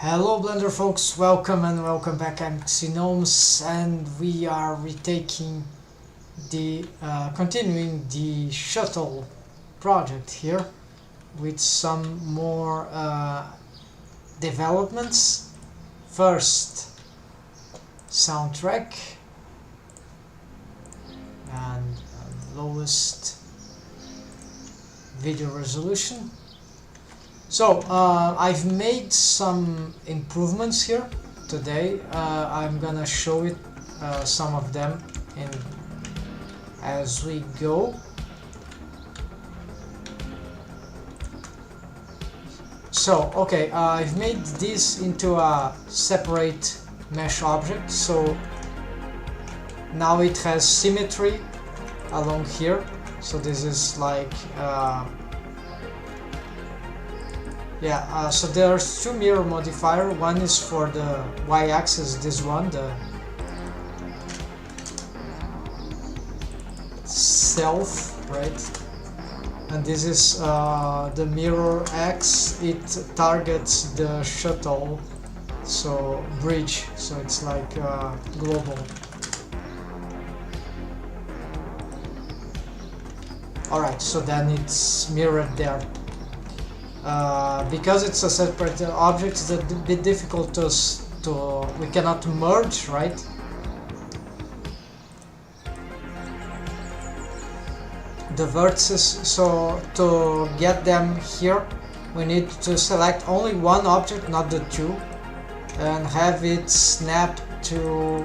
Hello Blender folks, welcome and welcome back. I'm epistemic-gnomes and we are retaking the continuing the Shuttle project here with some more developments. First, soundtrack and lowest video resolution. So I've made some improvements here today. I'm gonna show it some of them as we go. So okay, I've made this into a separate mesh object, so now it has symmetry along here. So this is like so there's two mirror modifier. One is for the y-axis, this one, the self, right? And this is the mirror x. It targets the shuttle, so bridge. So it's like global. Alright, so then it's mirrored there. Because it's a separate object, it's a bit difficult to we cannot merge, right? The vertices, so to get them here we need to select only one object, not the two, and have it snap to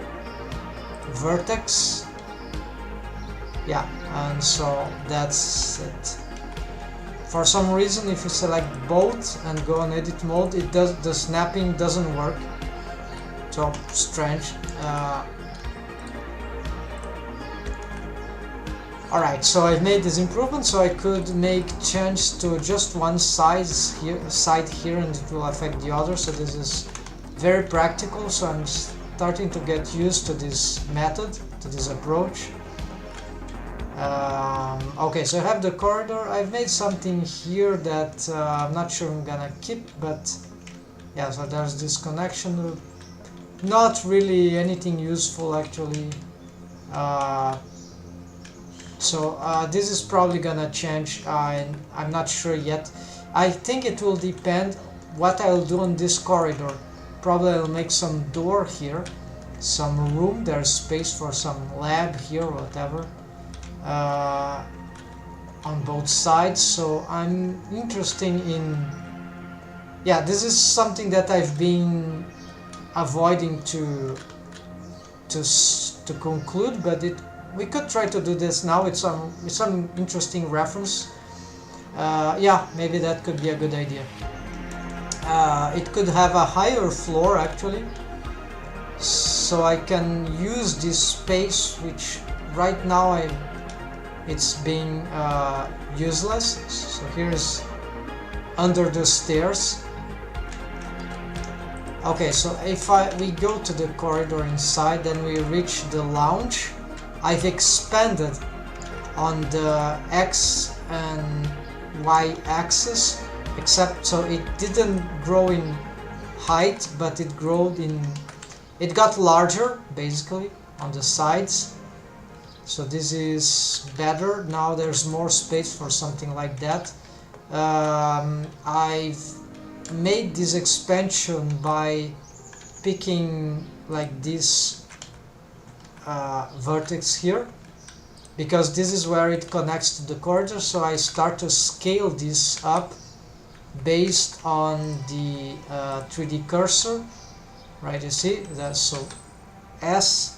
vertex. Yeah, and so that's it. For some reason, if you select both and go on edit mode, the snapping doesn't work. So strange. Alright, so I've made this improvement, so I could make change to just one side here, and it will affect the other. So this is very practical. So I'm starting to get used to this method, to this approach. Okay, so I have the corridor. I've made something here that I'm not sure I'm gonna keep, but yeah, so there's this connection. Not really anything useful actually. This is probably gonna change. I'm not sure yet. I think it will depend what I'll do on this corridor. Probably I'll make some door here, some room. There's space for some lab here or whatever. On both sides, so I'm interested in, yeah, this is something that I've been avoiding to conclude, but we could try to do this now. It's some interesting reference. Yeah, maybe that could be a good idea. It could have a higher floor actually, so I can use this space, which right now it's being useless. So here's under the stairs. Okay, so if we go to the corridor inside, then we reach the lounge. I've expanded on the X and Y axis, except so it didn't grow in height, but it got larger basically on the sides. So this is better. Now there's more space for something like that. I've made this expansion by picking like this vertex here, because this is where it connects to the corridor. So I start to scale this up based on the 3D cursor, right? You see that, so S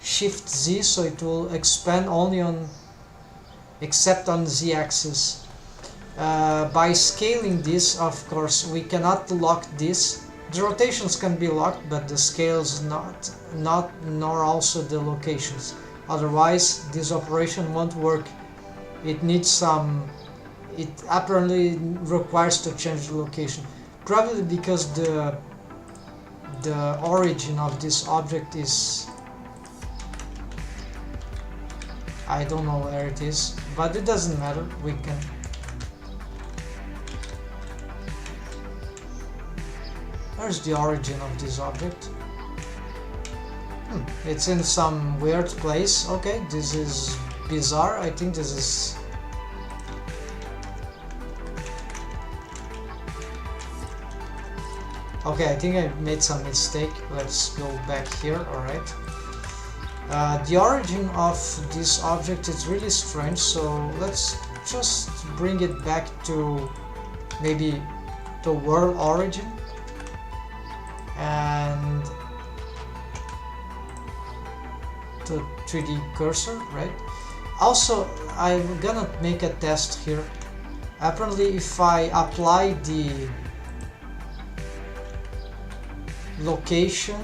Shift Z, so it will expand only except on Z-axis. By scaling this, of course, we cannot lock this. The rotations can be locked, but the scales not, nor also the locations. Otherwise, this operation won't work. It needs some. It apparently requires to change the location, probably because the origin of this object is, I don't know where it is, but it doesn't matter. We can Where's the origin of this object? It's in some weird place. Okay, this is bizarre. I think this is... Okay, I think I made some mistake. Let's go back here. Alright. The origin of this object is really strange, so let's just bring it back to maybe the world origin and the 3D cursor, right? Also, I'm gonna make a test here. Apparently, if I apply the location,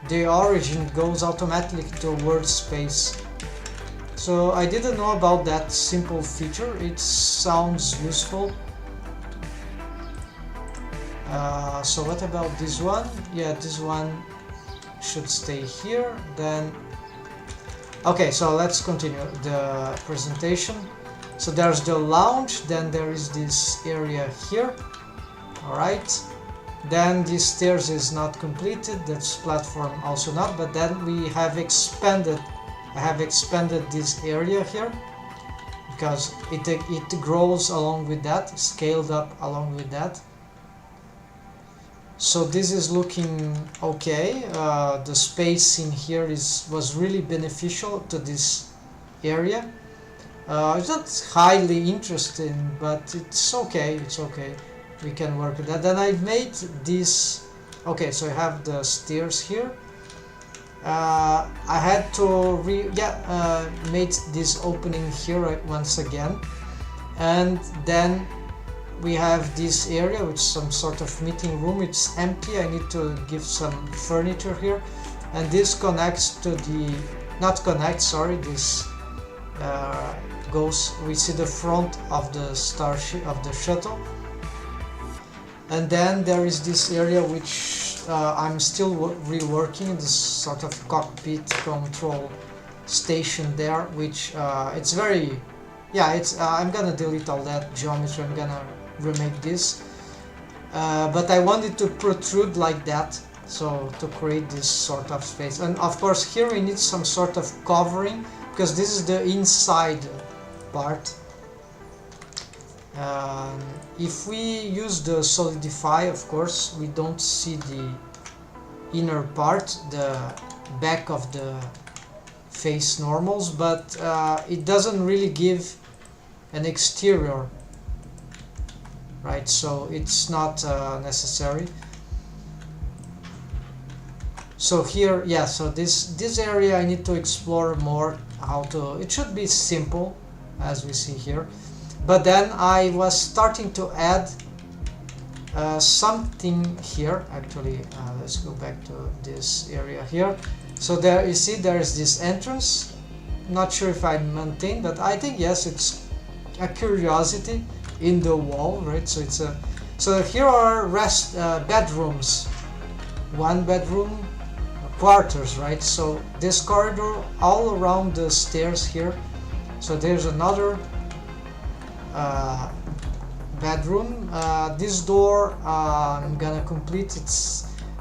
the origin goes automatically to world space. So I didn't know about that simple feature. It sounds useful. So what about this one? Yeah, this one should stay here. Then okay, so let's continue the presentation. So there's the lounge, then there is this area here. Alright, then the stairs is not completed, that's platform also not, but then we have expanded, I have expanded this area here because it grows along with that, scaled up along with that. So this is looking okay. The space in here was really beneficial to this area. It's not highly interesting, but it's okay. It's okay. We can work with that. Then I made this. Okay, so I have the stairs here. I had to made this opening here once again, and then we have this area which is some sort of meeting room. It's empty. I need to give some furniture here, and this connects to the this goes, we see the front of the starship, of the shuttle, and then there is this area which I'm still reworking, this sort of cockpit control station there, which it's very, I'm gonna delete all that geometry. I'm gonna remake this, but I want it to protrude like that, so to create this sort of space. And of course here we need some sort of covering because this is the inside part. If we use the solidify, of course we don't see the inner part, the back of the face normals, but it doesn't really give an exterior, right? So it's not necessary. So here, so this area I need to explore more how to, it should be simple as we see here, but then I was starting to add something here. Actually, let's go back to this area here. So there you see there is this entrance. Not sure if I maintain, but I think yes, it's a curiosity in the wall, right? So it's a, so here are bedrooms, one bedroom, quarters, right? So this corridor all around the stairs here. So there's another bedroom. This door I'm gonna complete.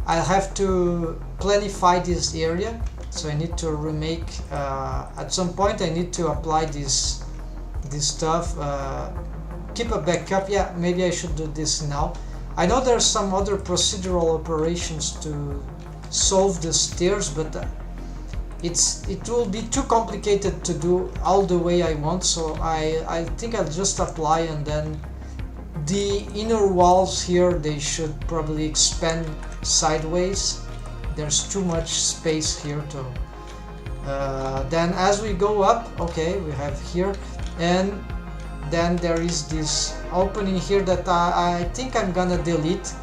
I'll have to planify this area, so I need to remake at some point. I need to apply this stuff, keep a backup. Yeah, maybe I should do this now. I know there's some other procedural operations to solve the stairs, but it will be too complicated to do all the way I want, so I think I'll just apply, and then the inner walls here, they should probably expand sideways. There's too much space here to then as we go up, okay, we have here, and then there is this opening here that I think I'm gonna delete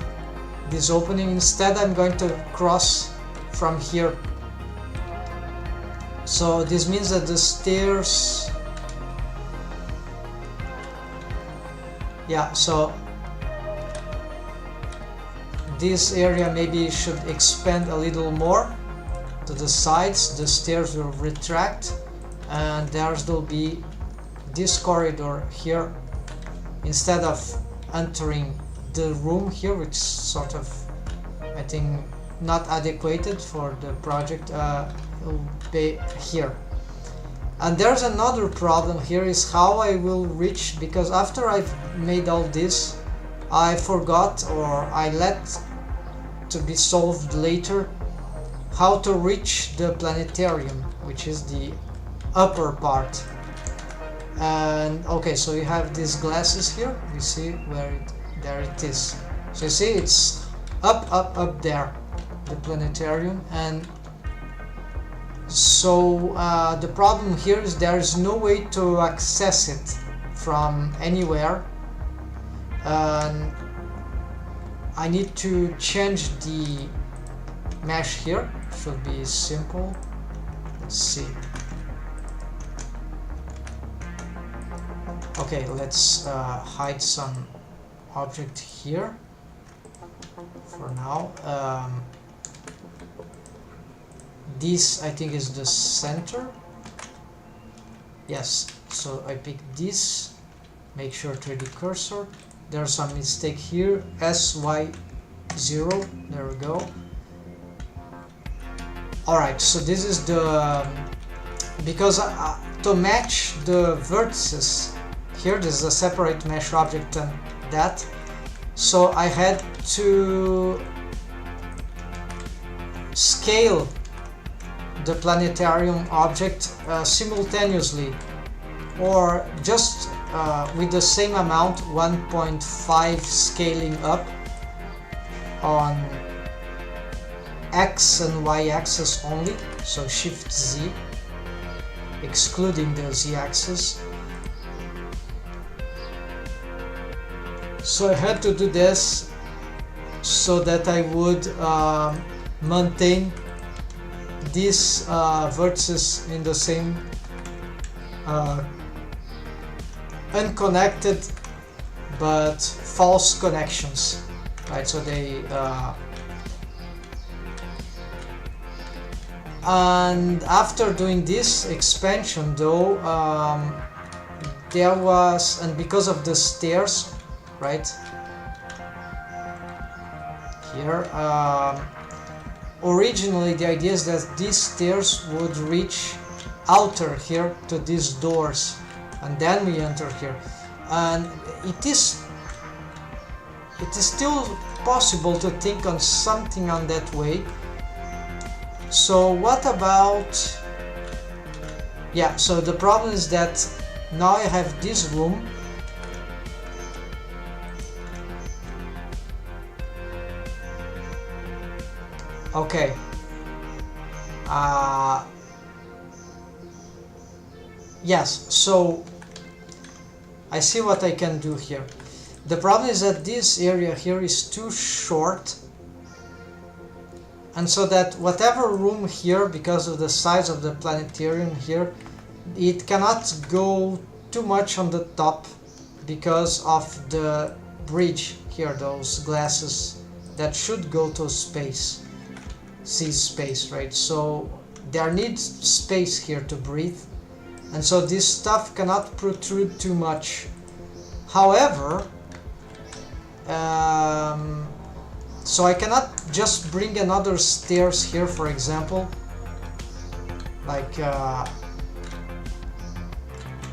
this opening. Instead I'm going to cross from here. So this means that the stairs, so this area maybe should expand a little more to the sides. The stairs will retract, and there'll be this corridor here. Instead of entering the room here, which sort of, I think, not adequate for the project, will be here. And there's another problem here, is how I will reach, because after I've made all this, I forgot, or I let to be solved later, how to reach the planetarium, which is the upper part. And okay, so you have these glasses here, you see where there it is. So you see it's up there, the planetarium. And so the problem here is there is no way to access it from anywhere, and I need to change the mesh here. Should be simple. Let's see. Okay, let's hide some object here for now. This I think is the center. Yes, so I pick this, make sure 3D cursor. There's some mistake here, SY0, there we go. Alright, so this is the, because to match the vertices here, this is a separate mesh object and that, so I had to scale the planetarium object simultaneously, or just with the same amount, 1.5 scaling up on X and Y axis only, so Shift Z, excluding the Z axis. So I had to do this so that I would maintain these vertices in the same unconnected but false connections, right? So they and after doing this expansion though, there was, and because of the stairs, right here, originally the idea is that these stairs would reach outer here to these doors, and then we enter here, and it is still possible to think on something on that way. So what about, yeah, so the problem is that now I have this room, okay, yes, so I see what I can do here. The problem is that this area here is too short, and so that whatever room here, because of the size of the planetarium here, it cannot go too much on the top because of the bridge here, those glasses that should go to space, see space, right? So there needs space here to breathe, and so this stuff cannot protrude too much. However, so I cannot just bring another stairs here, for example, like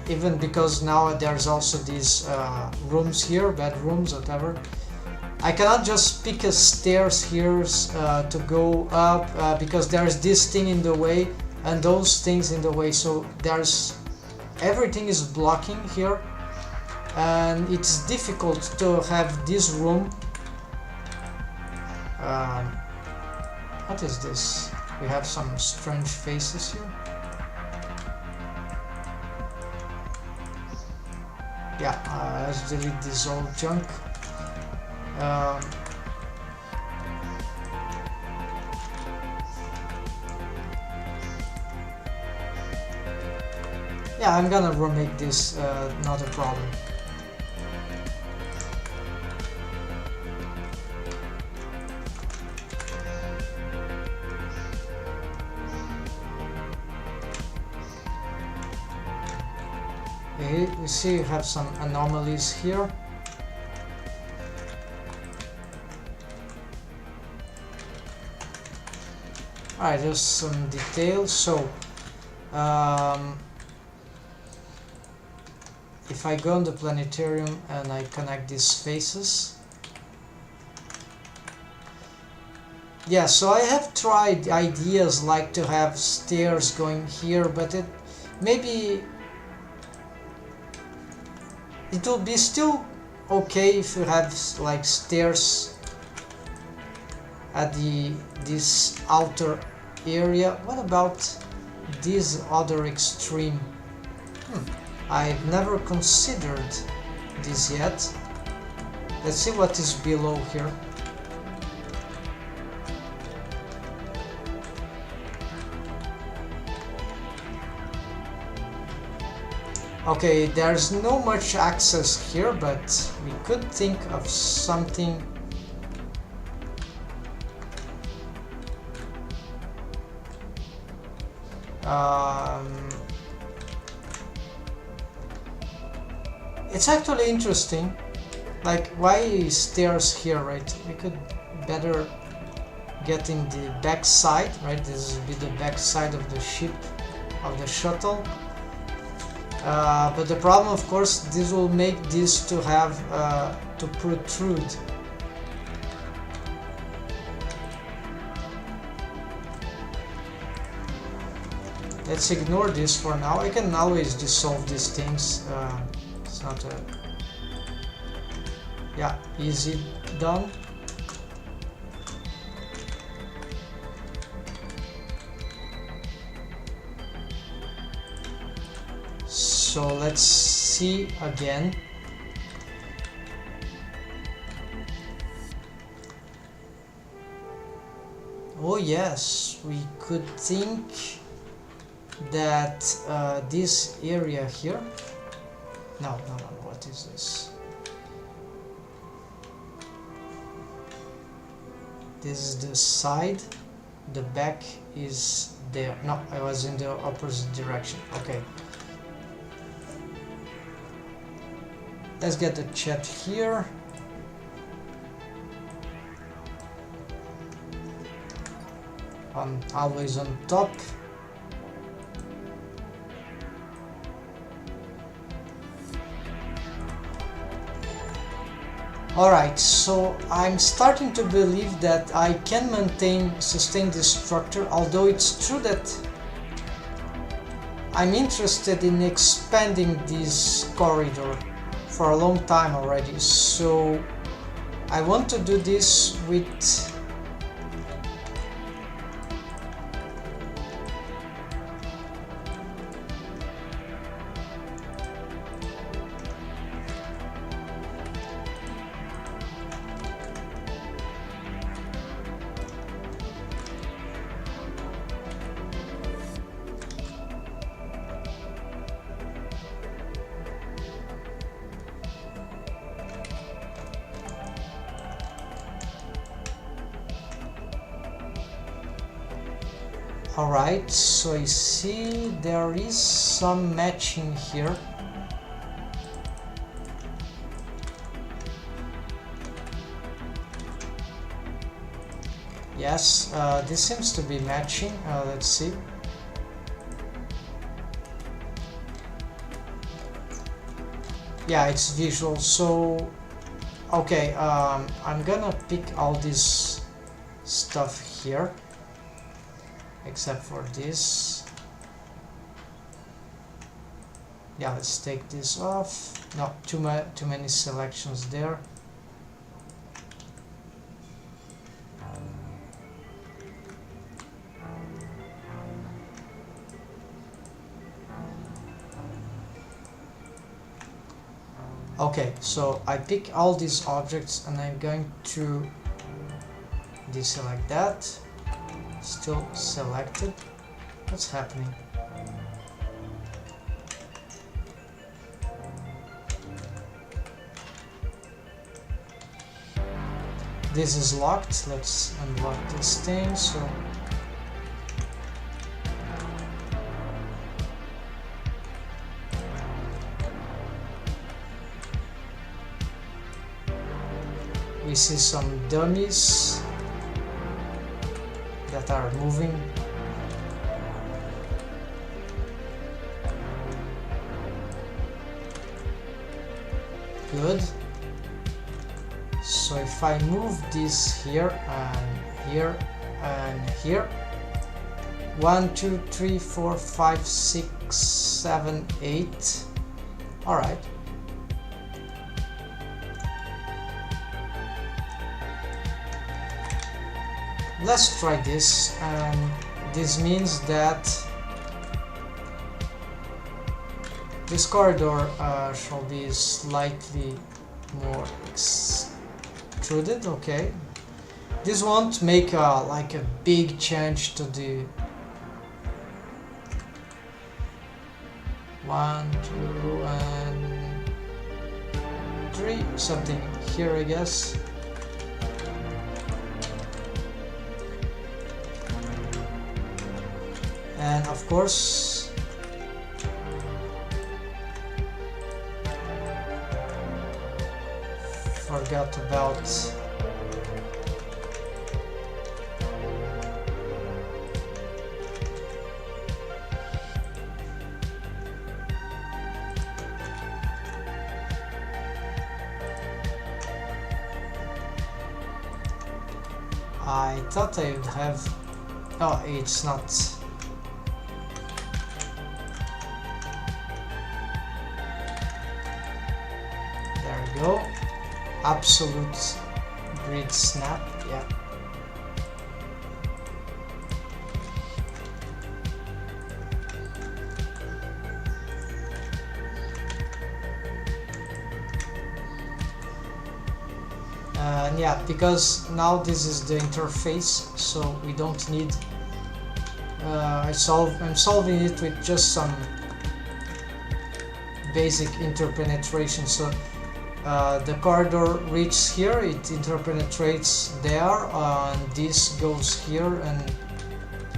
even because now there's also these rooms here, bedrooms, whatever. I cannot just pick a stairs here to go up because there's this thing in the way and those things in the way, so there's everything is blocking here, and it's difficult to have this room. What is this? We have some strange faces here. Yeah, let's delete this old junk. Yeah, I'm gonna remake this, not a problem. Okay, we see you have some anomalies here. Alright, just some details. So if I go on the planetarium and I connect these faces, yeah, so I have tried ideas like to have stairs going here, but maybe it will be still okay if you have like stairs at this outer area. What about this other extreme? I've never considered this yet. Let's see what is below here. Okay, there's no much access here, but we could think of something. It's actually interesting. Like, why stairs here, right? We could better get in the back side, right? This will be the back side of the ship, of the shuttle. But the problem, of course, this will make this to have to protrude. Let's ignore this for now. I can always dissolve these things. It's not a... Yeah, easy done. So let's see again. Oh yes, we could think that this area here... No, what is this? This is the side, the back is there. No, I was in the opposite direction. Okay. Let's get the chat here. Always on top. Alright, so I'm starting to believe that I can sustain this structure, although it's true that I'm interested in expanding this corridor for a long time already, so I want to do this with Alright, so I see there is some matching here. Yes, this seems to be matching. Let's see. Yeah, it's visual. So, okay, I'm gonna pick all this stuff here. Except for this. Yeah, let's take this off. No, too many selections there. Okay, so I pick all these objects and I'm going to deselect that. Still selected. What's happening? This is locked. Let's unlock this thing. So we see some dummies. that are moving. Good. So if I move this here and here and here, 1, 2, 3, 4, 5, 6, 7, 8. All right. Let's try this, and this means that this corridor shall be slightly more extruded. Okay, this won't make like a big change to the 1, 2, and 3, something here, I guess. And of course, forgot about I thought I would have. Oh, it's not. There we go. Absolute grid snap. Yeah. And yeah, because now this is the interface, so we don't need. I'm solving it with just some basic interpenetration. So the corridor reaches here, it interpenetrates there, and this goes here, and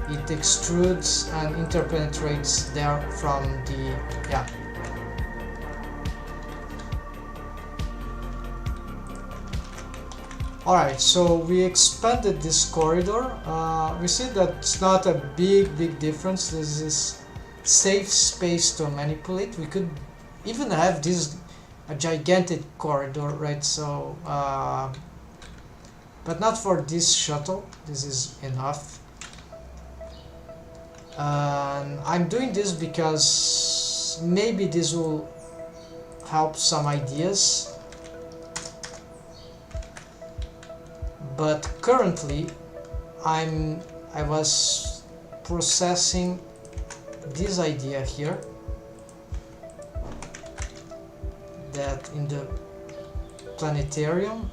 it extrudes and interpenetrates there from the yeah. Alright, so we expanded this corridor. We see that it's not a big difference. This is safe space to manipulate. We could even have this a gigantic corridor, right? So, but not for this shuttle. This is enough. I'm doing this because maybe this will help some ideas. But currently I was processing this idea here, that in the planetarium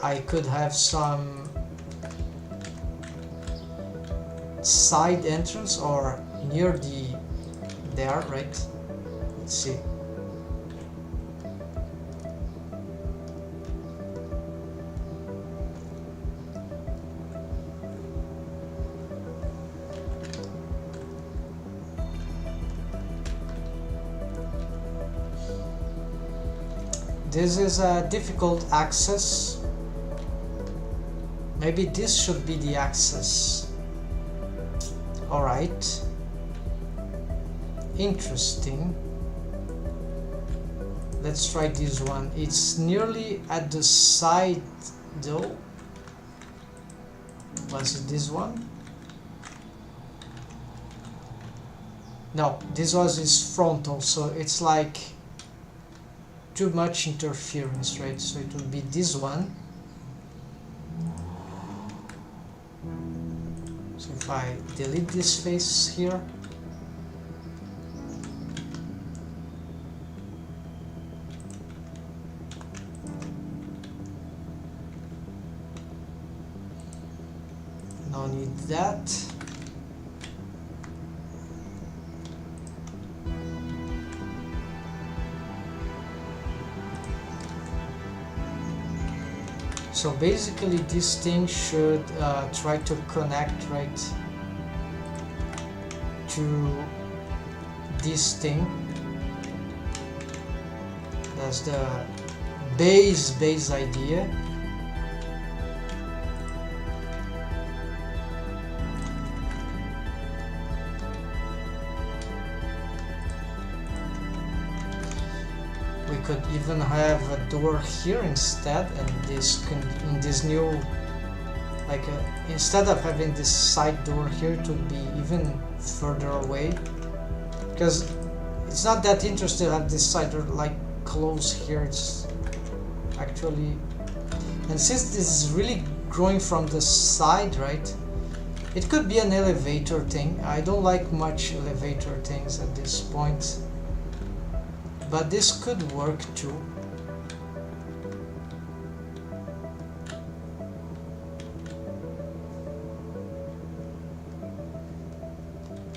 I could have some side entrance or near there, right? Let's see. This is a difficult access. Maybe this should be the access. Alright. Interesting. Let's try this one. It's nearly at the side though. Was it this one? No, this was his frontal, so it's like too much interference, right? So it will be this one. So if I delete this face here, no need that. So basically this thing should try to connect right to this thing. That's the base idea. could even have a door here instead, and this can, in this new, like instead of having this side door here, it would be even further away, because it's not that interesting to have this side door like close here. It's actually, and since this is really growing from the side, right, it could be an elevator thing. I don't like much elevator things at this point, but this could work too.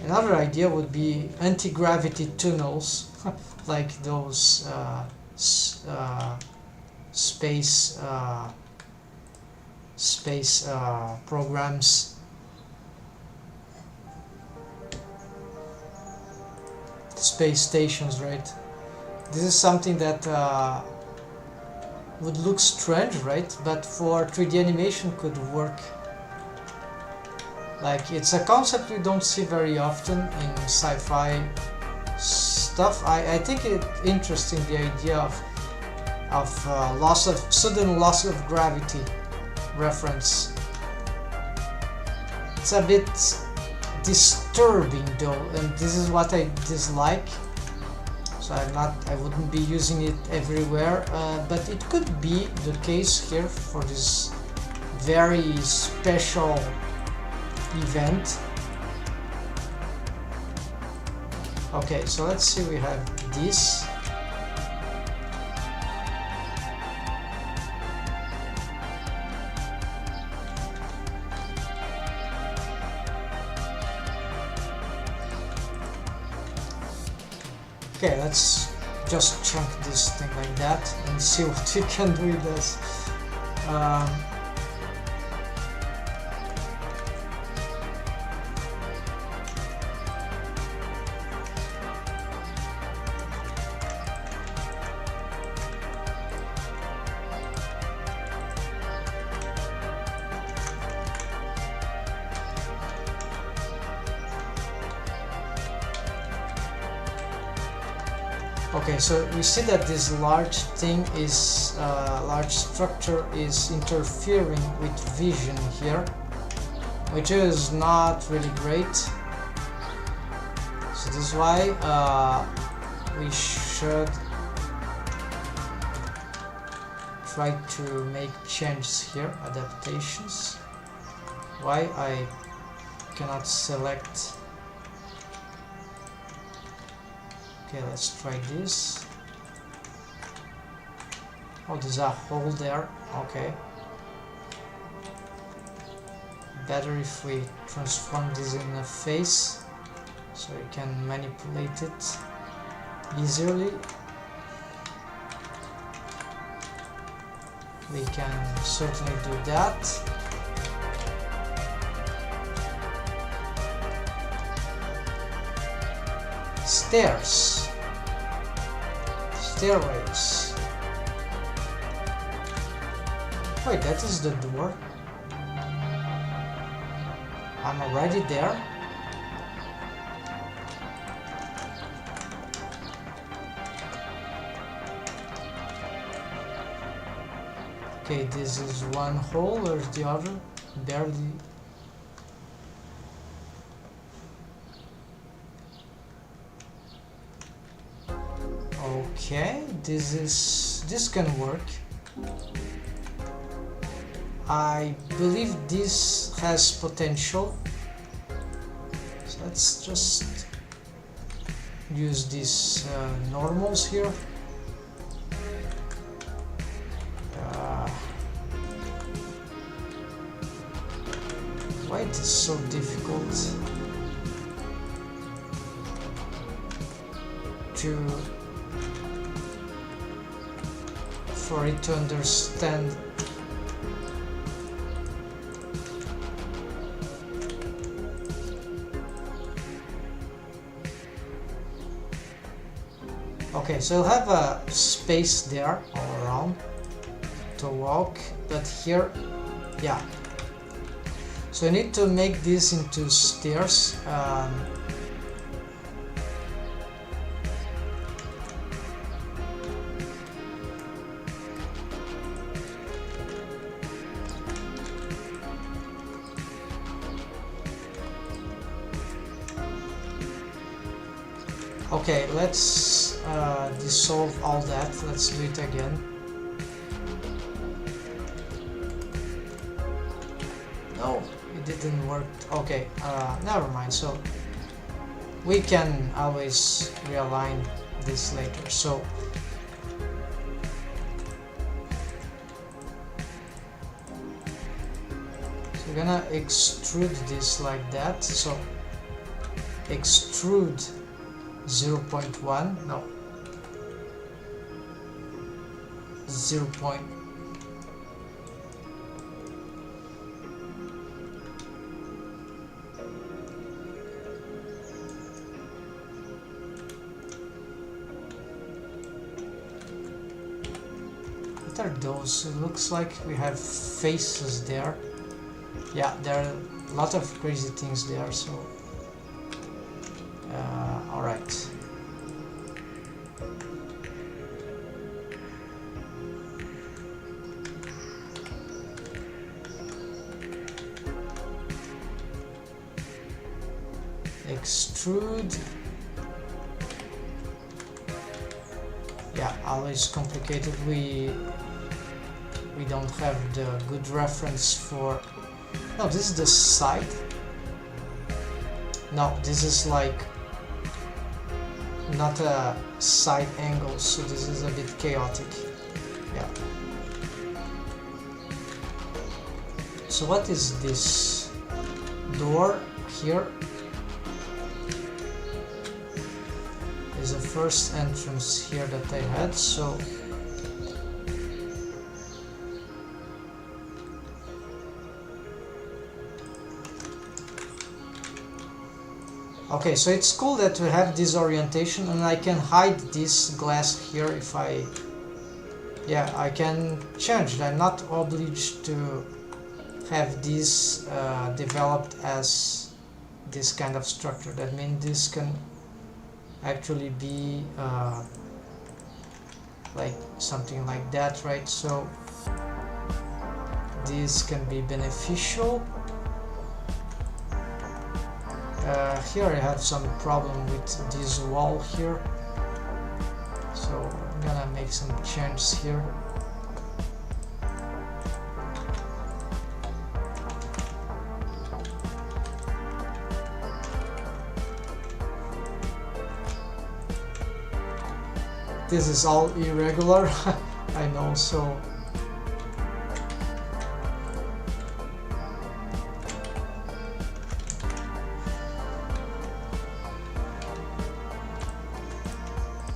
Another idea would be anti-gravity tunnels, like those space programs. Space stations, right? This is something that would look strange, right? But for 3D animation could work. Like, it's a concept we don't see very often in sci-fi stuff. I think it's interesting, the idea of sudden loss of gravity reference. It's a bit disturbing though, and this is what I dislike. So I wouldn't be using it everywhere, but it could be the case here for this very special event. Okay, so let's see, we have this. Okay, let's just chunk this thing like that and see what we can do with this. Okay, so we see that this large thing is, large structure is interfering with vision here, which is not really great. So this is why we should try to make changes here, adaptations. Why I cannot select. Okay, let's try this. Oh, there's a hole there. Okay. Better if we transform this in a face, so we can manipulate it easily. We can certainly do that. Stairs. Stairways. Wait, that is the door. I'm already there. Okay, this is one hole, where's the other? Barely. Okay, this can work. I believe this has potential. So let's just use these normals here. Why it is so difficult for it to understand. Okay, so I'll have a space there all around to walk, but here, yeah. So I need to make this into stairs. Okay, let's dissolve all that. Let's do it again. No, it didn't work. Okay, never mind. So we can always realign this later. So we're gonna extrude this like that. So extrude 0.1, no, 0. What are those? It looks like we have faces there. Yeah, there are a lot of crazy things there, so alright. Extrude. Yeah, always complicated. We don't have the good reference for... No, this is the side. No, this is like not a side angle, so this is a bit chaotic. Yeah. So what is this door here? Is the first entrance here that I had, so okay, so it's cool that we have this orientation, and I can hide this glass here if I... Yeah, I can change it. I'm not obliged to have this developed as this kind of structure. That means this can actually be like something like that, right? So this can be beneficial. Here I have some problem with this wall here, so I'm gonna make some changes here. This is all irregular, I know, so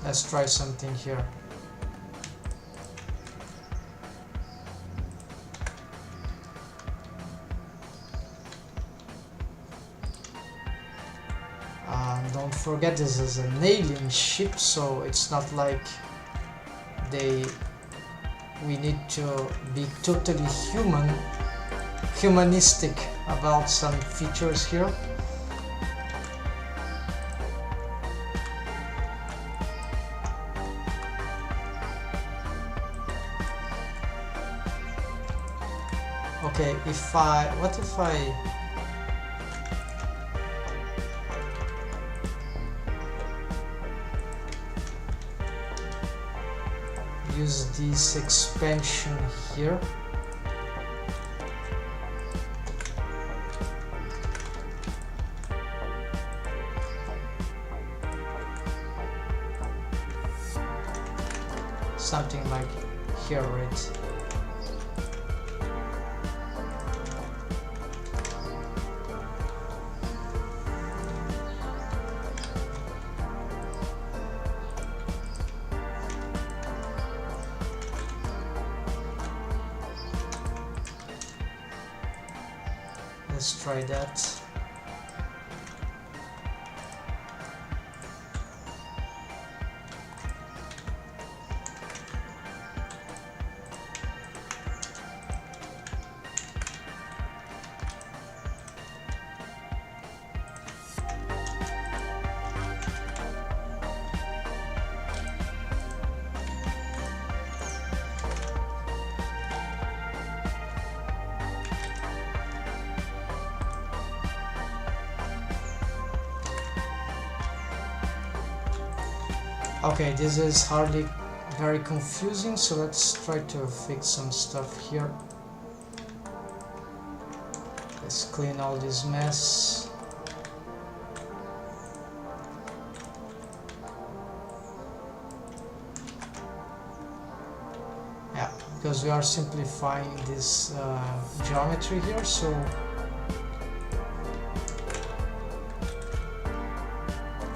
let's try something here. Don't forget, this is an alien ship, so it's not like we need to be totally humanistic about some features here. Okay, what if I use this expansion here? Something like here, right? Let's try that. Okay, this is hardly very confusing, so let's try to fix some stuff here. Let's clean all this mess. Yeah, because we are simplifying this geometry here, so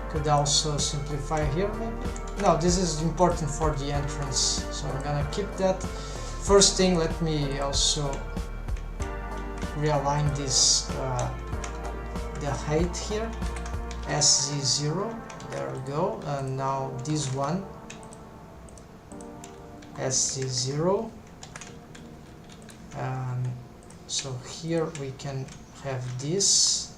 could also simplify here maybe. No, this is important for the entrance, so I'm gonna keep that. First thing, let me also realign this the height here, SZ0, there we go, and now this one, SZ0, and so here we can have this.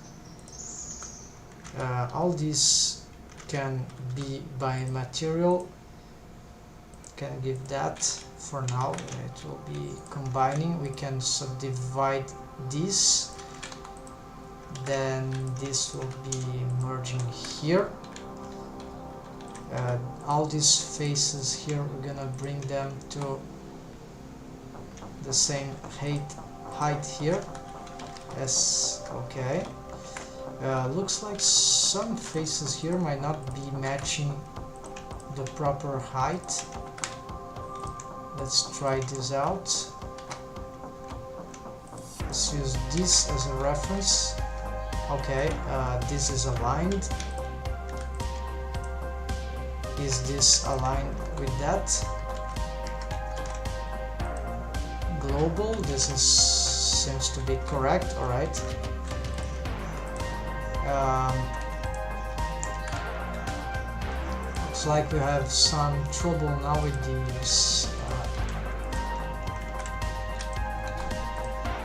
All these can be by material, can give that for now. It will be combining. We can subdivide this, then this will be merging here. All these faces here, we're gonna bring them to the same height here. Yes, okay. Looks like some faces here might not be matching the proper height. Let's try this out. Let's use this as a reference. Okay, this is aligned. Is this aligned with that? Global, this is seems to be correct, alright. Looks like we have some trouble now with these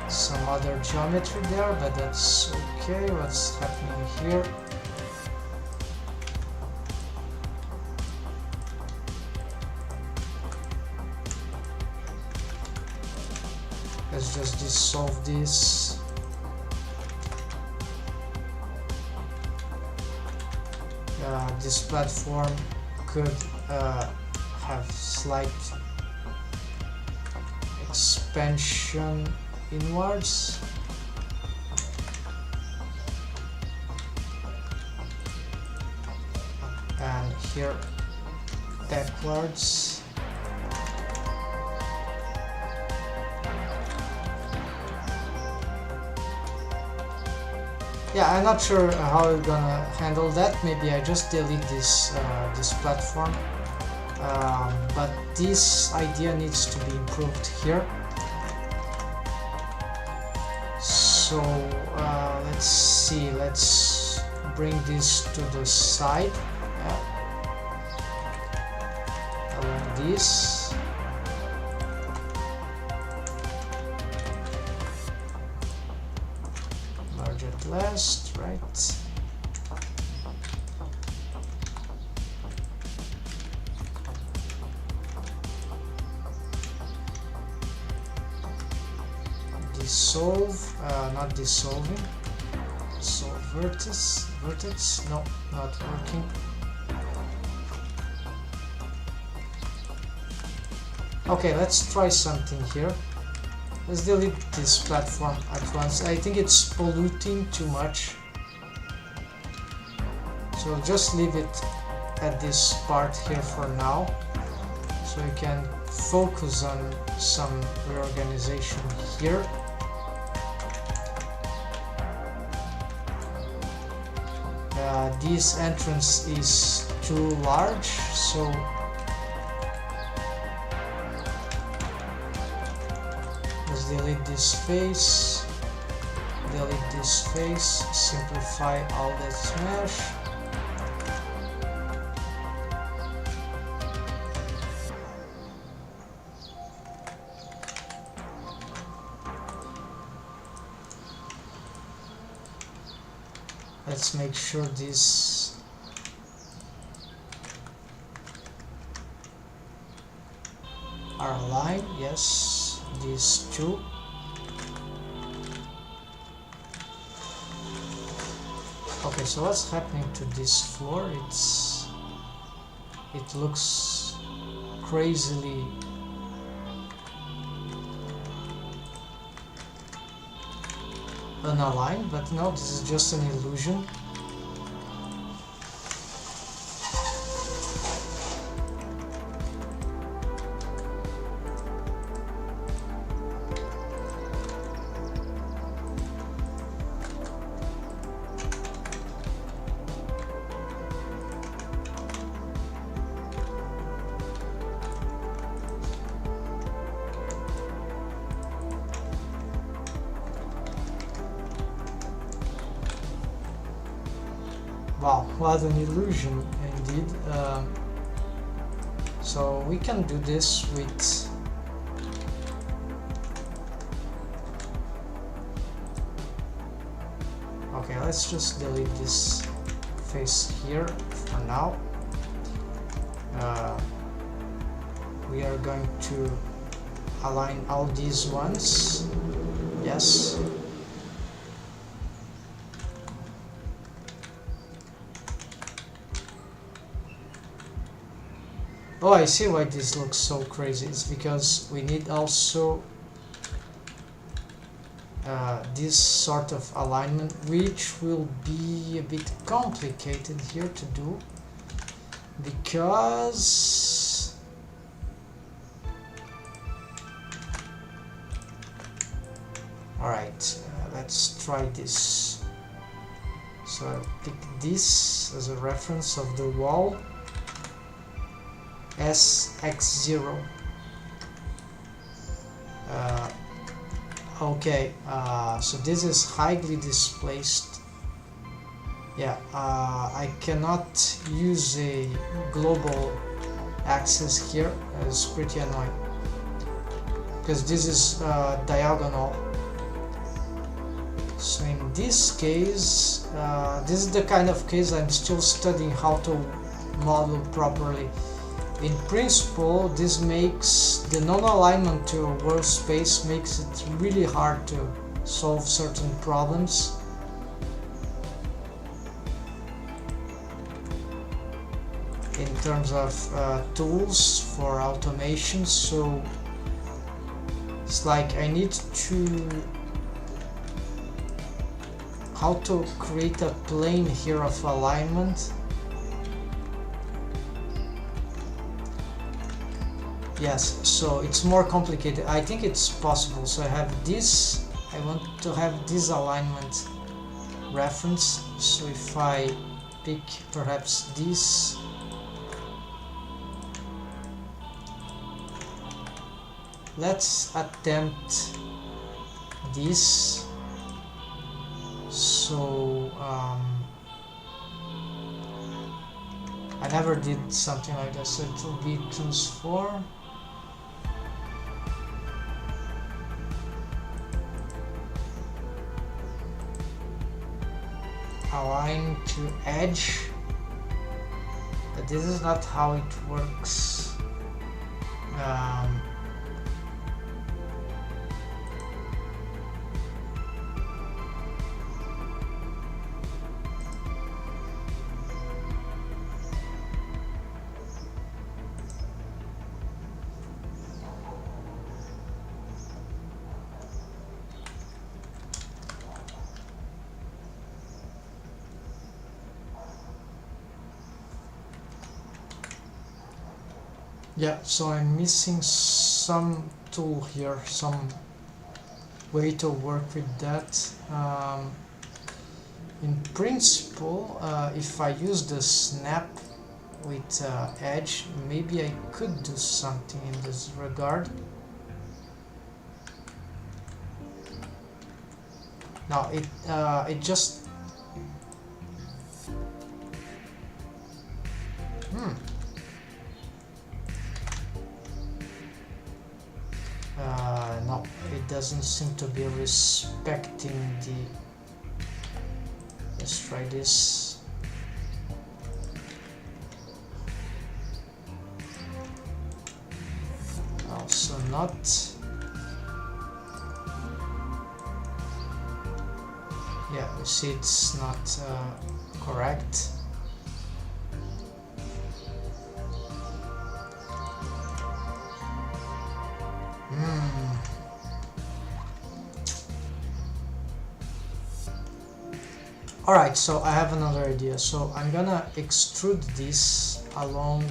some other geometry there, but that's okay. What's happening here? Let's just dissolve this. This platform could have slight expansion inwards. And here backwards. Yeah, I'm not sure how we're gonna handle that. Maybe I just delete this this platform, but this idea needs to be improved here. So let's see. Let's bring this to the side. Yeah. Along this. Last, right? Dissolve, not dissolving. Dissolve vertex, no, not working. Okay, let's try something here. Let's delete this platform at once. I think it's polluting too much. So just leave it at this part here for now. So we can focus on some reorganization here. This entrance is too large, so let's delete this face, delete this face, simplify all that mesh. Let's make sure these are aligned. Yes, these two. Okay, so what's happening to this floor? It's it looks crazily unaligned, but no, this is just an illusion. Wow, what an illusion indeed. So we can do this with okay, let's just delete this face here for now. We are going to align all these ones. Yes. Oh, I see why this looks so crazy. It's because we need also this sort of alignment, which will be a bit complicated here to do, because alright, let's try this. So I'll pick this as a reference of the wall. SX0. Okay, so this is highly displaced. Yeah, I cannot use a global axis here. It's pretty annoying because this is diagonal. So in this case, this is the kind of case I'm still studying how to model properly. In principle, this makes the non-alignment to a world space makes it really hard to solve certain problems. In terms of tools for automation, so it's like I need to how to create a plane here of alignment. Yes, so it's more complicated. I think it's possible. So I have this, I want to have this alignment reference. So if I pick perhaps this, let's attempt this. So I never did something like that, so it will be transform. Align to edge, but this is not how it works. Yeah, so I'm missing some tool here, some way to work with that. In principle, if I use the snap with edge, maybe I could do something in this regard. Now it just no, it doesn't seem to be respecting the. Let's try this. Also not. Yeah, you see it's not correct. Alright, so I have another idea. So I'm gonna extrude this along.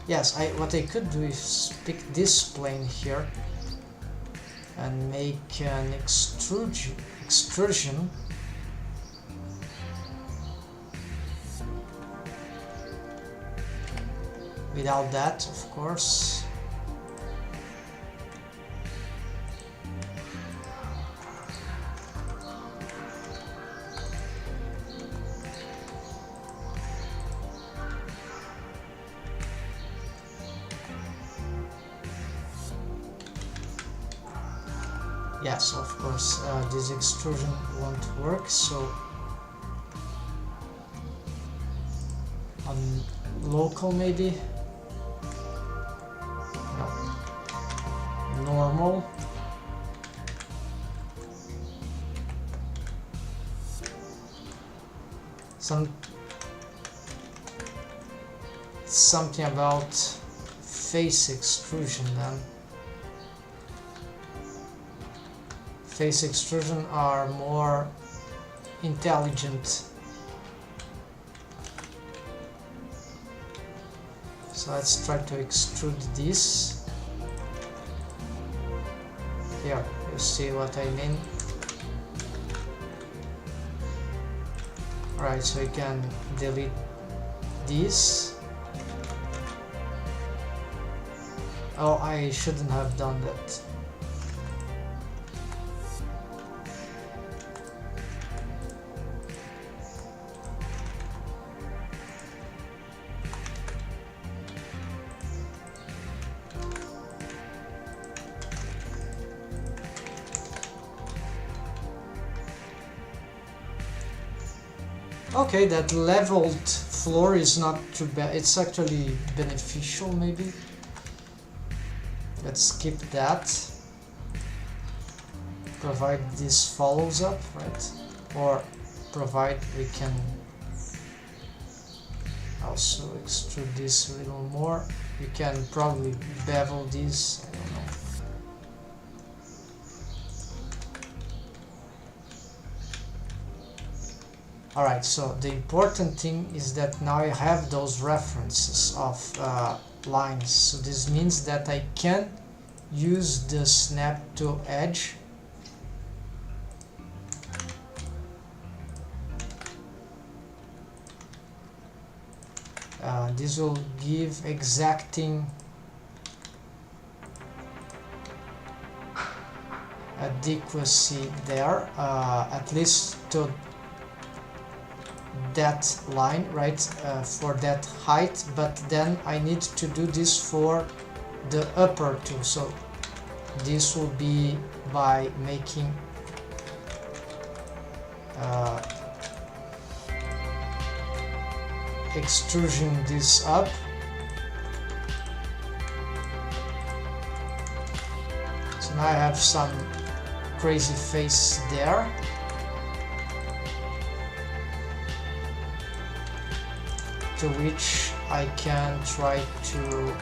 Yes, what I could do is pick this plane here and make an extrusion without that, of course. Yes, of course, this extrusion won't work, so on local maybe, no, normal, something about face extrusion then. Face extrusion are more intelligent. So let's try to extrude this. Here, you see what I mean? Alright, so we can delete this. Oh, I shouldn't have done that. Okay, that leveled floor is not too bad. It's actually beneficial, maybe. Let's skip that. Provide this follows up, right? Or provide we can also extrude this a little more. We can probably bevel this, I don't know. Alright, so the important thing is that now I have those references of lines. So this means that I can use the snap to edge. This will give exacting adequacy there, at least to that line, right, for that height, but then I need to do this for the upper too. So this will be by making extrusion this up. So now I have some crazy face there. To which I can try to,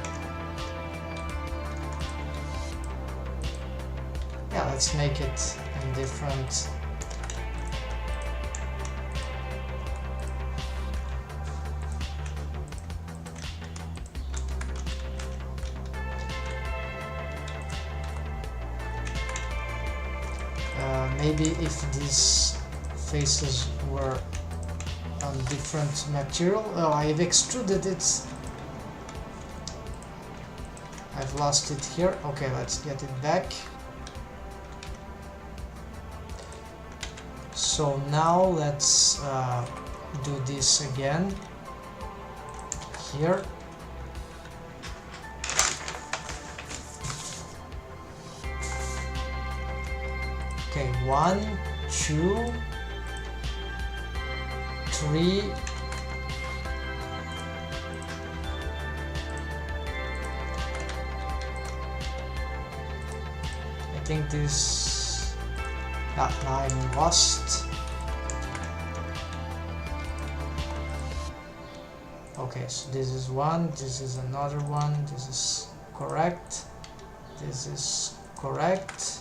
yeah, let's make it in different. Maybe if these faces were on different material. Oh, I've extruded it. I've lost it here. Okay, let's get it back. So now let's do this again here. Okay, 1, 2, 3. I think this, yeah, now I'm lost. Okay, so this is one, this is another one, this is correct, this is correct.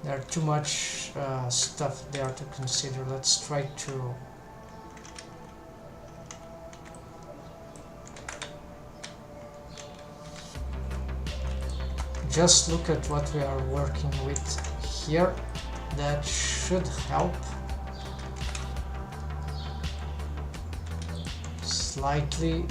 There are too much stuff there to consider. Let's try to just look at what we are working with here. That should help slightly.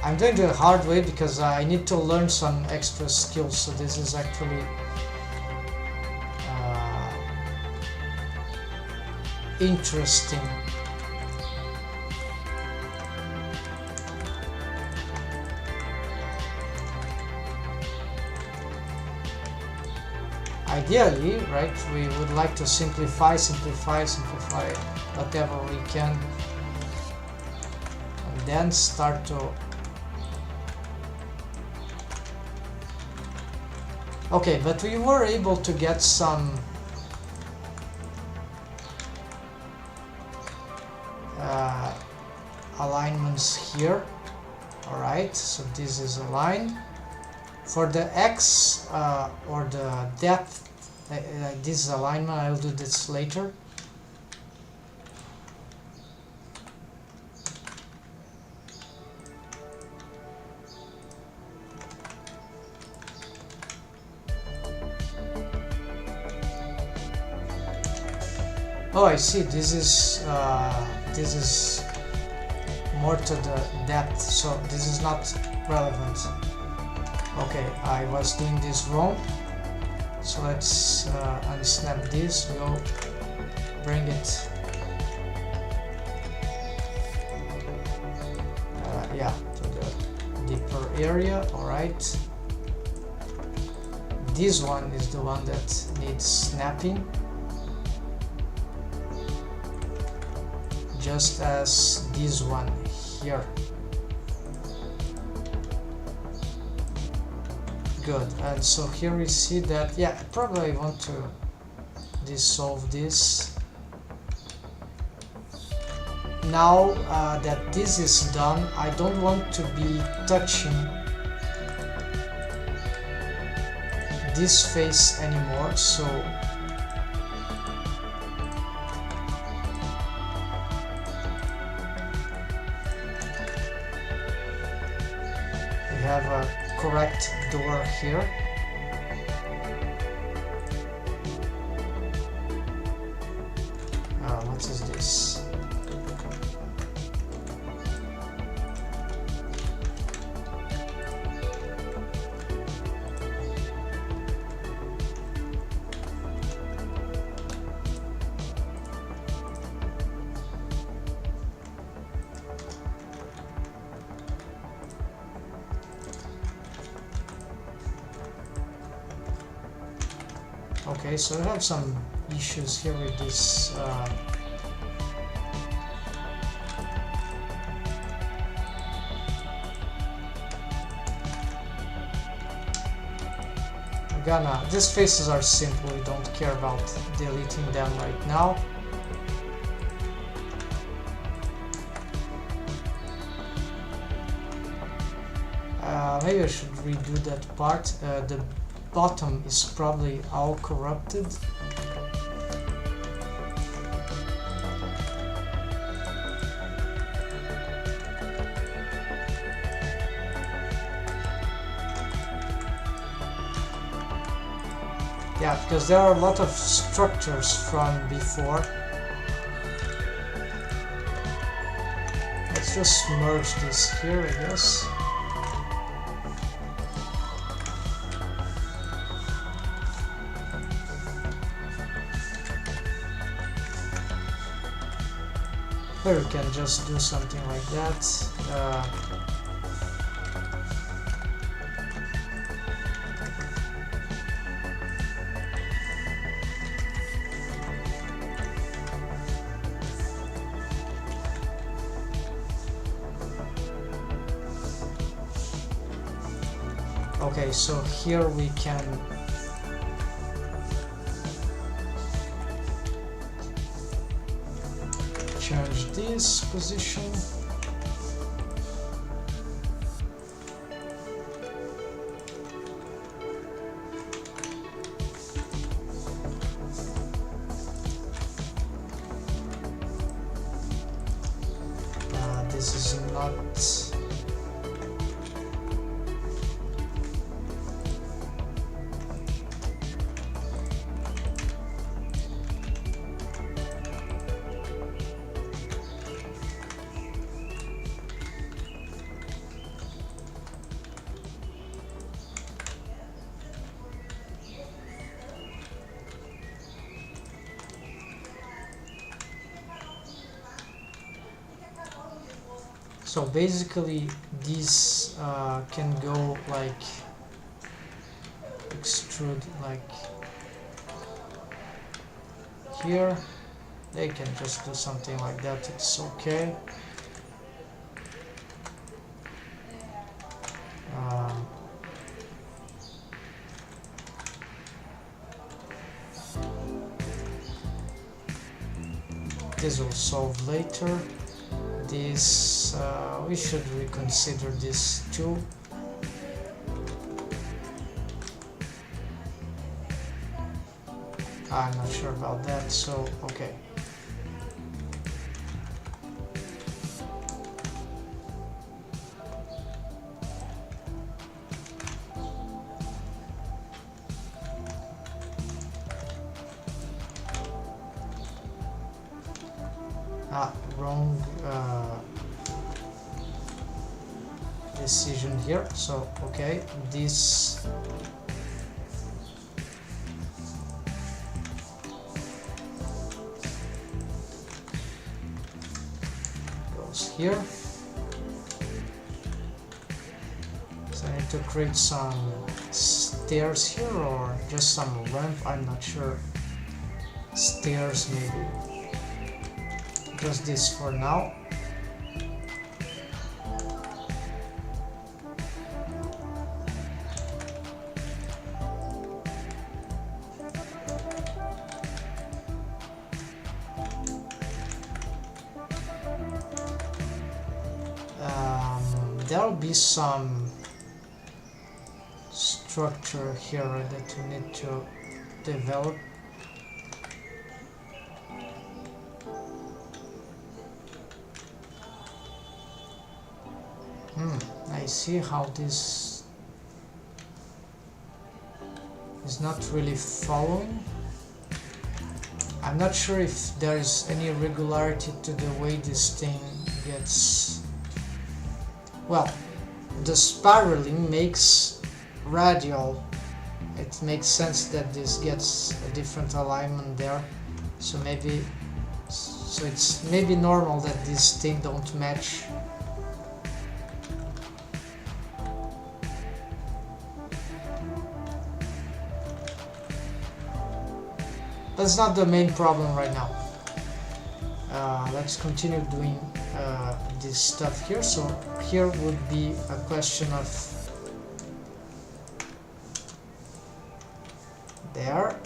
I'm doing the hard way because I need to learn some extra skills, so this is actually interesting. Ideally, right, we would like to simplify whatever we can, and then start to... Okay, but we were able to get some alignments here. Alright, so this is aligned. For the X or the depth, this alignment, I'll do this later. Oh, I see. This is more to the depth, so this is not relevant. Okay, I was doing this wrong. So let's unsnap this. We'll bring it. Yeah, to the deeper area. All right. This one is the one that needs snapping. Just as this one here. Good. And so here we see that, yeah, probably I want to dissolve this. Now that this is done, I don't want to be touching this face anymore, so we have a correct door here. What is this? Okay, so I have some issues here with this these faces are simple, we don't care about deleting them right now. Maybe I should redo that part. The bottom is probably all corrupted. Yeah, because there are a lot of structures from before. Let's just merge this here, I guess. Or we can just do something like that. Okay, so here we can change this position. this is not. So basically these can go like extrude like here. They can just do something like that, it's okay. This will solve later. This we should reconsider this too. I'm not sure about that, so okay. Wrong decision here, so okay, this goes here. So I need to create some stairs here or just some ramp, I'm not sure. Stairs maybe. Just this for now. There'll be some structure here that we need to develop. I see how this is not really following. I'm not sure if there is any regularity to the way this thing gets. Well, the spiraling makes radial. It makes sense that this gets a different alignment there. So maybe, it's maybe normal that this thing don't match. That's not the main problem right now. Let's continue doing this stuff here. So here would be a question of there.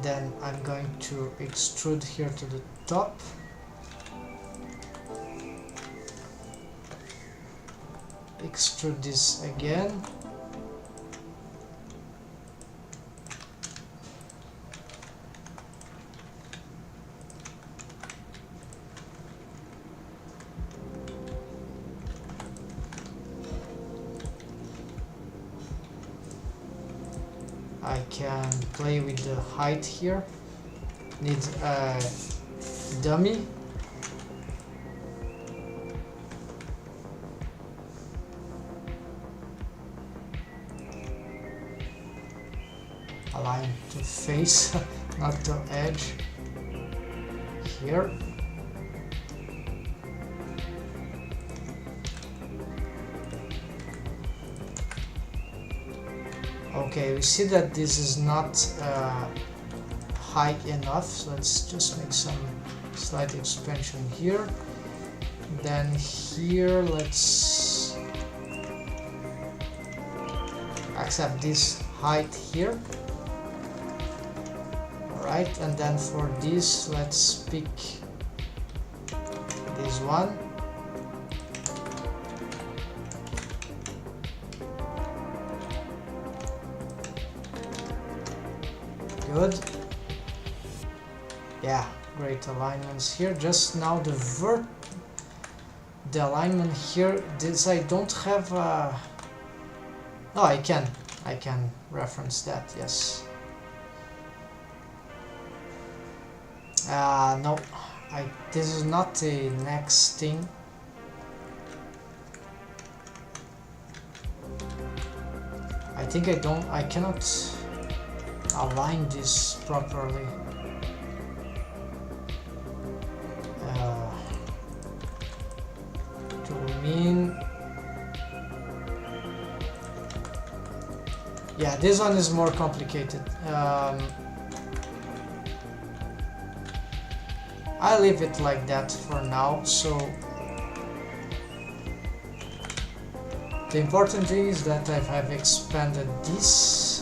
Then I'm going to extrude here to the top. Extrude this again. I can play with the height here. Need a dummy. Align to face, not to edge. Here. Okay, we see that this is not high enough, so let's just make some slight expansion here. Then here, let's accept this height here. Alright, and then for this, let's pick this one. Good. Yeah, great alignments here. Just now the the alignment here. This I don't have no, I can reference that, yes. No, this is not the next thing. I think I cannot align this properly. To mean, yeah, this one is more complicated. I leave it like that for now. So the important thing is that I have expanded this.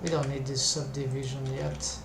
We don't need this subdivision yet.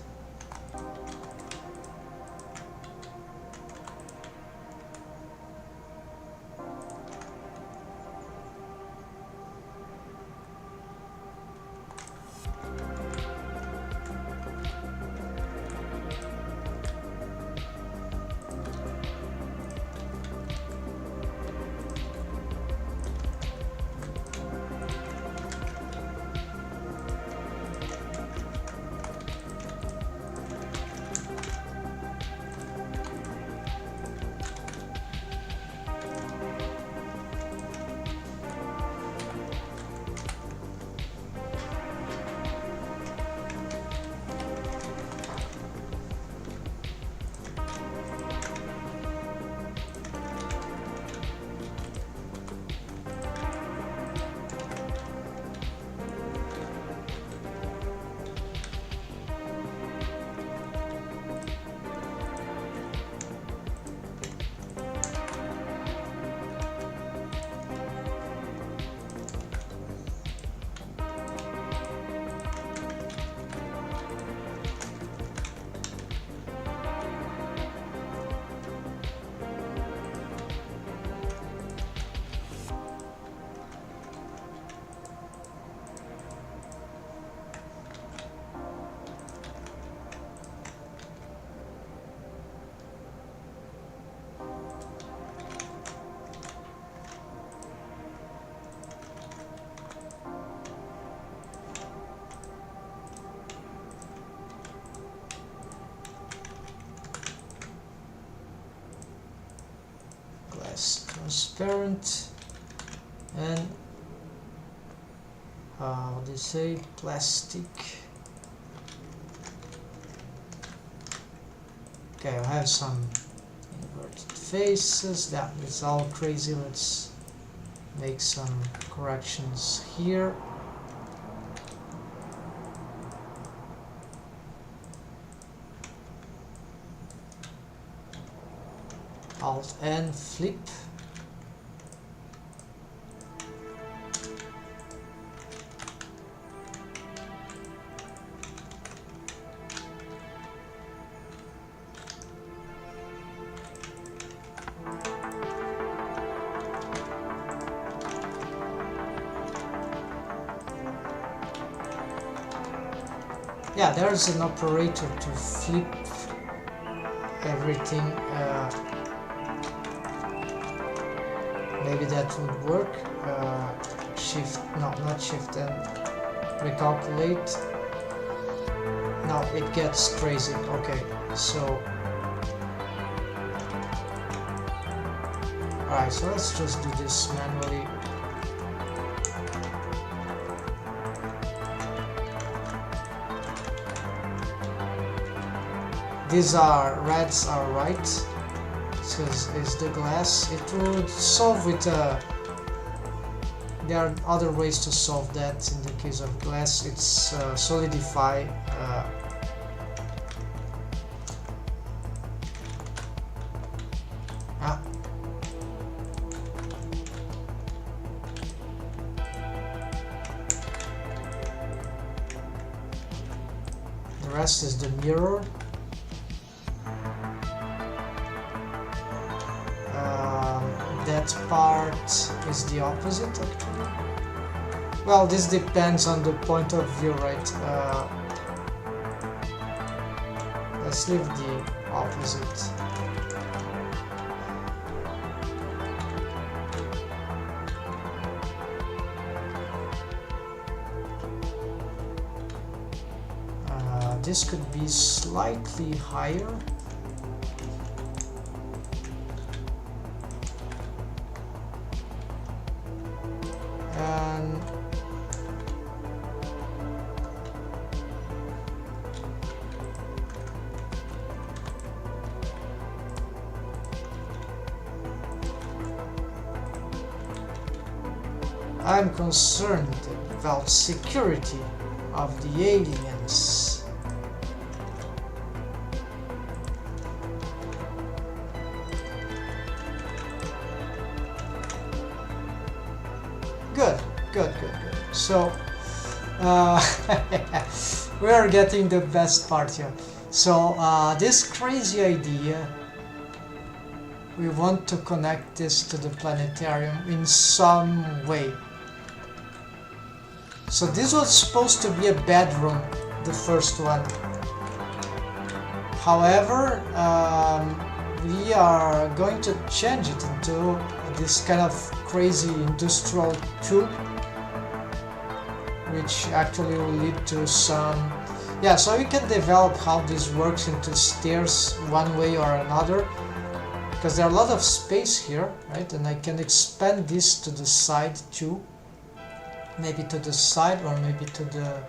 Transparent and how do you say, plastic. Okay, I have some inverted faces. That is all crazy. Let's make some corrections here. Alt and flip. Yeah, there's an operator to flip everything. Maybe that would work. Shift, no, not shift and recalculate. No, it gets crazy. Okay, so alright, so let's just do this manually. These are reds are right, so is the glass. It would solve with there are other ways to solve that. In the case of glass, it's solidify. The rest is the mirror. That part is the opposite, actually. Well, this depends on the point of view, right? Let's leave the opposite. This could be slightly higher. And I'm concerned about security of the aliens. Good. So we are getting the best part here. So this crazy idea, we want to connect this to the planetarium in some way. So this was supposed to be a bedroom, the first one. However, we are going to change it into this kind of crazy industrial tube, which actually will lead to some... Yeah, so you can develop how this works into stairs one way or another, because there are a lot of space here, right? And I can expand this to the side too. Maybe to the side or maybe to the...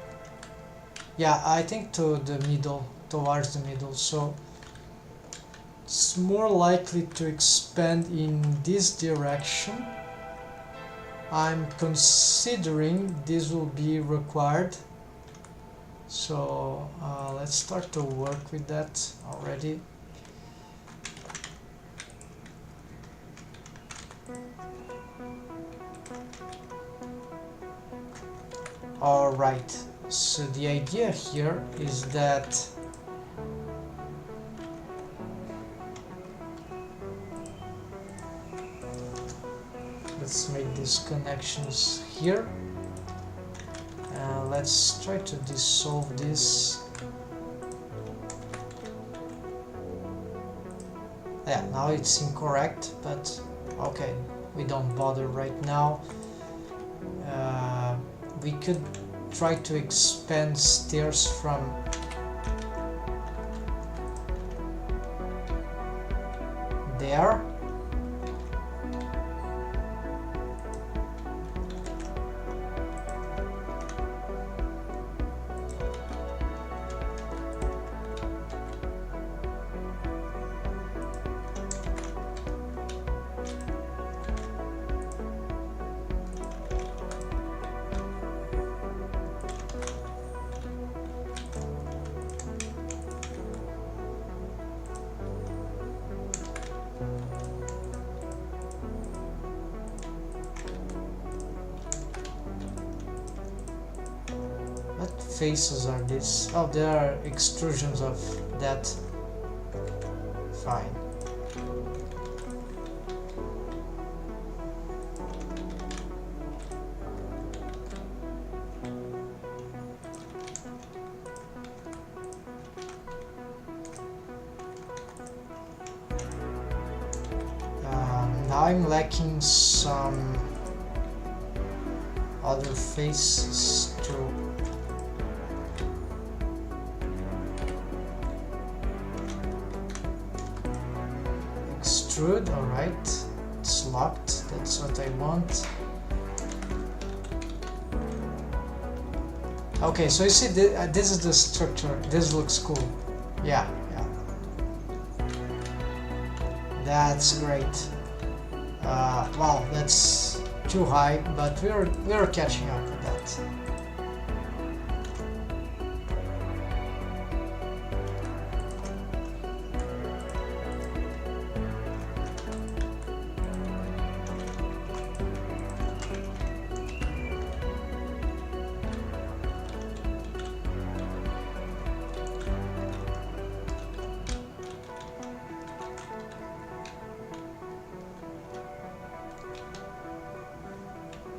Yeah, I think to the middle, towards the middle. So it's more likely to expand in this direction. I'm considering this will be required, so let's start to work with that already. Alright, so the idea here is that let's make these connections here. Let's try to dissolve this. Yeah, now it's incorrect, but okay, we don't bother right now. We could try to expand stairs from there. What faces are these? Oh, there are extrusions of that. Fine. Now I'm lacking some other faces to extrude. Alright, it's locked, that's what I want. Okay, so you see this is the structure. This looks cool. Yeah. That's great. Wow, that's too high, but we're catching up with that.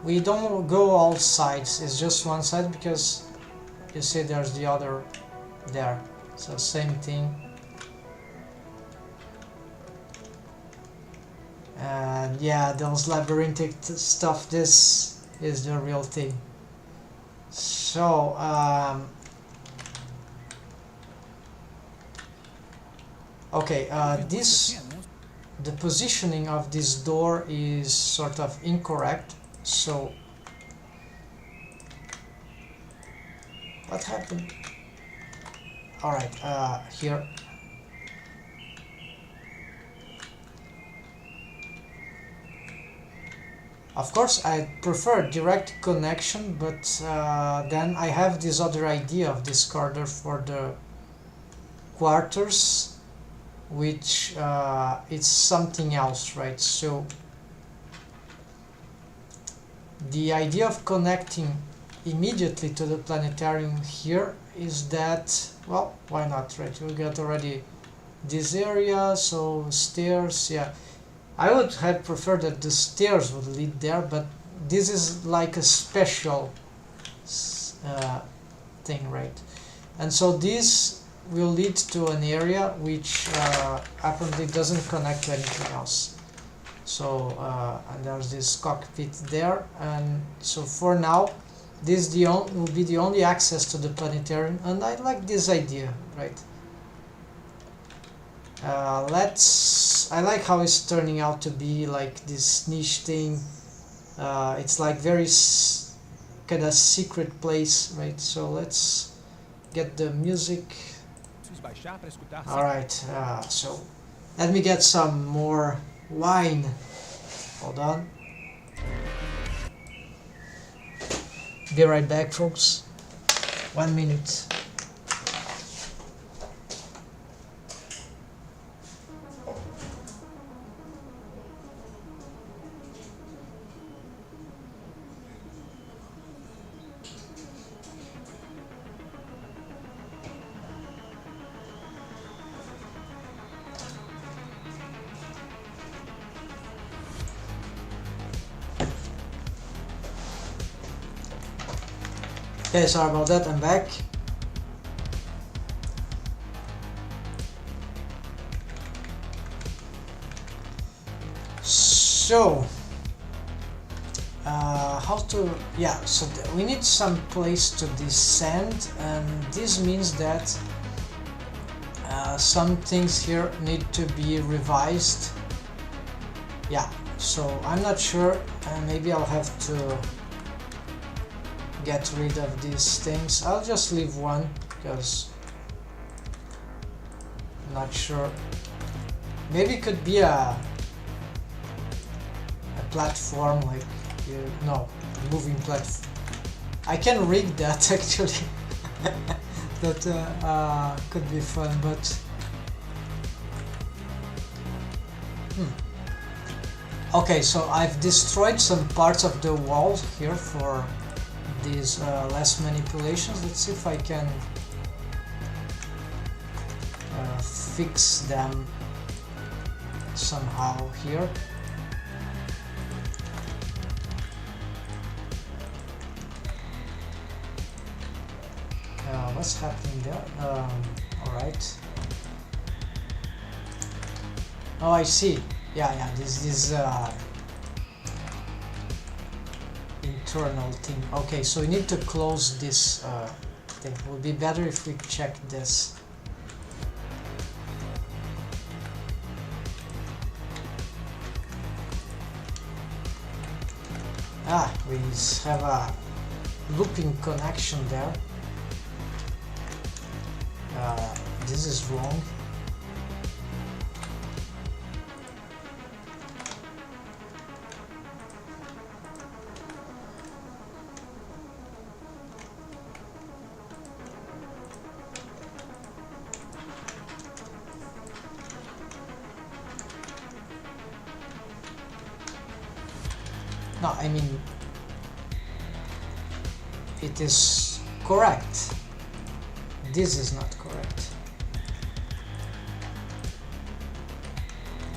We don't go all sides, it's just one side because you see there's the other there. So same thing. And yeah, those labyrinthic stuff, this is the real thing. So okay, the positioning of this door is sort of incorrect. So what happened? All right, here. Of course, I prefer direct connection, but then I have this other idea of this corridor for the quarters, which it's something else, right? So the idea of connecting immediately to the planetarium here is that, well, why not, right? We got already this area, so stairs, yeah. I would have preferred that the stairs would lead there, but this is like a special thing, right? And so this will lead to an area which apparently doesn't connect to anything else. So and there's this cockpit there, and so for now this will be the only access to the planetarium, and I like this idea, right? I like how it's turning out to be like this niche thing. It's like very kind of secret place, right? So let's get the music. Alright, so let me get some more wine. Hold on. Be right back, folks. 1 minute. Okay, sorry about that, I'm back. So, how to, yeah, so we need some place to descend, and this means that some things here need to be revised. Yeah, so I'm not sure, maybe I'll have to get rid of these things. I'll just leave one because I'm not sure. Maybe it could be a platform, like no, moving platform. I can rig that actually. That could be fun, but okay, so I've destroyed some parts of the wall here for these less manipulations. Let's see if I can fix them somehow here. What's happening there? Alright. Oh, I see. Yeah, this is internal thing. Okay, so we need to close this thing. It would be better if we check this. We have a looping connection there. This is wrong. No, I mean, it is correct. This is not correct.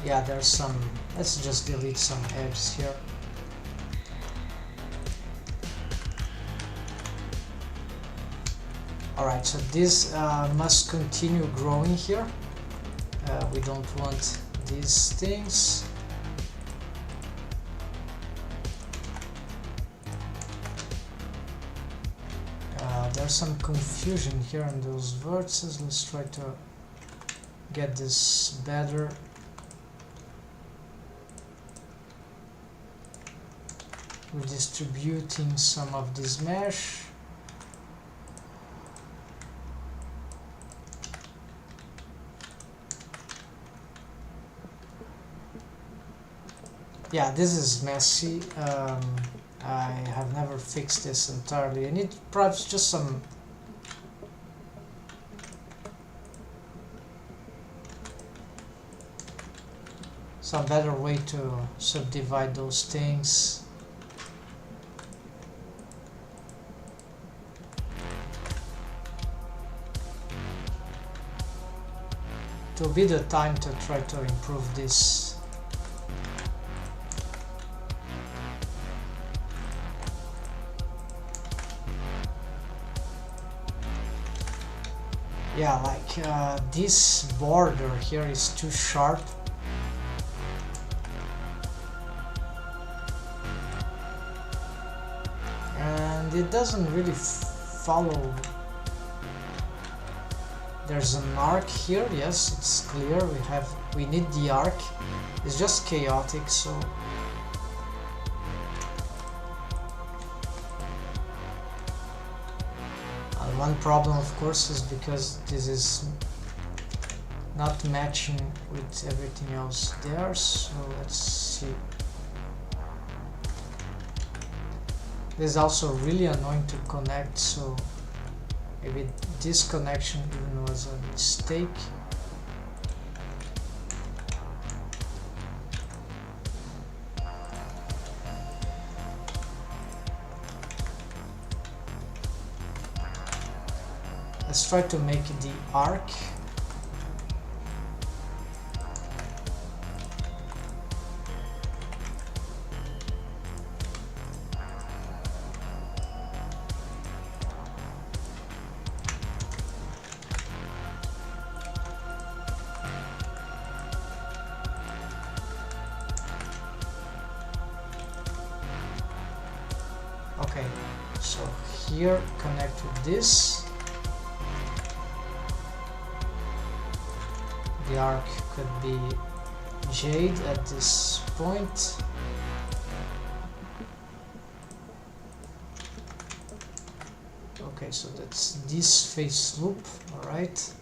Yeah, there's some, let's just delete some edges here. Alright, so this must continue growing here. We don't want these things. There's some confusion here on those vertices. Let's try to get this better. Redistributing some of this mesh. Yeah, this is messy. I have never fixed this entirely. I need perhaps just some better way to subdivide those things. It will be the time to try to improve this. Yeah, like this border here is too sharp. And it doesn't really follow. There's an arc here, yes, it's clear. We need the arc. It's just chaotic, so one problem, of course, is because this is not matching with everything else there. So let's see. This is also really annoying to connect, so maybe this connection even was a mistake. Let's try to make the arc. Okay, so here connect with this. The arc could be jade at this point. Okay, so that's this face loop. All right,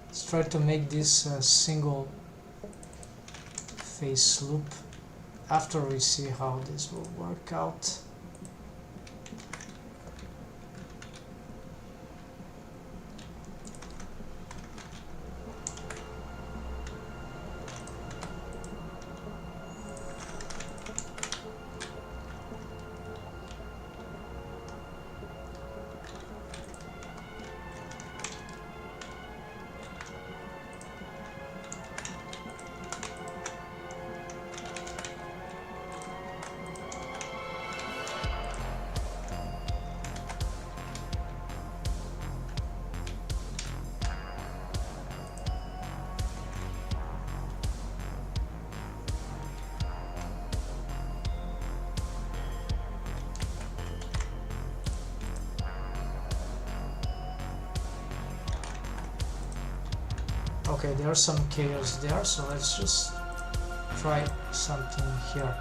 let's try to make this a single face loop after we see how this will work out. Okay, there's some chaos there, so let's just try something here.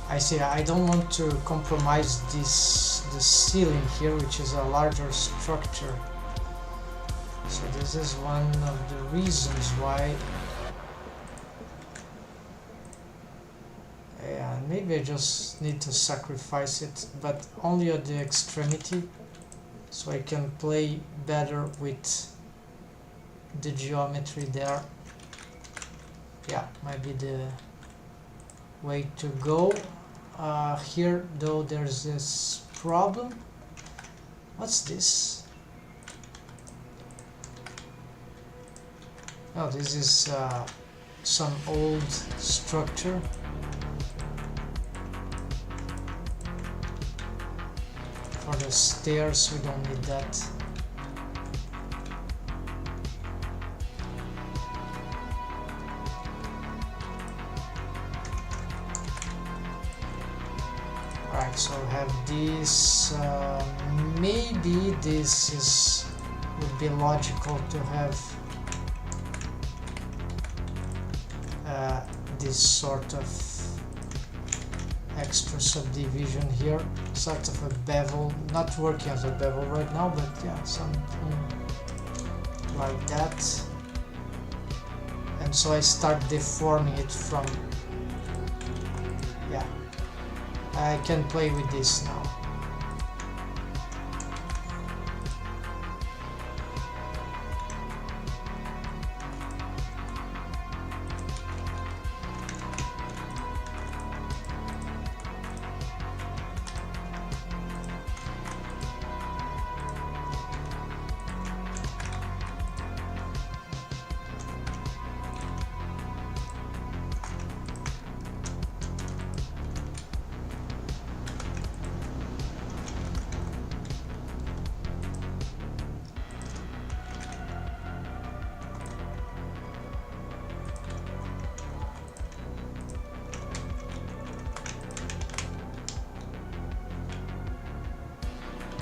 I see, I don't want to compromise the ceiling here, which is a larger structure. So this is one of the reasons why. Yeah, maybe I just need to sacrifice it, but only at the extremity, so I can play better with the geometry there. Yeah, might be the way to go. Here though there's this problem. What's this? Oh, this is some old structure. For the stairs we don't need that. Alright, so I have this. Maybe this would be logical to have this sort of extra subdivision here, sort of a bevel, not working as a bevel right now, but yeah, something like that. And so I start deforming it from, yeah, I can play with this now.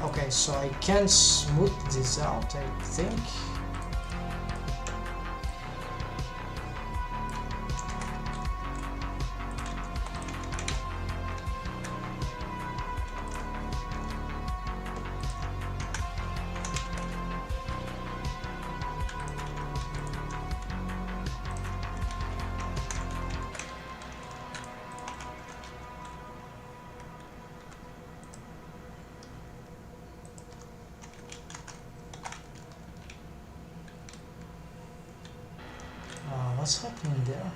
Okay, so I can smooth this out, I think. What's happening there?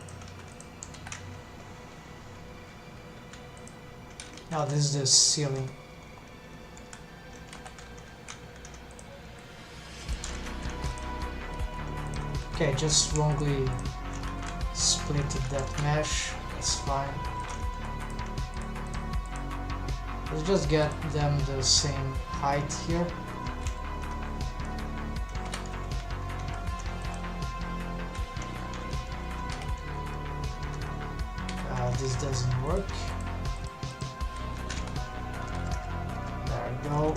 Now this is the ceiling. Okay, just wrongly splitted that mesh. That's fine. Let's just get them the same height here. This doesn't work. There we go.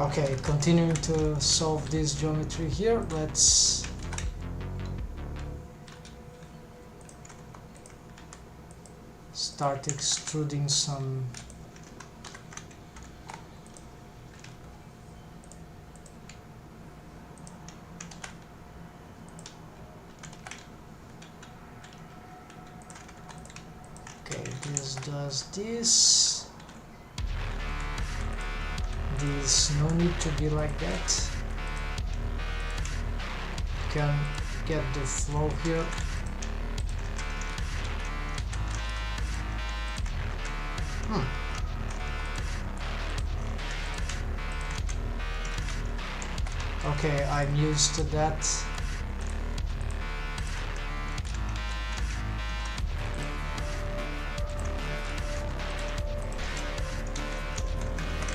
Okay, continuing to solve this geometry here. Let's start extruding some okay, this does this. This no need to be like that. Can get the flow here. Okay, I'm used to that.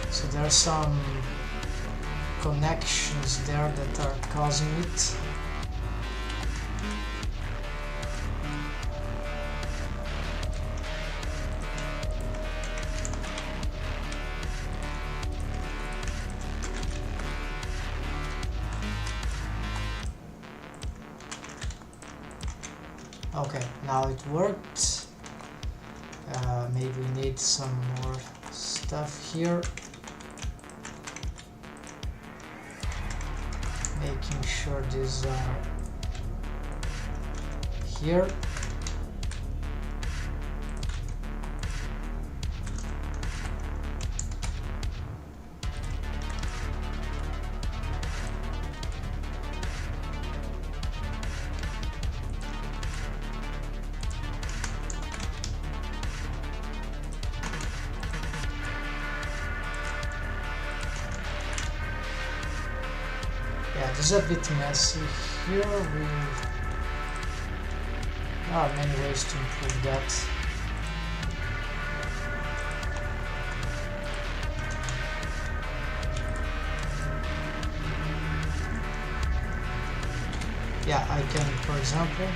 So there are some connections there that are causing it. Okay, now it worked. Maybe we need some more stuff here. Making sure these are here. Yeah, this is a bit messy here. There are many ways to improve that. Yeah, I can, for example,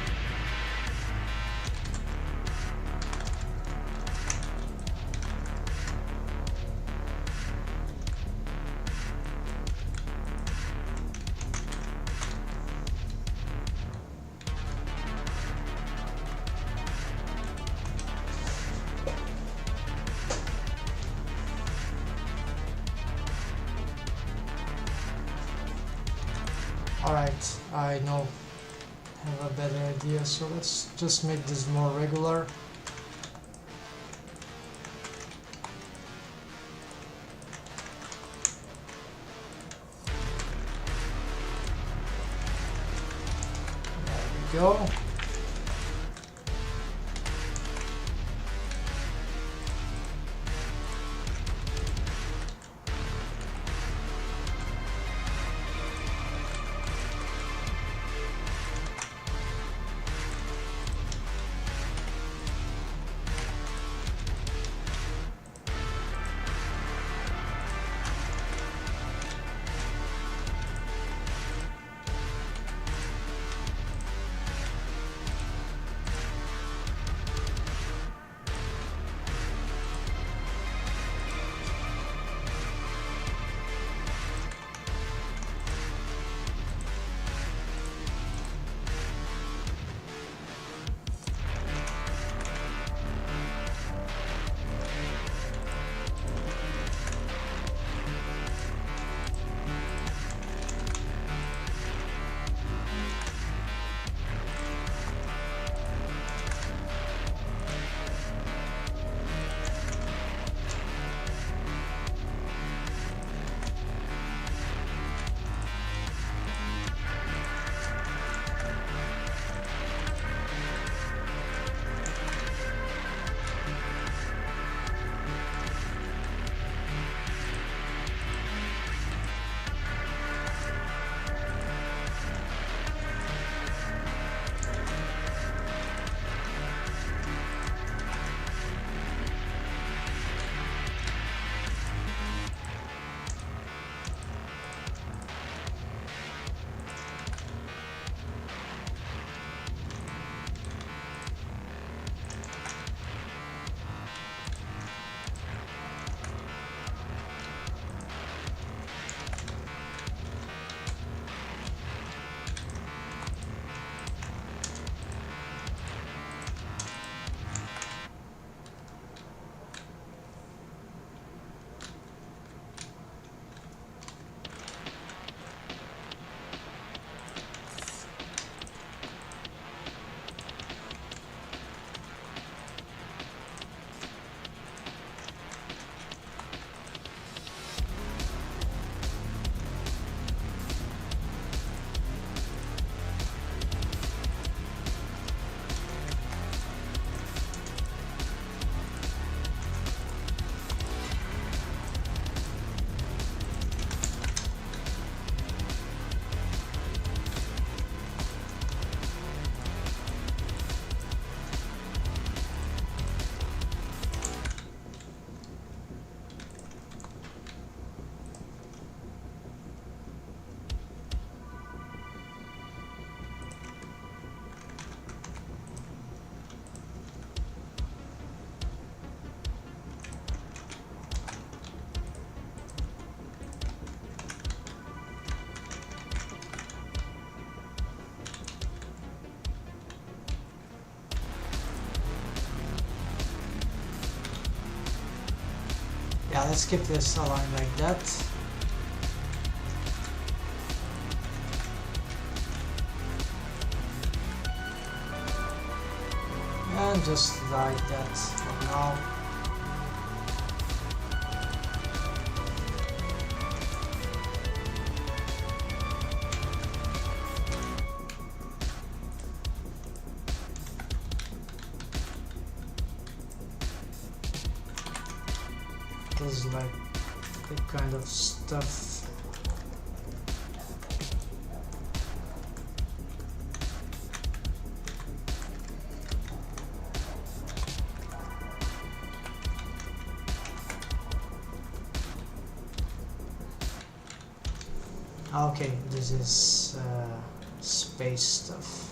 alright, I know, have a better idea, so let's just make this more regular. There we go. Yeah, let's keep this aligned like that. can just write that for now. This is like the kind of stuff. Okay, this is space stuff.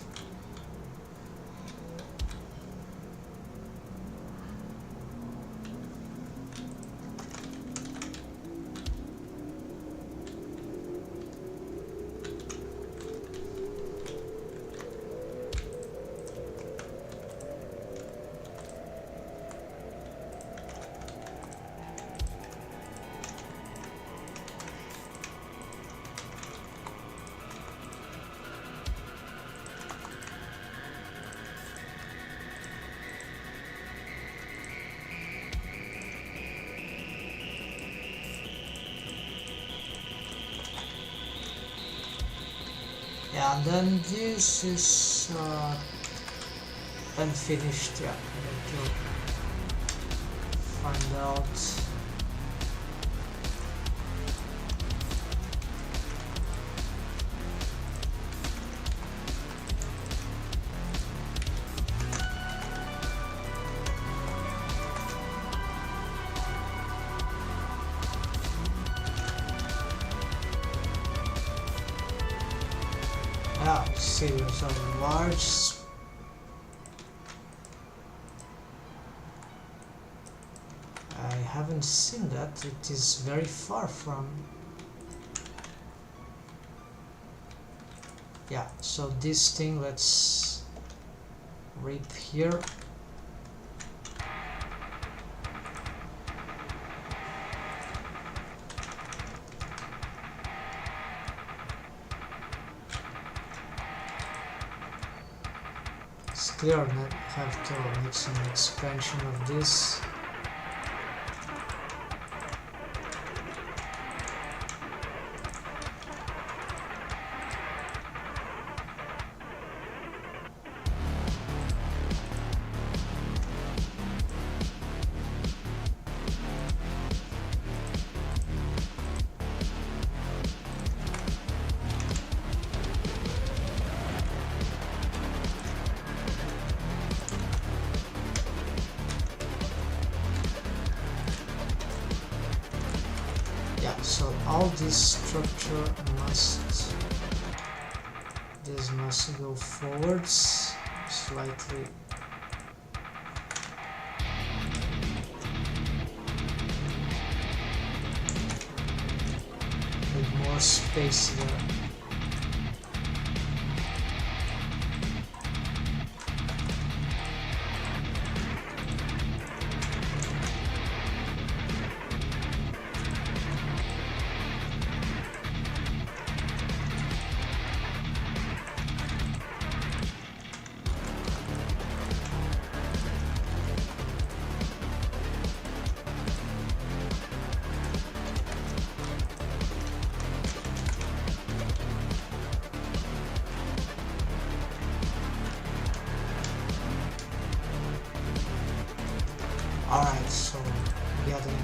Yeah, and then this is unfinished. Yeah, I need to find out. See, there's a large I haven't seen that. It is very far from. Yeah, so this thing, let's rip here. It's clear that I have to make some expansion of this. So all this structure must, this must go forwards slightly. With more space there. Alright, so getting,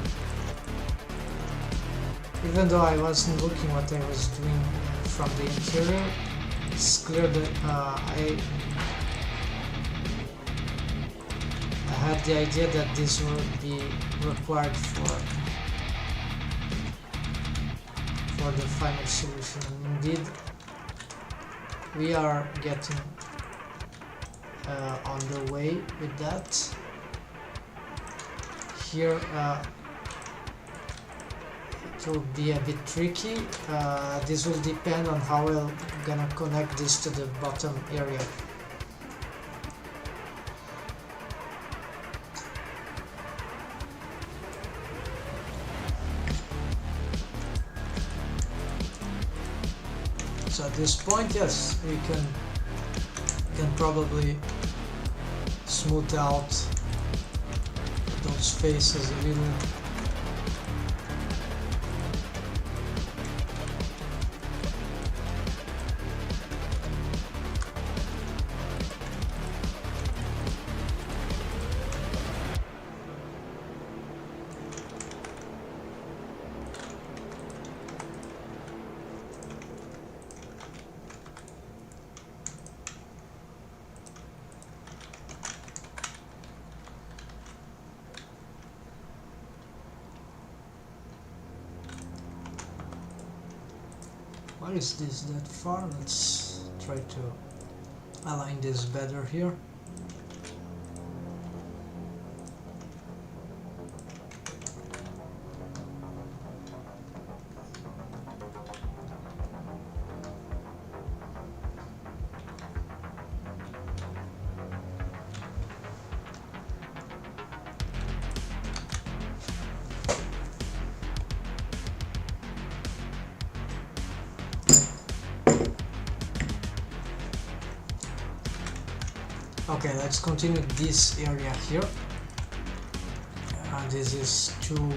even though I wasn't looking what I was doing from the interior, it's clear that I had the idea that this would be required for the final solution, and indeed we are getting on the way with that. Here it will be a bit tricky. This will depend on how I'm gonna connect this to the bottom area. So at this point, yes, we can probably smooth out those faces a little. Why is this that far? Let's try to align this better here. Okay, let's continue this area here. This is too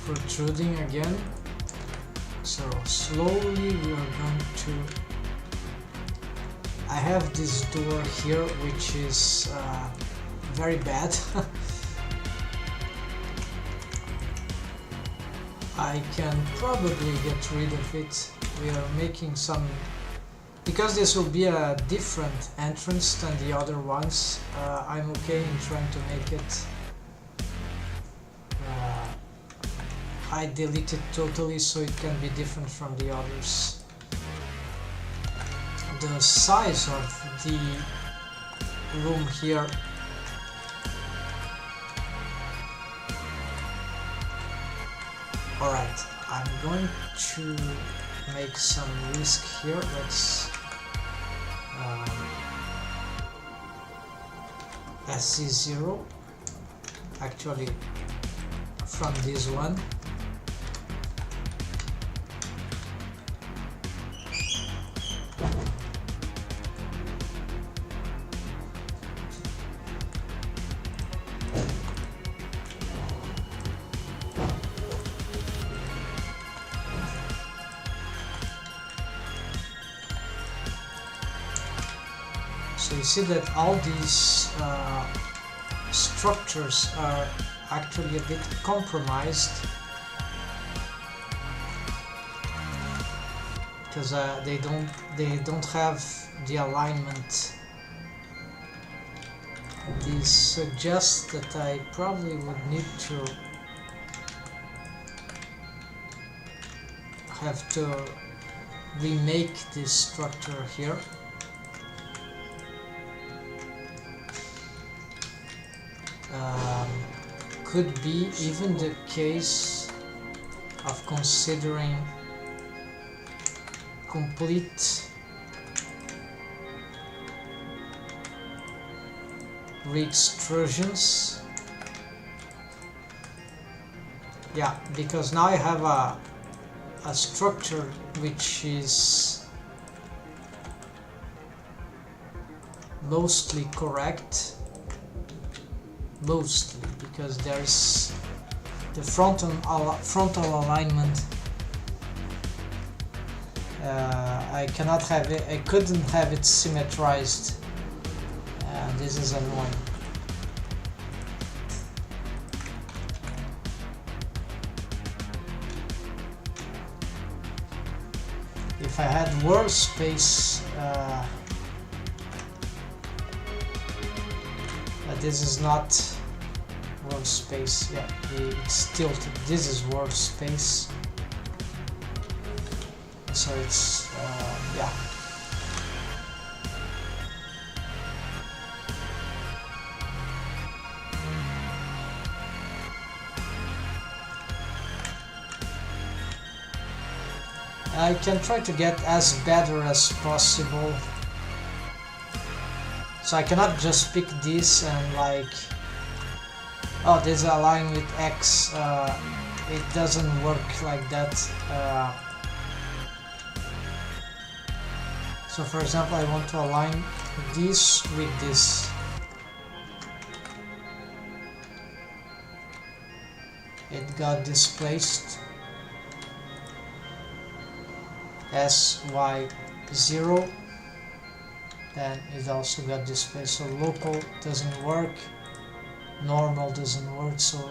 protruding again. So slowly we are going to... I have this door here which is very bad. I can probably get rid of it. We are making some... Because this will be a different entrance than the other ones, I'm okay in trying to make it... I delete it totally so it can be different from the others. The size of the room here alright, I'm going to make some risk here. Let's SC0 actually from this one. So you see that all these structures are actually a bit compromised because they don't have the alignment. This suggests that I probably would need to have to remake this structure here. Could be even the case of considering complete re-extrusions. Yeah, because now I have a structure which is mostly correct. Mostly, because there's the frontal alignment. I cannot have it. I couldn't have it symmetrized. This is annoying. If I had world space, this is not world space. Yeah, it's tilted. This is world space. So it's yeah. I can try to get as better as possible. So I cannot just pick this and like, oh, this is aligned with X. It doesn't work like that. So for example, I want to align this with this. it got displaced. SY0, then it also got displaced. So local doesn't work, normal doesn't work, so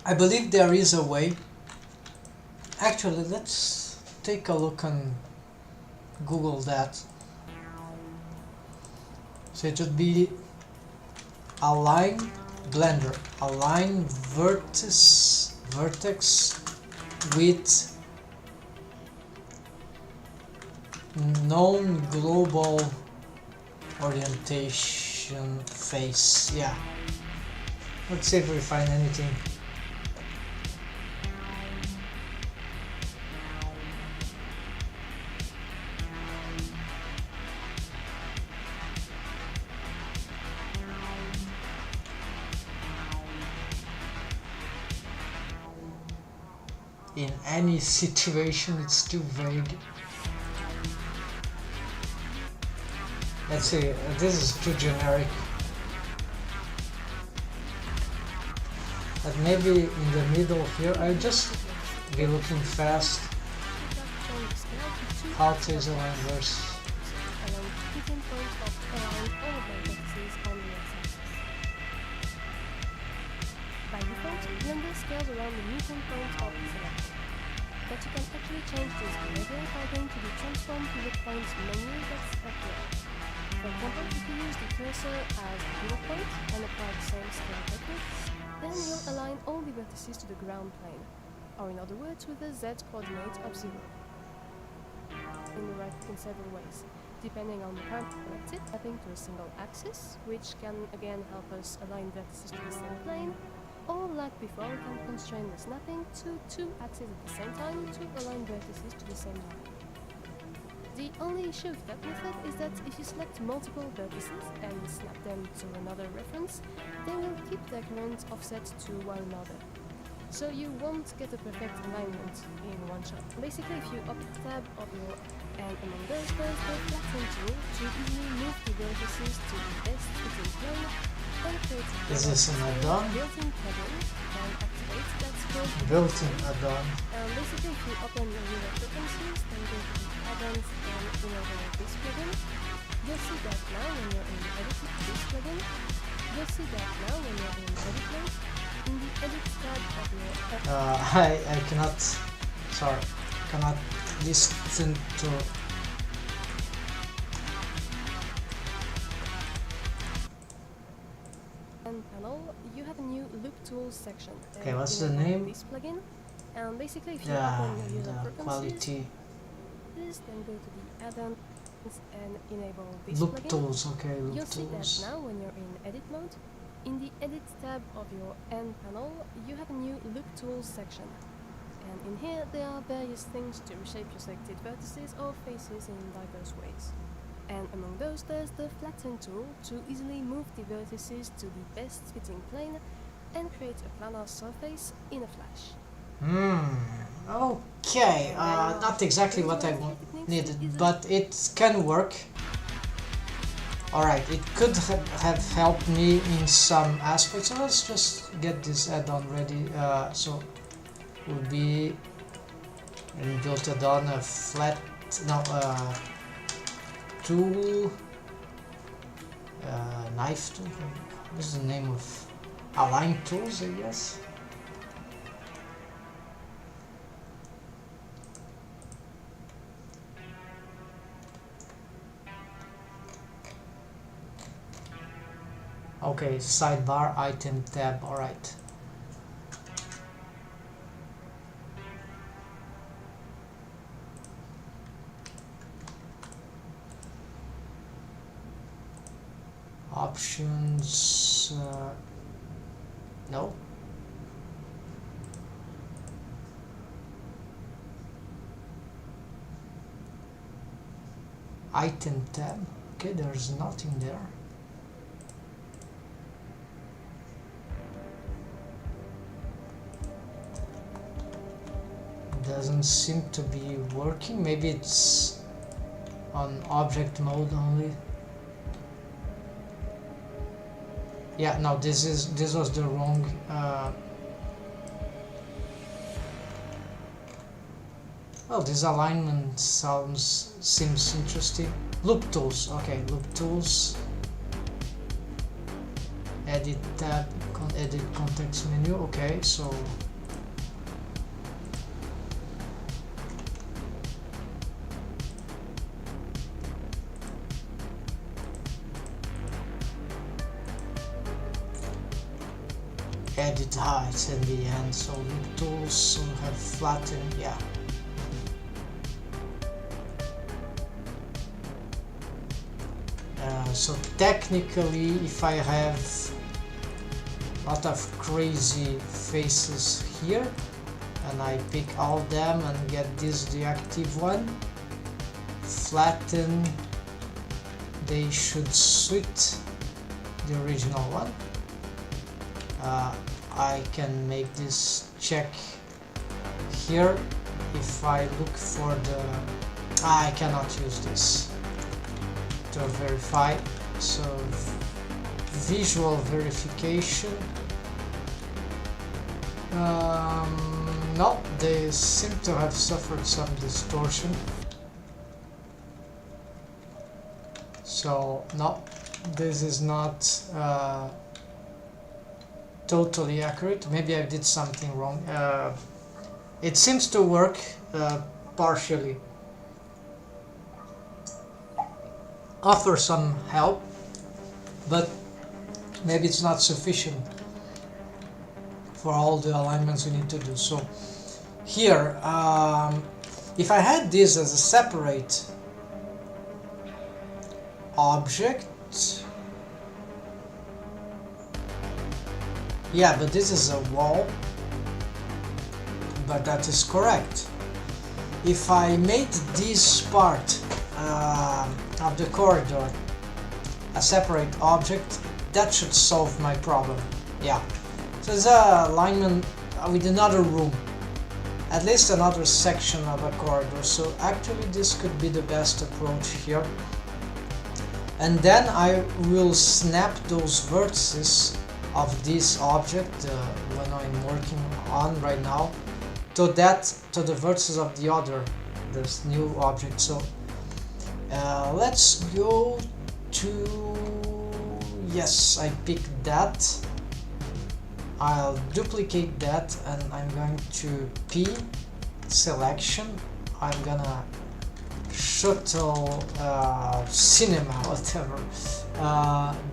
I believe there is a way. Actually, let's take a look and Google that. So it would be align blender, align vertex with known global orientation face. Yeah. Let's see if we find anything. In any situation, it's too vague. Let's see, this is too generic. But maybe in the middle here, I'll just be looking fast. How to is align versus. By default, Blender scales around the meeting point of the selector, but you can actually change this behavior by going to the Transform Pivot Points menu that's up here. For example, if you use the cursor as a pivot point and apply the same scale techniques, then you'll align all the vertices to the ground plane, or in other words, with the Z coordinate of 0. In the right in several ways, depending on the parameter selected, mapping to a single axis, which can again help us align vertices to the same plane, or like before, we can constrain the snapping to 2 axes at the same time to align vertices to the same line. The only issue with that method is that if you select multiple vertices and snap them to another reference, they will keep their current offset to one another. So you won't get a perfect alignment in one shot. Basically, if you open the tab of your and among those there's the flatten tool to easily move the vertices to the best fitting plane. Is this an add-on? Built-in plugin and activate that's called Built-in add-on. Basically, if you open your user preferences, then go to the add-ons and enable this plugin. You'll see that now when you're in edit this plugin. You'll see that now when you're in edit mode. In the edit tab of your I cannot. Sorry, cannot listen to. panel, you have a new Look Tools section. Okay, what's the name? This plugin. And basically, if you open your user the preferences, quality. then go to the add-ons and enable this Look plugin. tools, okay, look You'll see tools. that now when you're in edit mode. In the edit tab of your end panel, you have a new Look Tools section. And in here, there are various things to reshape your selected vertices or faces in diverse ways. And among those, there's the Flatten tool to easily move the vertices to the best fitting plane and create a planar surface in a flash. Okay, not exactly what I needed, but it can work. Alright, it could have helped me in some aspects, so let's just get this add-on ready. So it would be built add-on a flat, tool, knife tool. This is the name of align tools, I guess. Okay, sidebar item tab, alright. Options, no. Item tab, okay, there's nothing there. doesn't seem to be working. Maybe it's on object mode only. Yeah, no, this was the wrong well, this alignment seems interesting. Loop tools, okay, loop tools. Edit tab, edit context menu, okay, so edit height in the end, so loop tools will have flatten, yeah. So technically, if I have a lot of crazy faces here and I pick all them and get this the active one, flatten, they should suit the original one. I can make this check here. If I look for the I cannot use this to verify, so visual verification, no, they seem to have suffered some distortion, so no, this is not totally accurate. Maybe I did something wrong. It seems to work partially. Offer some help, but maybe it's not sufficient for all the alignments we need to do. So here, if I had this as a separate object, yeah, but this is a wall, but that is correct. If I made this part of the corridor a separate object, that should solve my problem. Yeah, so it's a alignment with another room, at least another section of a corridor, so actually this could be the best approach here. And then I will snap those vertices of this object, when I'm working on right now, to the vertices of the other, this new object. So let's go to, yes, I picked that. I'll duplicate that and I'm going to P selection. I'm gonna shuttle cinema, whatever.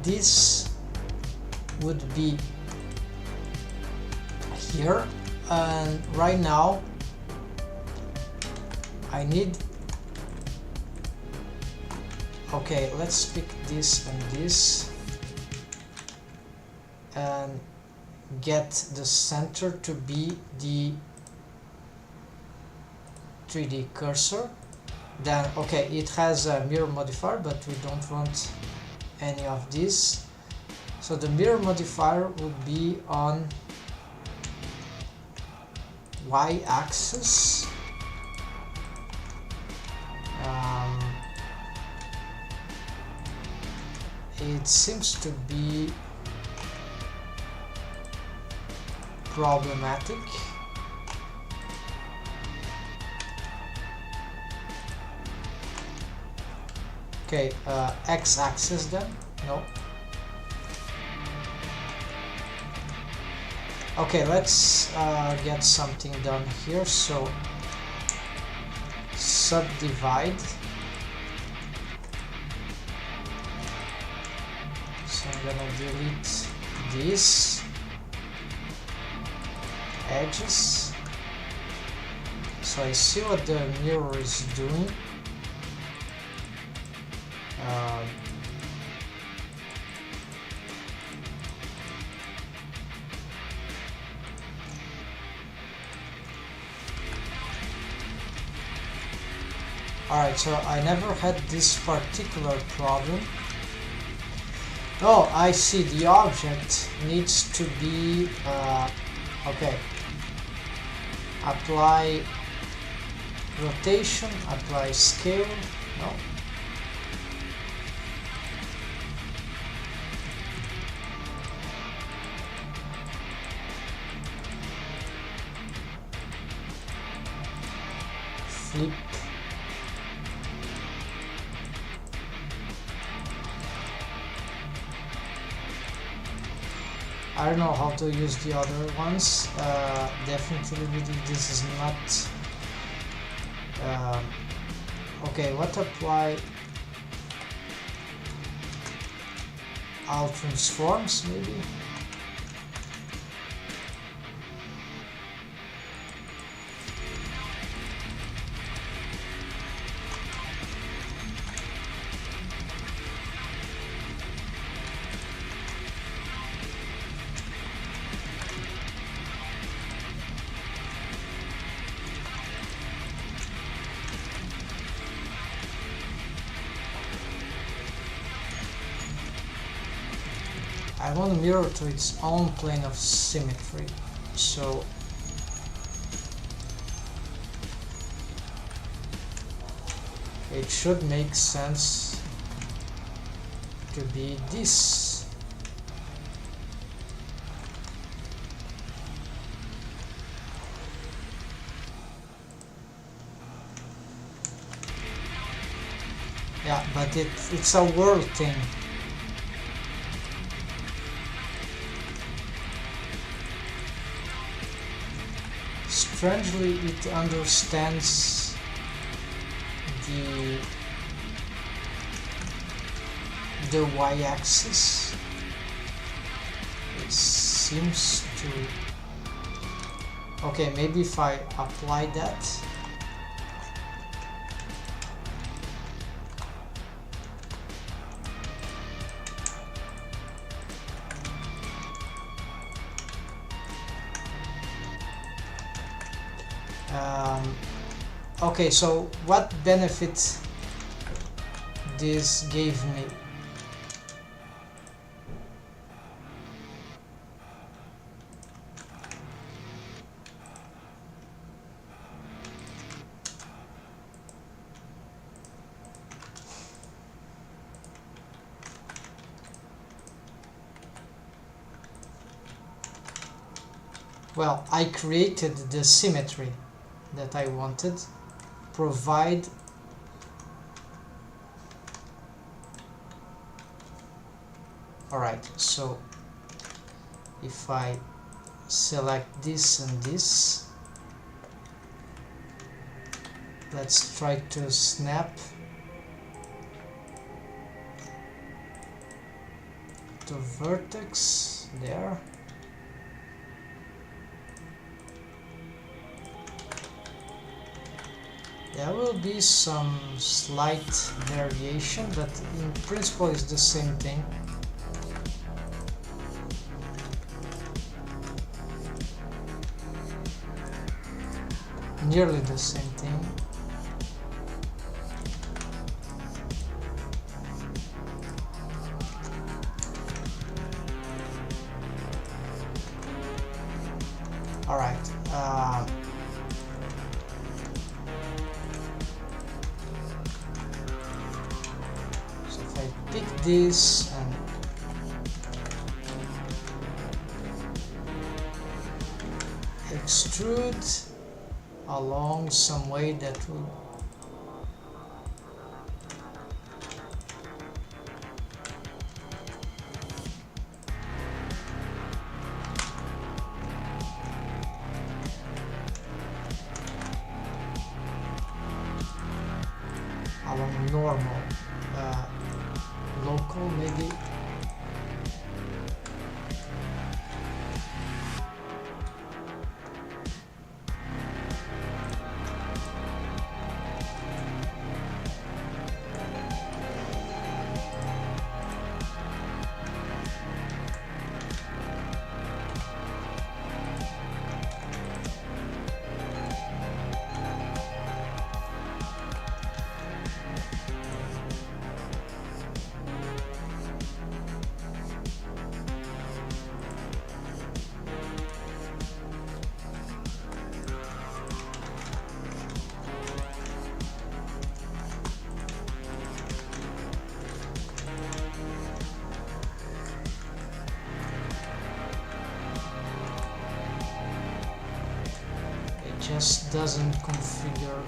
This would be here, and right now I need, okay, let's pick this and this and get the center to be the 3D cursor. Then okay, it has a mirror modifier, but we don't want any of these, so the mirror modifier would be on y-axis. It seems to be problematic. Okay, x-axis then? No. Okay, let's get something done here. So subdivide. So I'm gonna delete these edges. So I see what the mirror is doing. Alright, so I never had this particular problem. Oh, I see, the object needs to be, okay, apply rotation, apply scale, no. Flip. I don't know how to use the other ones. Definitely this is not okay. What apply all transforms maybe? I want to mirror to its own plane of symmetry, so it should make sense to be this. Yeah, but it's a world thing. Strangely, it understands the y-axis. It seems to. Okay, maybe if I apply that. Okay, so what benefit this gave me? Well, I created the symmetry that I wanted. Provide alright, so if I select this and this, let's try to snap the vertex there. There will be some slight variation, but in principle it's the same thing. Nearly the same thing. All right. Pick this and extrude along some way that will along normal. Local maybe. just doesn't configure.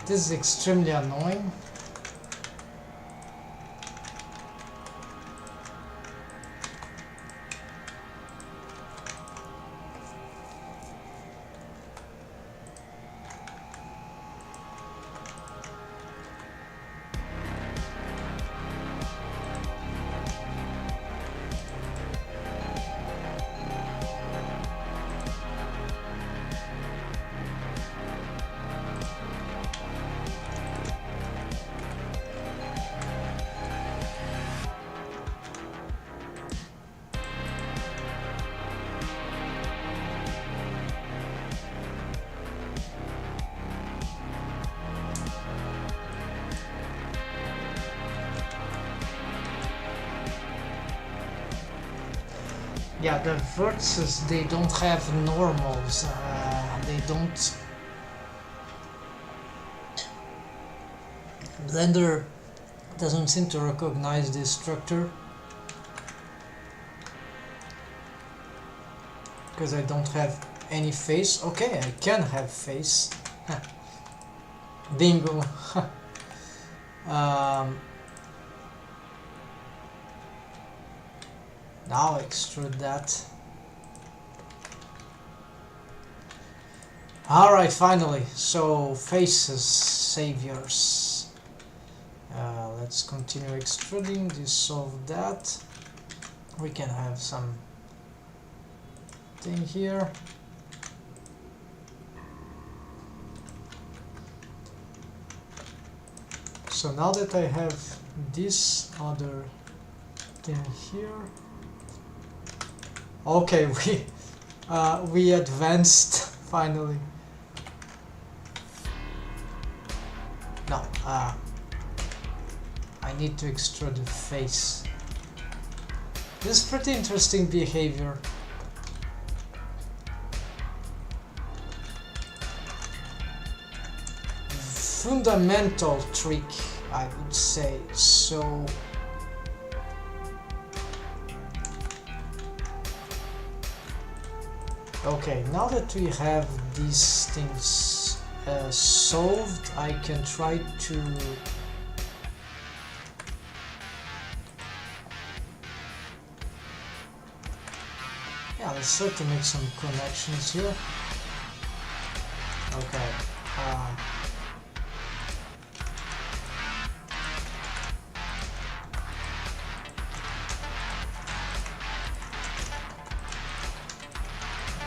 This is extremely annoying. Yeah, the vertices, they don't have normals. They don't. Blender doesn't seem to recognize this structure because I don't have any face. Okay, I can have face. Bingo. Now extrude that. Alright, finally. So, faces, saviors. Let's continue extruding, dissolve that. We can have some thing here. So now that I have this other thing here, okay, we advanced finally. No, I need to extrude the face. This is pretty interesting behavior. Fundamental trick, I would say. So okay, now that we have these things solved, I can try to let's try to make some connections here. Okay.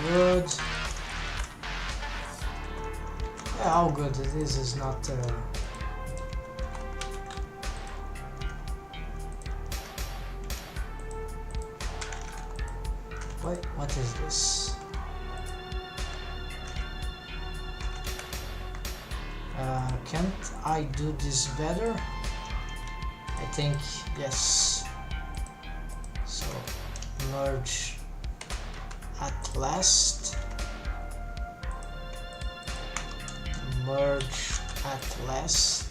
Good. Yeah, how good it is not wait, what is this? Can't I do this better? I think yes. So merge at last. Merge at last.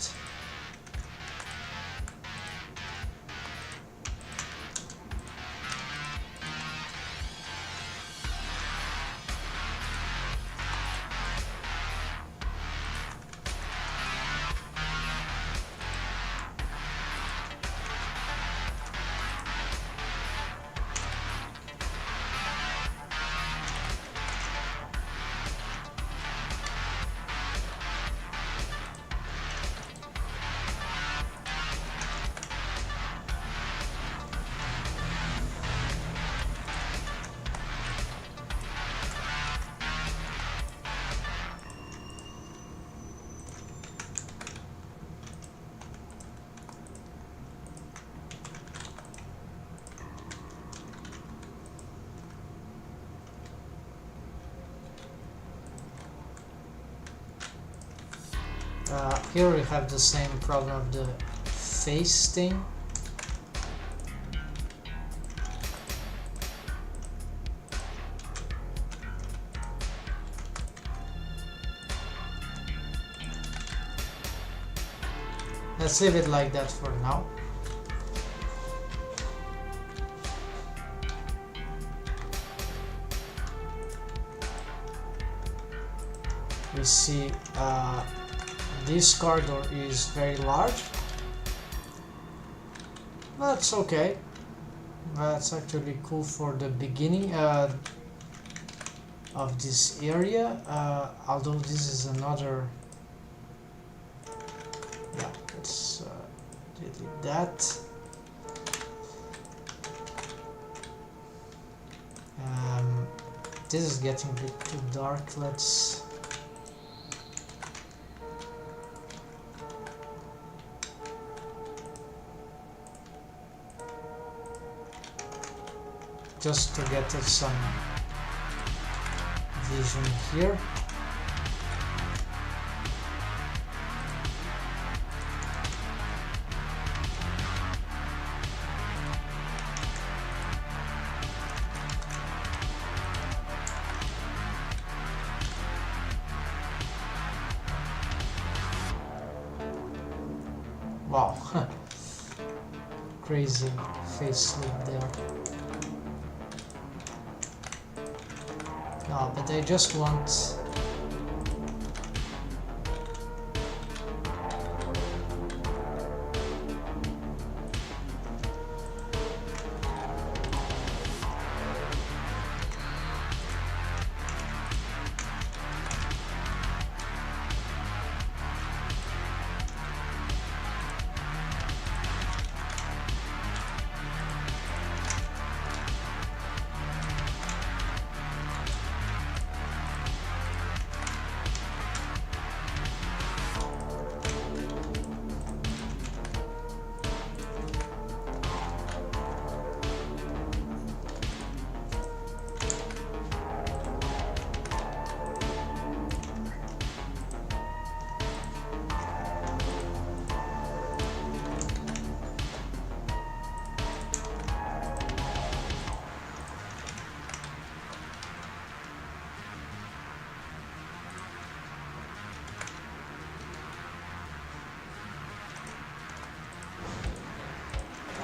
Here we have the same problem of the face thing. Let's leave it like that for now. We see this corridor is very large. That's okay. That's actually cool for the beginning of this area, although this is another. Yeah, let's delete that. This is getting a bit too dark. Let's just to get some vision here. Wow, crazy facelift there. No, but I just want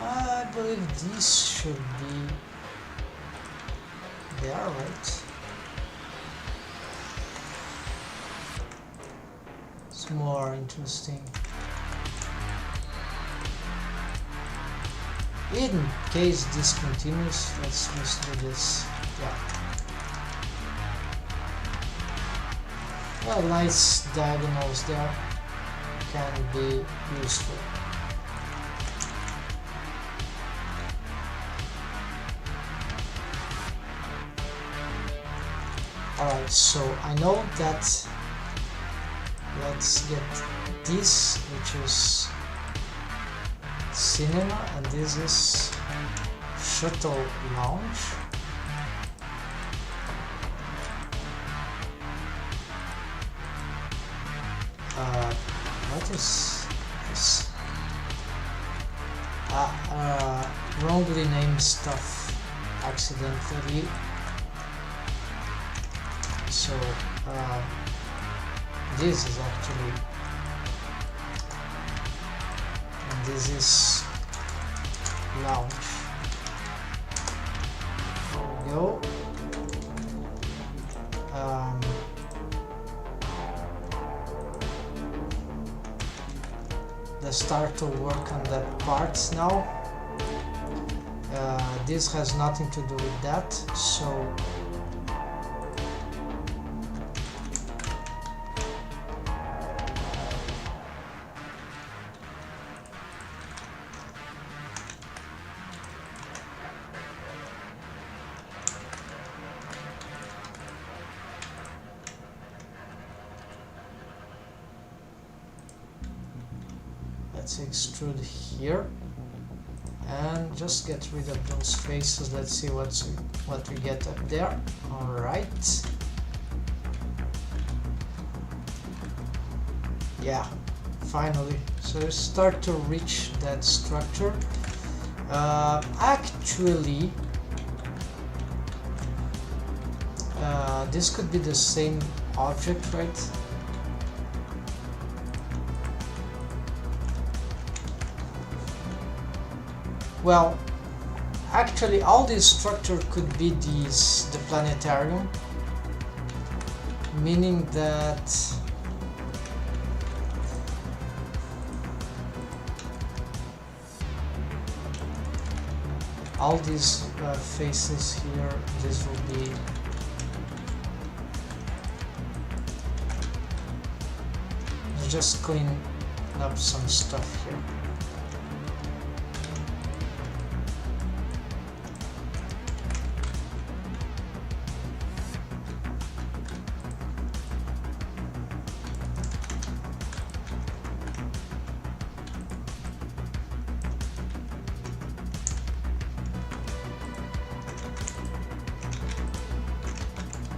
I believe this should be there, right? It's more interesting. In case this continues, let's just do this. Yeah. Well, nice diagonals there can be useful. Alright, so I know that. Let's get this, which is cinema, and this is Shuttle lounge. What is this? Wrongly named stuff accidentally. So this is actually, and this is lounge. There we go. Let's start to work on that part now. This has nothing to do with that, so let's extrude here and just get rid of those faces. Let's see what we get up there. All right. Yeah, finally. So we start to reach that structure. Actually, this could be the same object, right? Well, actually all this structure could be the planetarium, meaning that all these faces here, this will be just clean up some stuff here.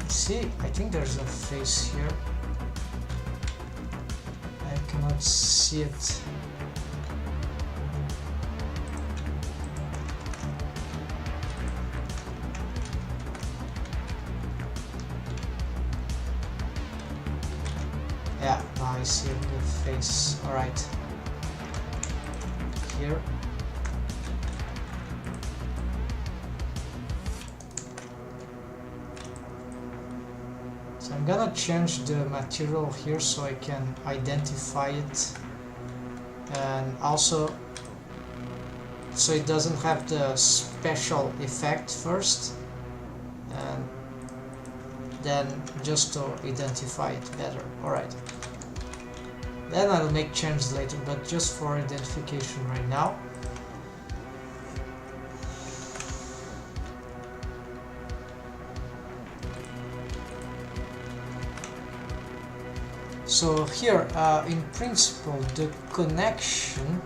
See, I think there's a face here. I cannot see it. Yeah, now I see the face. Alright. Here. I'm gonna change the material here so I can identify it, and also so it doesn't have the special effect first, and then just to identify it better. Alright, then I'll make changes later, but just for identification right now. So here, in principle, the connection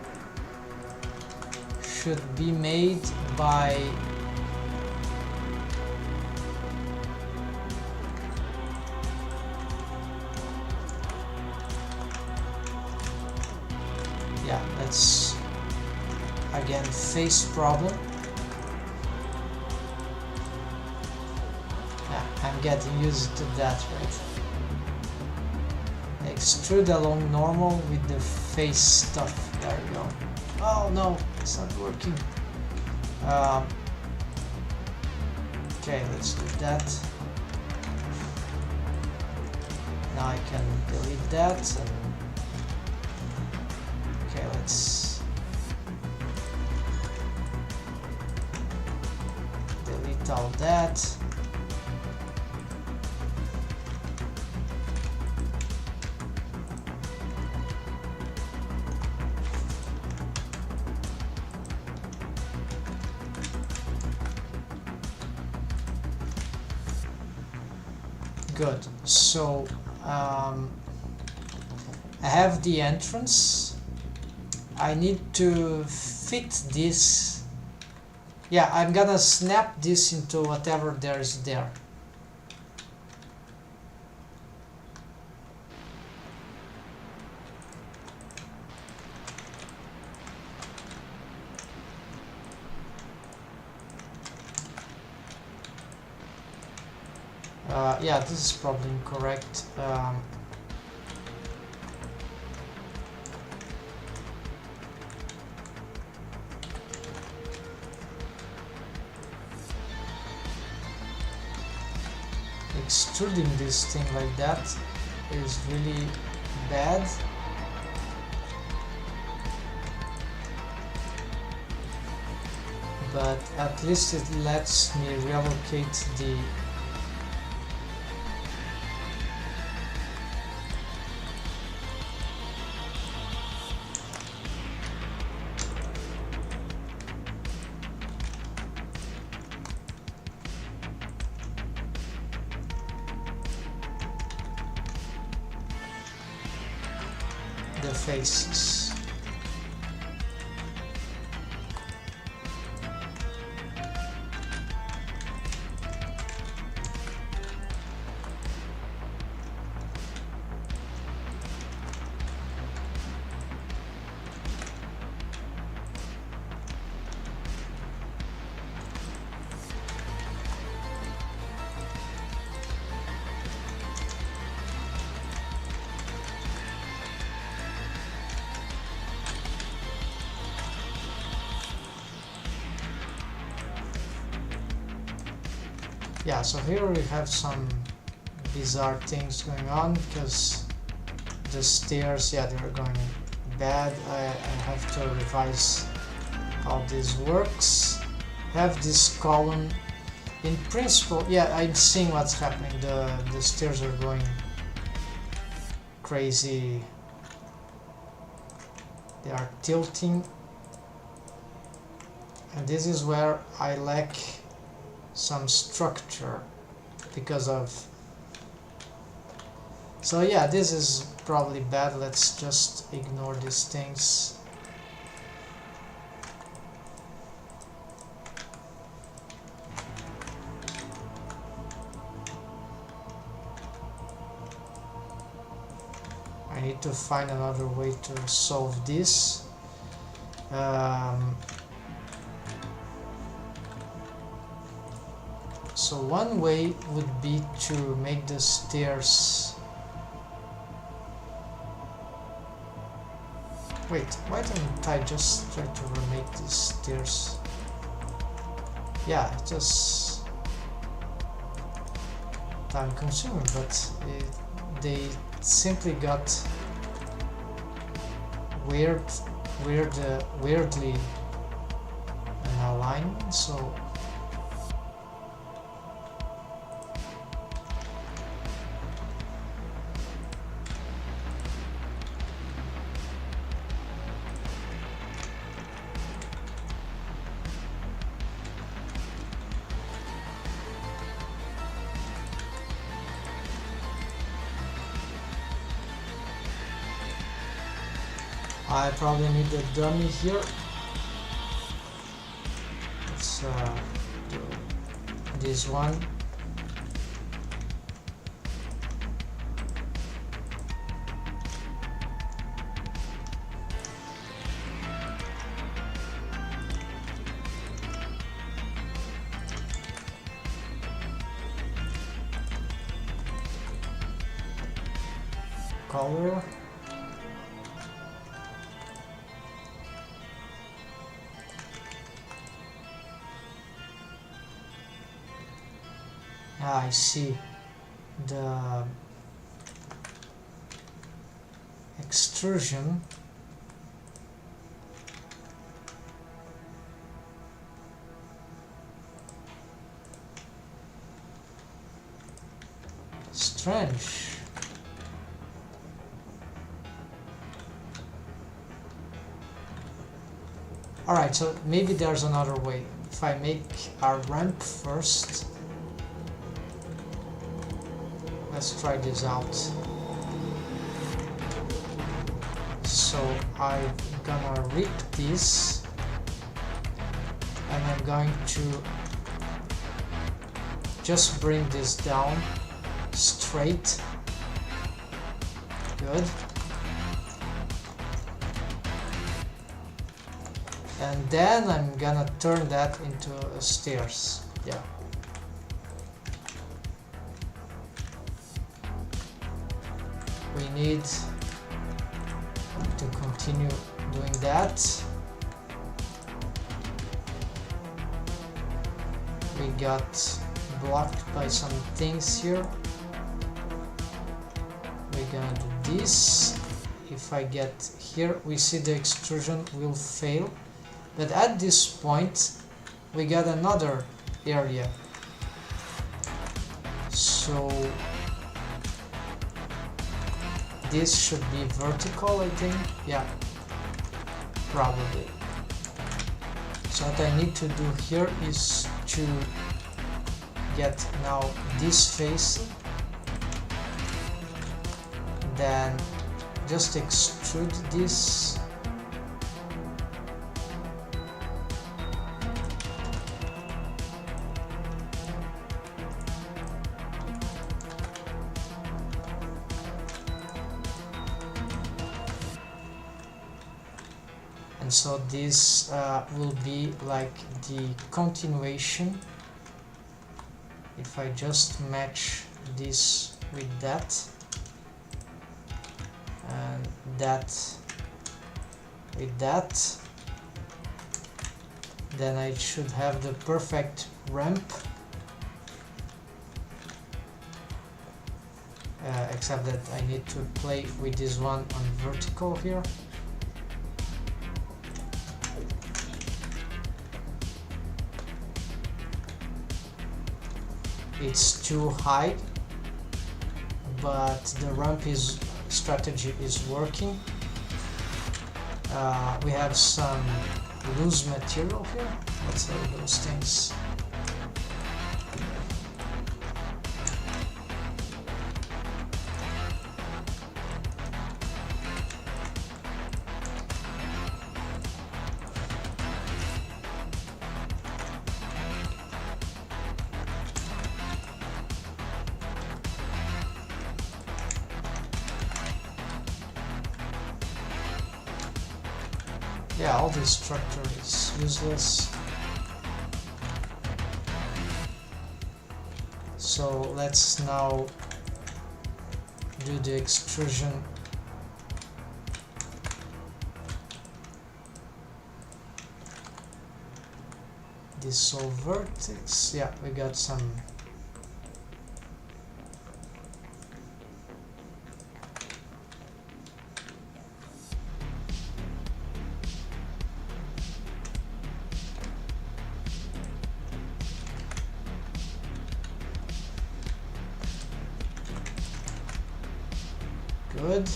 should be made by that's again face problem. I'm getting used to that, right? Extrude along normal with the face stuff. There we go. Oh no, it's not working. Okay, let's do that. Now I can delete that. Okay, let's delete all that. Good. So I have the entrance. I need to fit this. Yeah, I'm gonna snap this into whatever there is there. Yeah, this is probably incorrect. Extruding this thing like that is really bad. But at least it lets me relocate the faces. yeah, so here we have some bizarre things going on because the stairs, yeah, they're going bad. I have to revise how this works. Have this column. In principle, yeah, I'm seeing what's happening. The stairs are going crazy. They are tilting. And this is where I lack some structure because of... So yeah, this is probably bad. Let's just ignore these things. I need to find another way to solve this. So one way would be to make the stairs... Wait, why don't I just try to remake these stairs? Yeah, just time consuming, but they simply got weirdly an alignment, so I probably need a dummy here. Let's do this one. Color. I see the extrusion strange. Alright, so maybe there's another way. If I make our ramp first. Let's try this out. So I'm gonna rip this and I'm going to just bring this down straight. Good. And then I'm gonna turn that into stairs. Yeah. We need to continue doing that. We got blocked by some things here. We're gonna do this. If I get here, we see the extrusion will fail. But at this point, we got another area. So this should be vertical, I think. Yeah, probably. So what I need to do here is to get now this face, then just extrude this. And so this will be like the continuation. If I just match this with that and that with that, then I should have the perfect ramp. except that I need to play with this one on vertical here. It's too high, but the ramp strategy is working. We have some loose material here. Let's load those things. Yeah, all this structure is useless. So let's now do the extrusion. Dissolve vertex. Yeah, we got some. Good.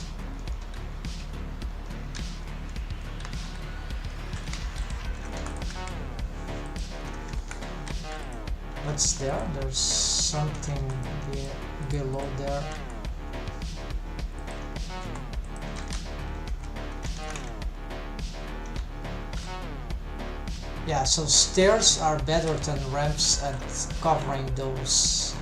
What's there? There's something below there. Yeah, so stairs are better than ramps at covering those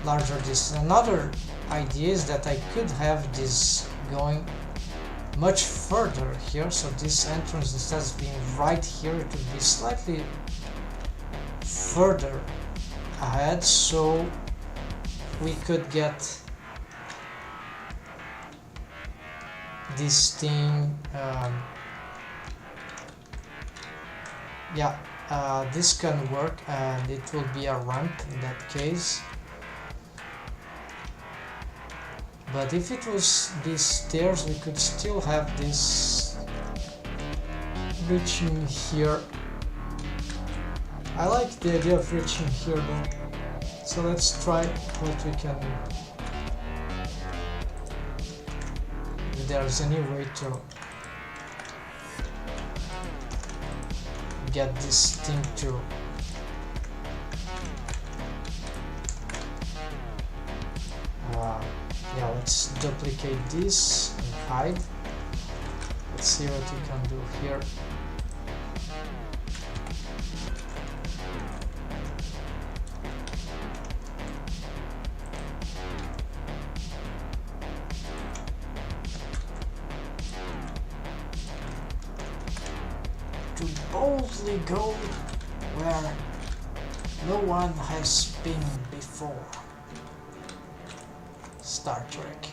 larger distances. Another idea is that I could have this going much further here, so this entrance, instead of being right here, it would be slightly further ahead, so we could get this thing. This can work, and it will be a ramp in that case. But if it was these stairs, we could still have this reaching here. I like the idea of reaching here though. So let's try what we can do. If there's any way to get this thing to yeah, let's duplicate this and hide. Let's see what we can do here. To boldly go where no one has been before. Star Trek.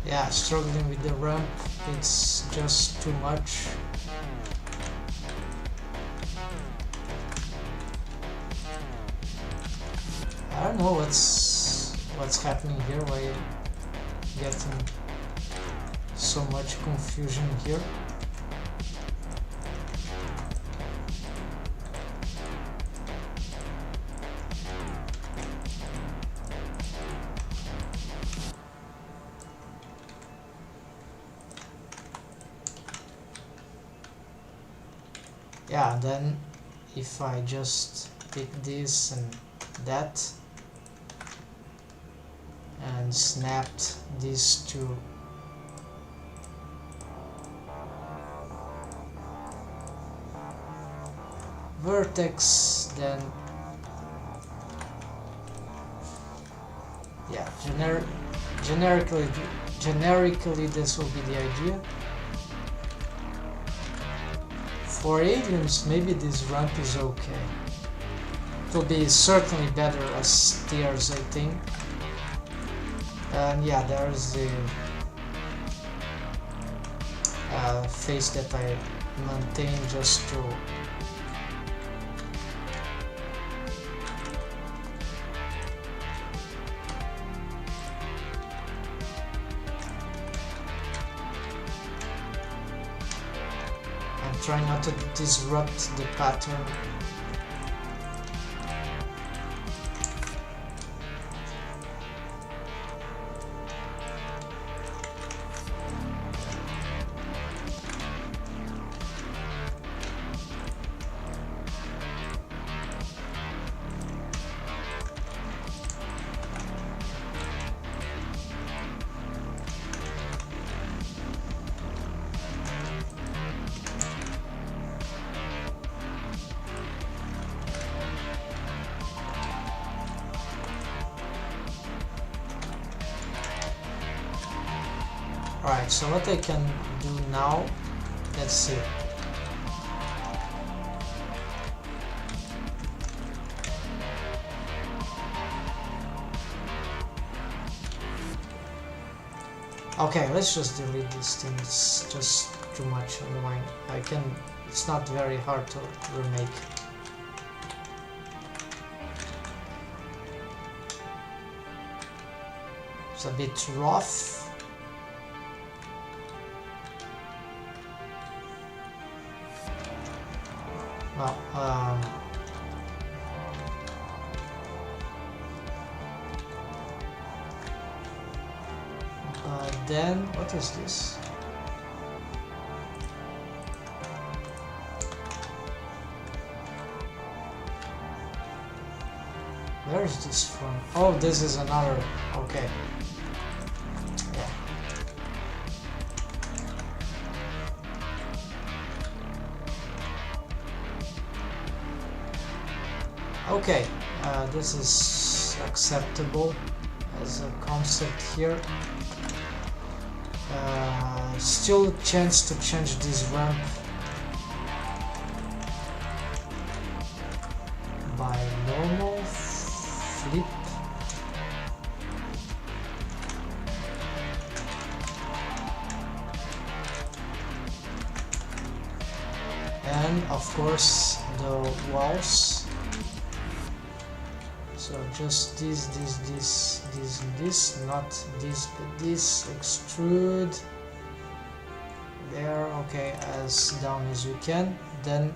Yeah, struggling with the ramp, it's just too much. I don't know what's happening here, why I'm getting so much confusion here. yeah, then if I just pick this and that and snapped these two vertex, then yeah, generically this will be the idea. For aliens, maybe this ramp is okay. It will be certainly better as stairs, I think. And yeah, there's the face that I maintain just to try not to disrupt the pattern. Alright, so what I can do now, let's see. Okay, let's just delete this thing, it's just too much annoying. It's not very hard to remake. It's a bit rough. Well, but then, what is this? Where is this from? Oh, this is another, okay. Yeah. Okay, this is acceptable as a concept here. Still chance to change this ramp by normal flip. And of course the walls. So just this, and this, not this, but this, extrude there, okay, as down as you can. Then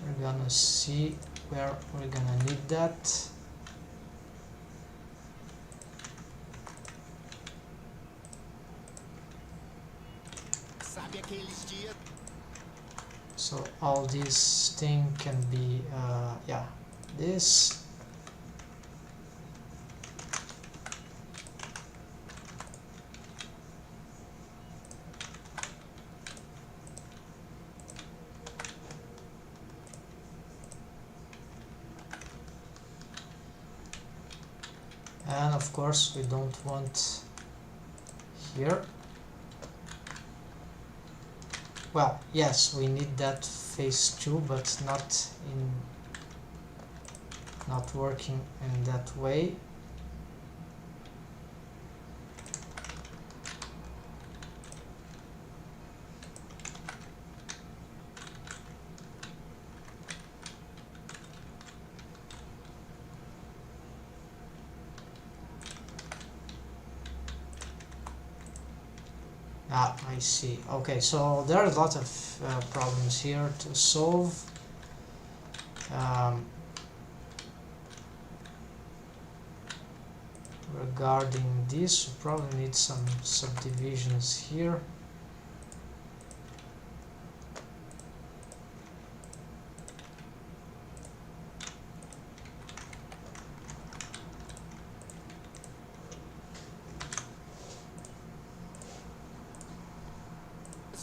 we're gonna see where we're gonna need that. So all this thing can be, yeah, this. And of course we don't want here. Well, yes, we need that phase 2, but not working in that way. Ah, I see. Okay, so there are a lot of problems here to solve. We're regarding this. We probably need some subdivisions here.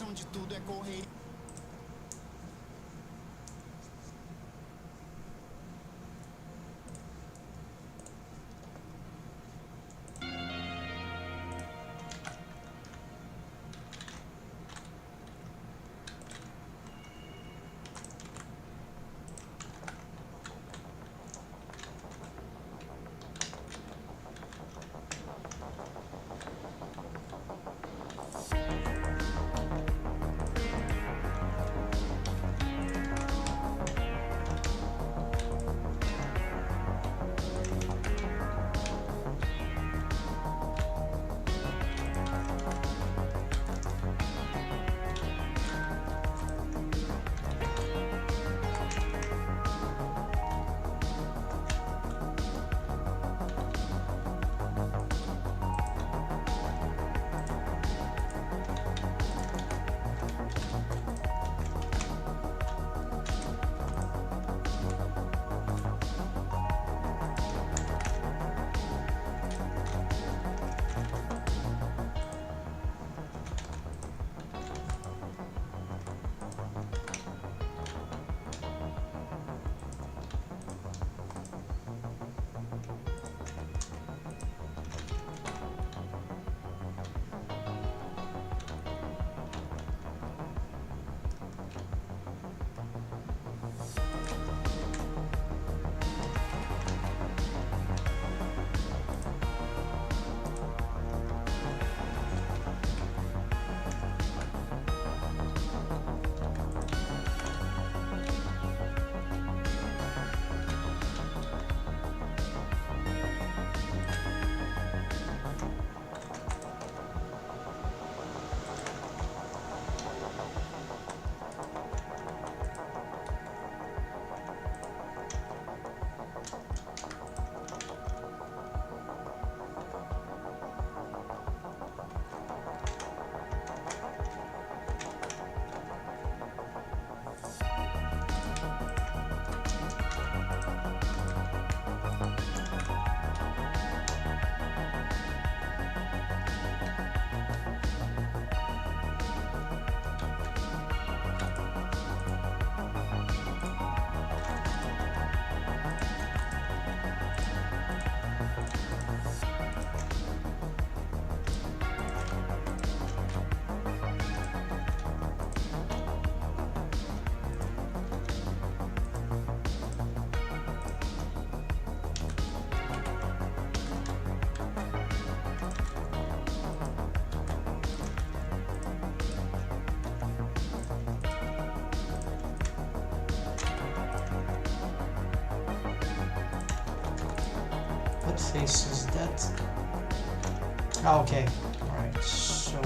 Onde tudo é correria. What face is that? Oh, okay. Alright, so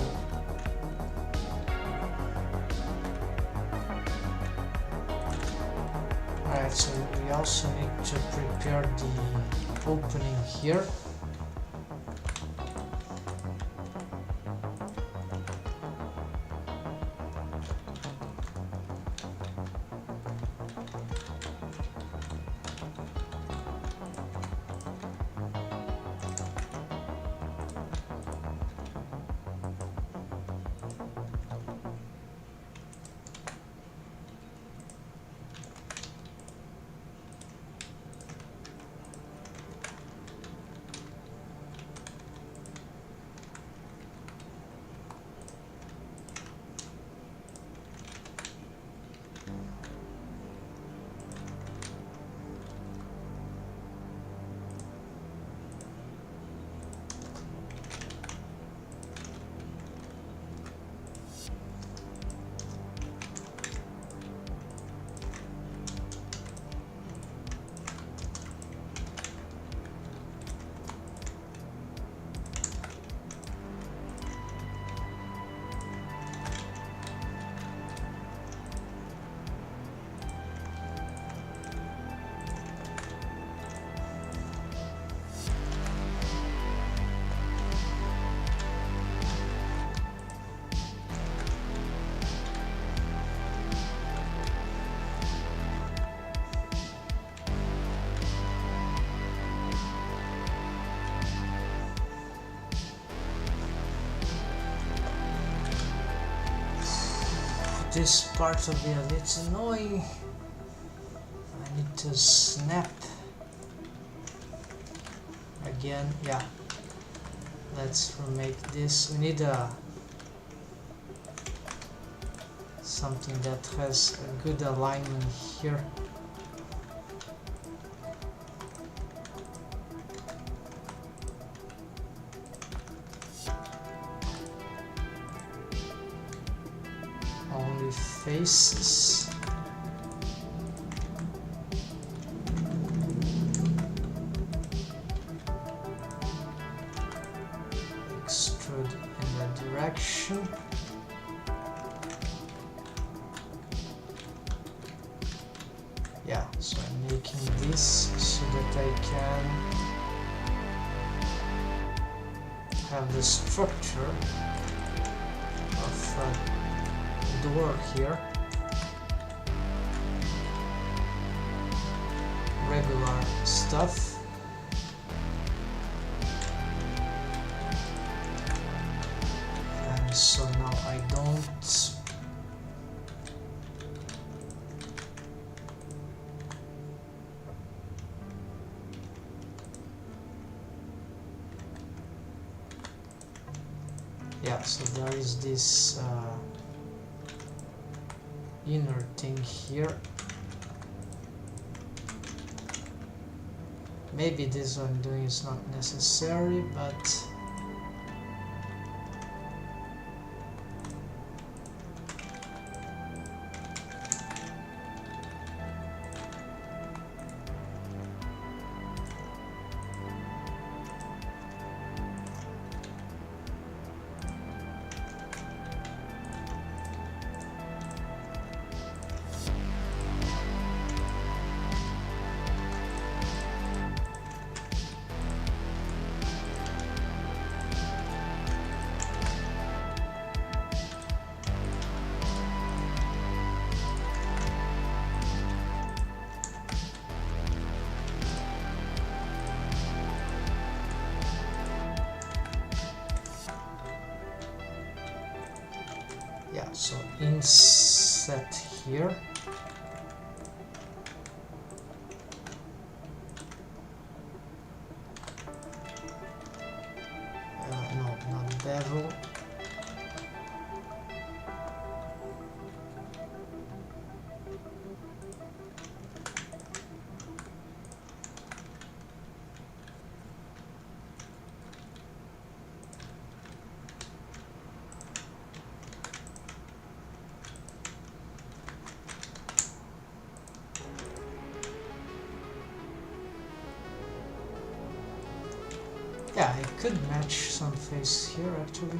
alright, so we also need to prepare the opening here. this part will be a bit annoying. I need to snap again. Yeah, let's remake this. We need something that has a good alignment here. Only faces. Extrude in that direction. Yeah, so I'm making this so that I can have the structure of a door here. Regular stuff. And so now I don't yeah, so there is this inner thing here. Maybe this one I'm doing is not necessary, but yeah, so inset here. No, not bevel. Yeah, I could match some face here actually.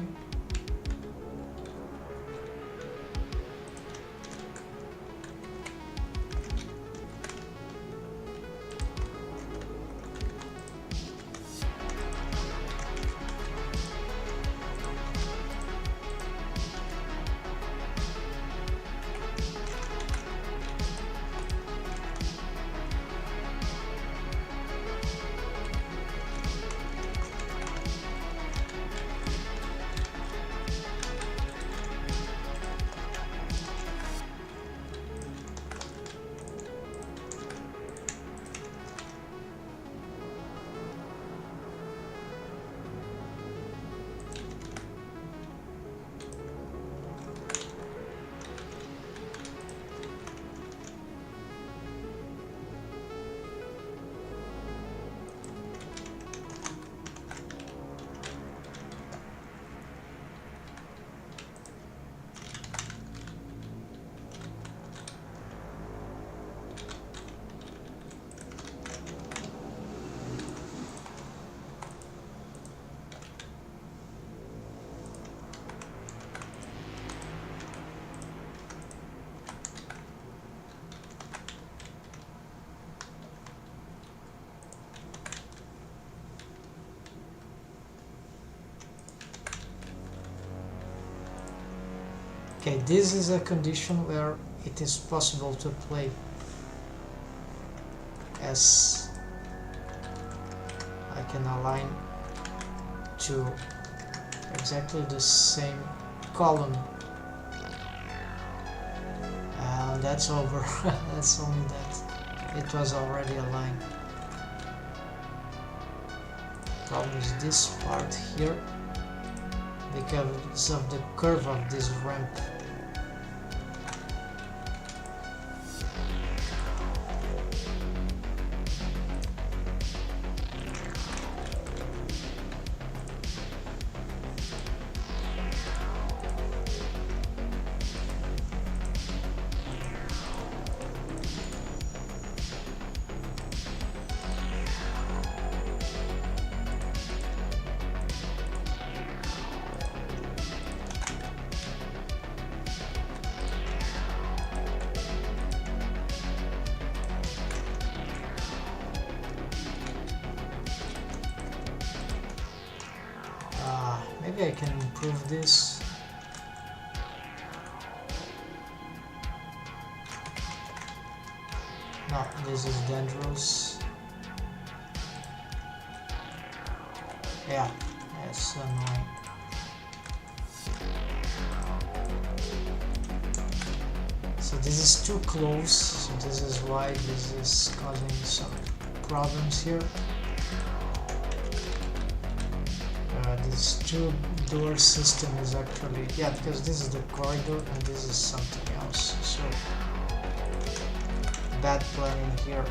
Okay, this is a condition where it is possible to play as I can align to exactly the same column that's over. That's only that. It was already a line. Problem is this part here, because of the curve of this ramp. Maybe I can improve this. No, this is dangerous. Yeah, that's annoying. So this is too close, so this is why this is causing some problems here. This two-door system is actually, yeah, because this is the corridor and this is something else, so bad planning here.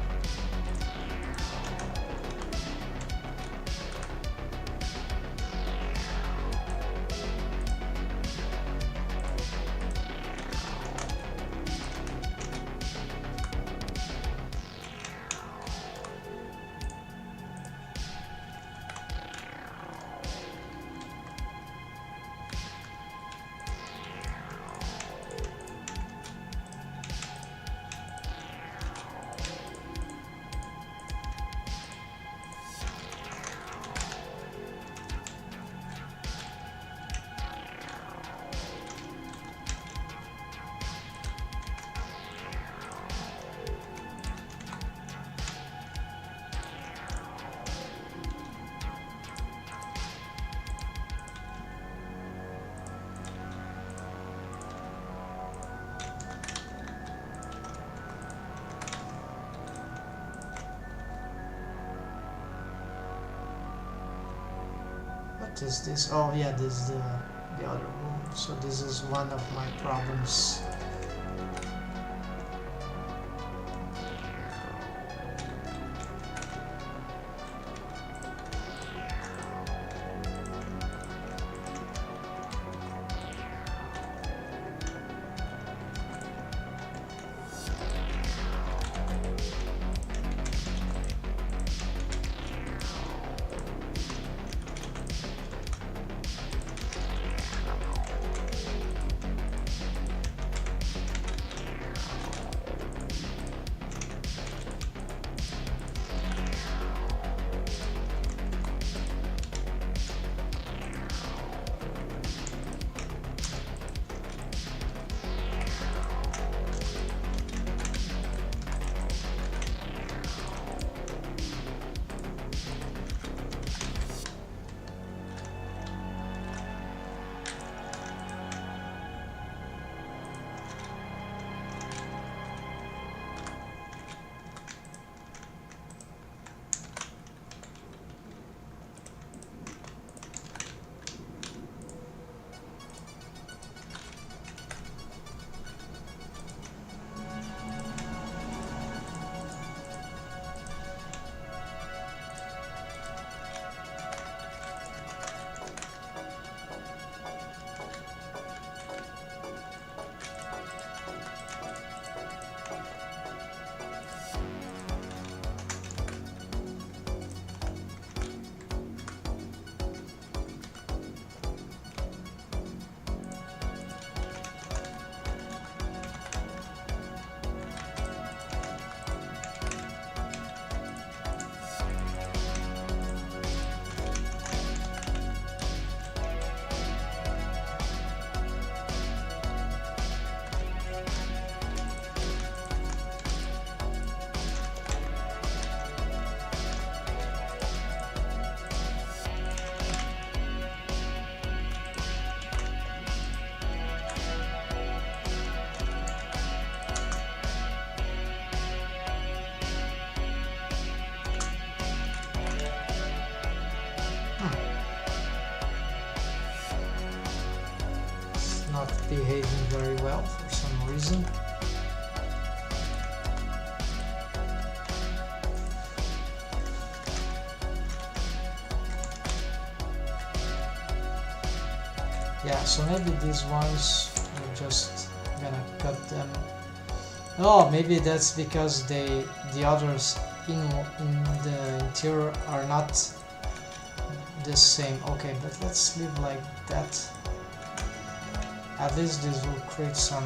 What is this? Oh yeah, this is the other room. So this is one of my problems. behaving very well for some reason. Yeah, so maybe these ones, we're just gonna cut them. Oh, maybe that's because the others in the interior are not the same. Okay, but let's leave like that. At least this will create some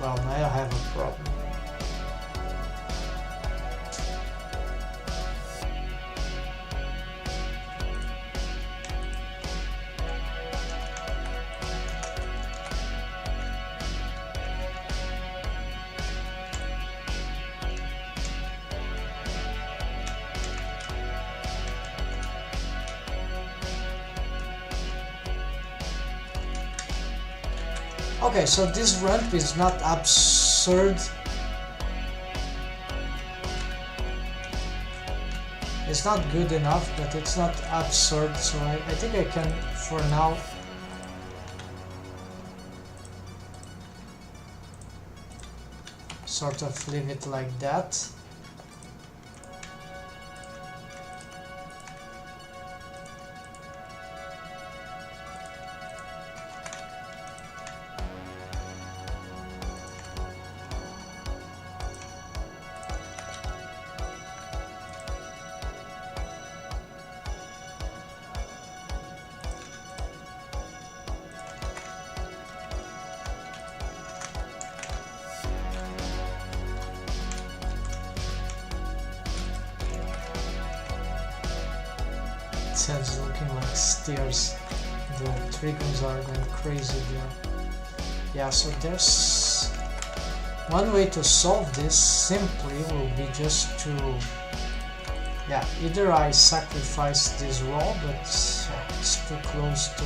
well, now I have a problem. Okay, so this ramp is not absurd. It's not good enough, but it's not absurd, so I think I can, for now, sort of leave it like that. It's looking like stairs. The trigones are going crazy there. Yeah, so there's one way to solve this simply will be just to, yeah, either I sacrifice this wall, but it's too close to,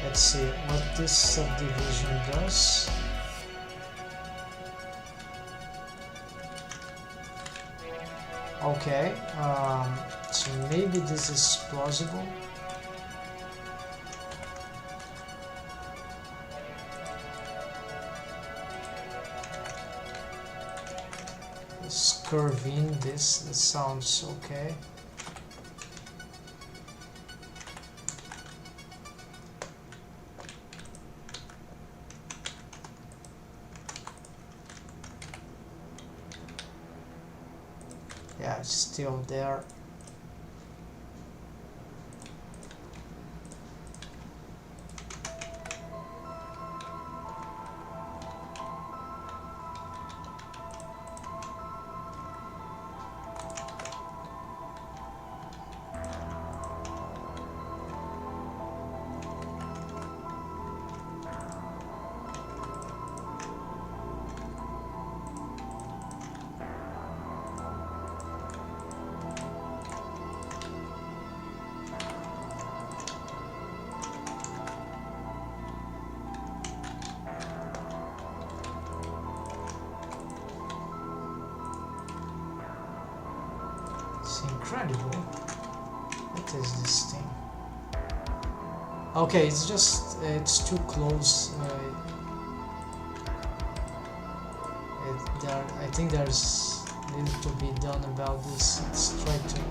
let's see what this subdivision does. Okay, so maybe this is plausible. Let's curve in this sounds okay. Yeah, it's still there. Incredible. What is this thing? Okay, it's just it's too close. I think there's little to be done about this. Let's try to.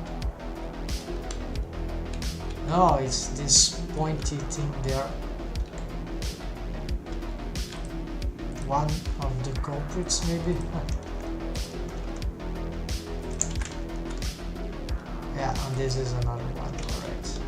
No, it's this pointy thing there. One of the culprits, maybe. Yeah, and this is another one, alright.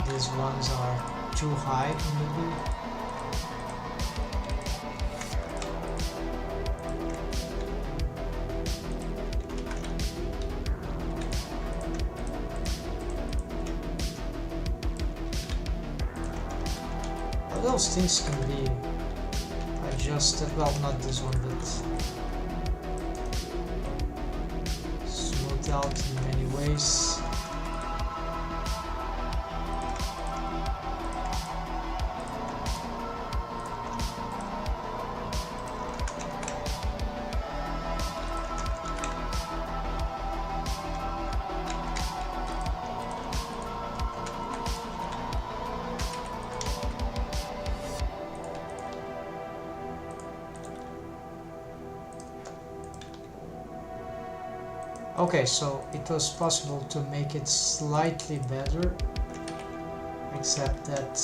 these ones are too high maybe. Those things can be adjusted, well, not this one, but smoothed out in many ways. Okay, so it was possible to make it slightly better, except that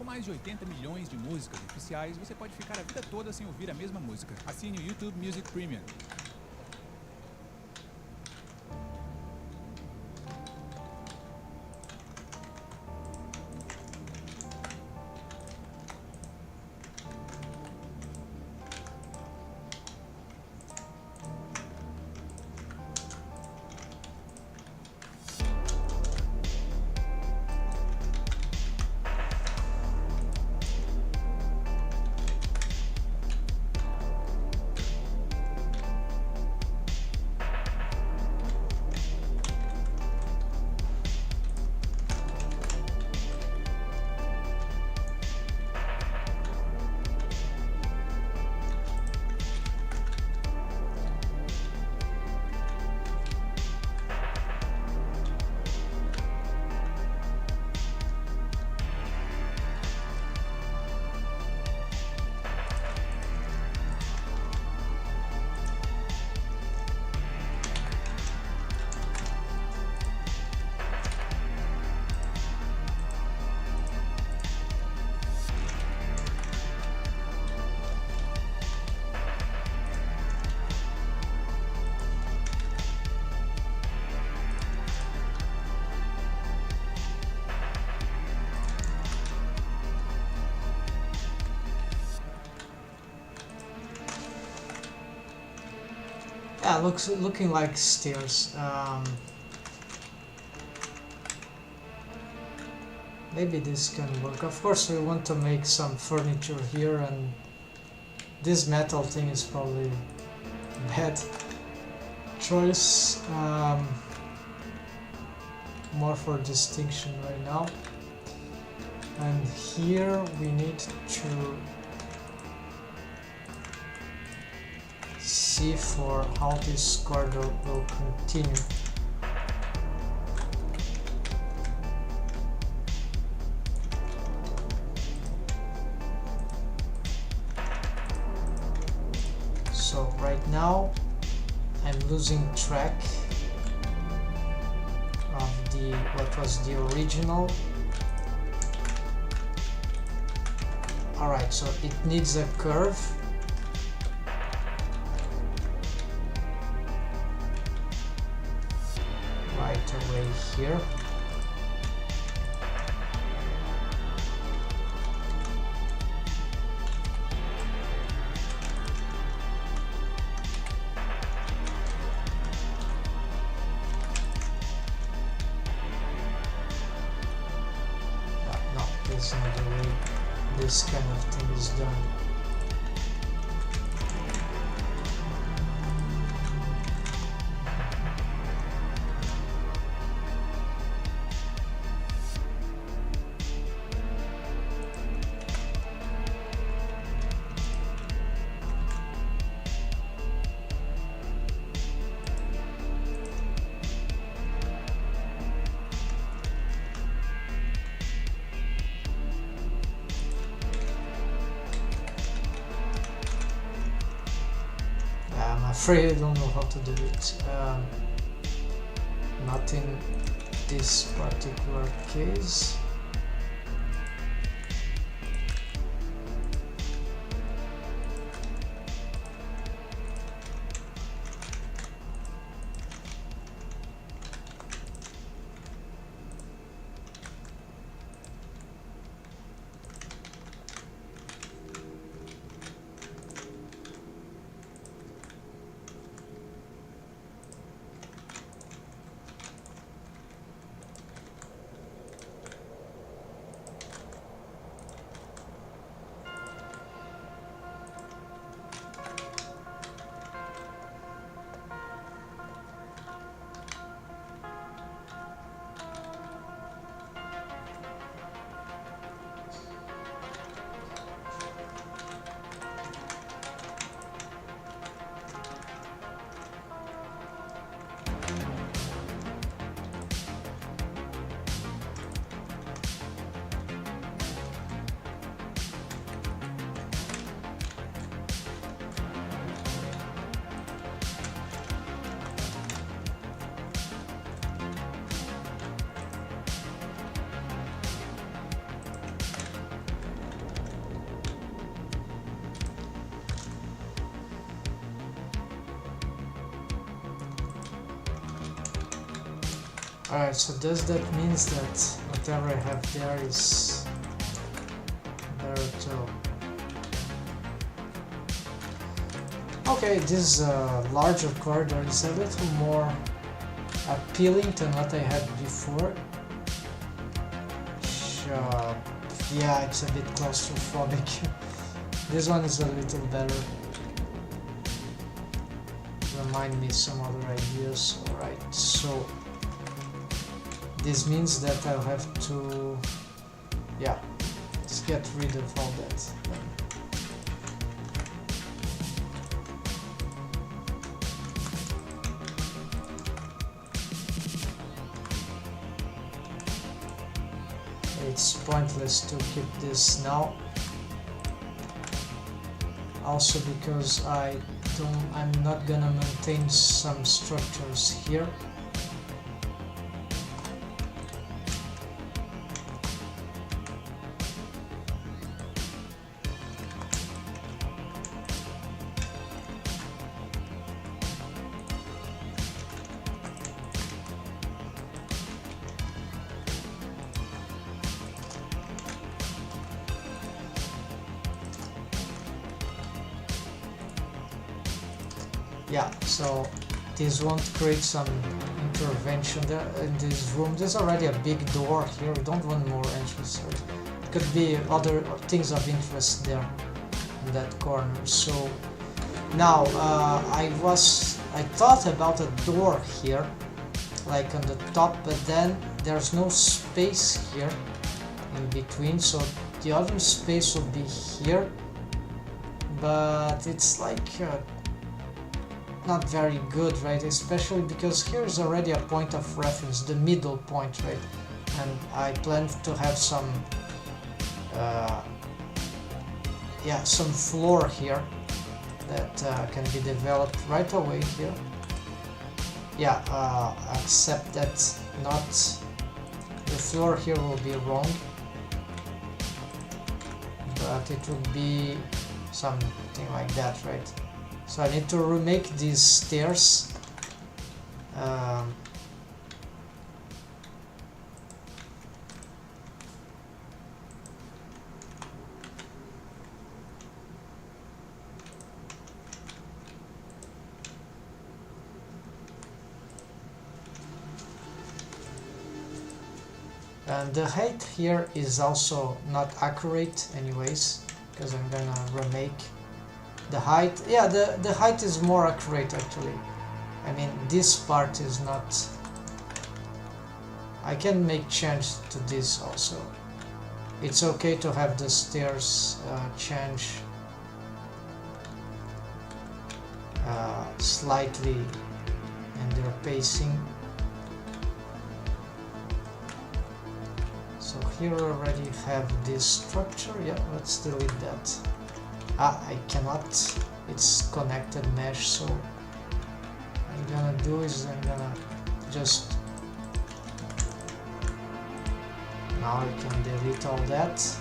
Com mais de 80 milhões de músicas oficiais, você pode ficar a vida toda sem ouvir a mesma música. Assine o YouTube Music Premium. yeah, looking like stairs. Maybe this can work. Of course, we want to make some furniture here, and this metal thing is probably bad choice. More for distinction right now. And here we need to see for how this corridor will continue. So right now I'm losing track of what was the original. Alright, so it needs a curve. Right away here. is not the way this kind of thing is done. I'm afraid I don't know how to do it. Not in this particular case. Alright, so does that means that whatever I have there is there too? Okay, this larger corridor is a little more appealing than what I had before. Sure. Yeah, it's a bit claustrophobic. This one is a little better. Remind me some other ideas. Alright, so this means that I'll have to, yeah, let's get rid of all that. It's pointless to keep this now. Also because I'm not gonna maintain some structures here. Yeah, so this won't create some intervention there in this room. There's already a big door here. We don't want more entrances. Could be other things of interest there in that corner. So now I thought about a door here, like on the top, but then there's no space here in between. So the other space will be here, but it's like not very good, right? Especially because here is already a point of reference, the middle point, right? And I plan to have some some floor here that can be developed right away here. Yeah, except that not the floor here will be wrong, but it will be something like that, right? So I need to remake these stairs. And the height here is also not accurate anyways, because I'm gonna remake the height. Yeah, the height is more accurate actually. I mean, this part is not... I can make change to this also. It's okay to have the stairs change slightly in their pacing. So here I already have this structure. Yeah, let's delete that. I cannot. It's connected mesh, so what I'm gonna do is I'm gonna just... Now I can delete all that.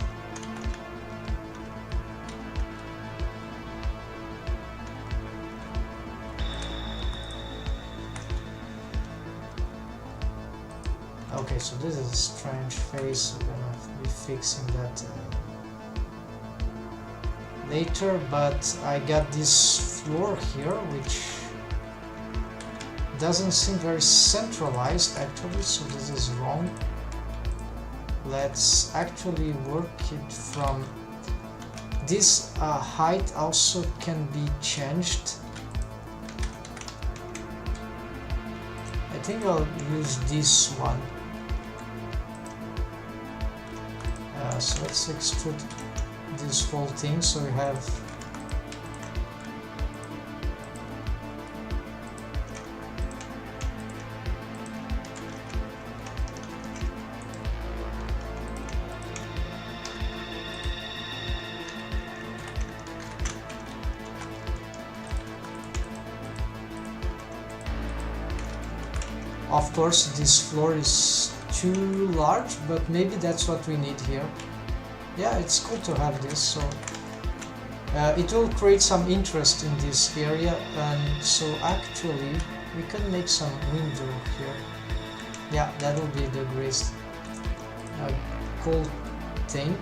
Okay, so this is a strange face. We're gonna be fixing that later, but I got this floor here which doesn't seem very centralized actually, so this is wrong. Let's actually work it from... This height also can be changed. I think I'll use this one. So let's extrude this whole thing so we have... Of course, this floor is too large, but maybe that's what we need here. Yeah, it's cool to have this, so it will create some interest in this area, and so actually we can make some window here. Yeah, that will be the greatest cool thing.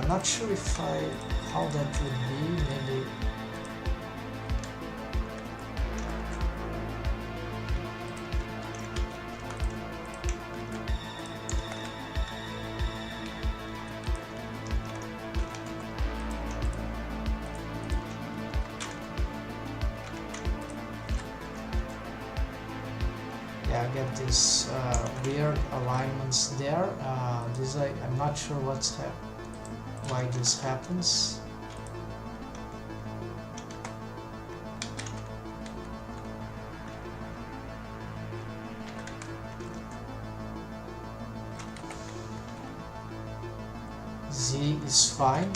Not sure if how that would be, maybe. I get these weird alignments there. I'm not sure why this happens. Z is fine.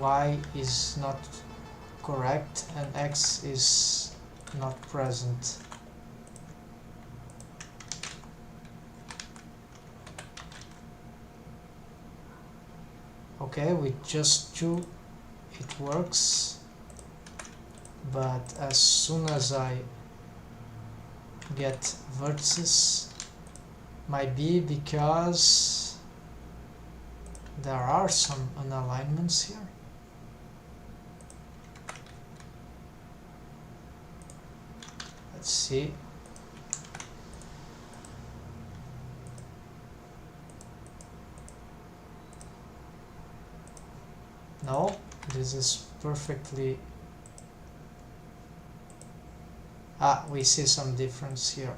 Y is not correct, and X is not present. Okay, with just two it works, but as soon as I get vertices, might be because there are some unalignments here. Let's see. No, this is perfectly... we see some difference here.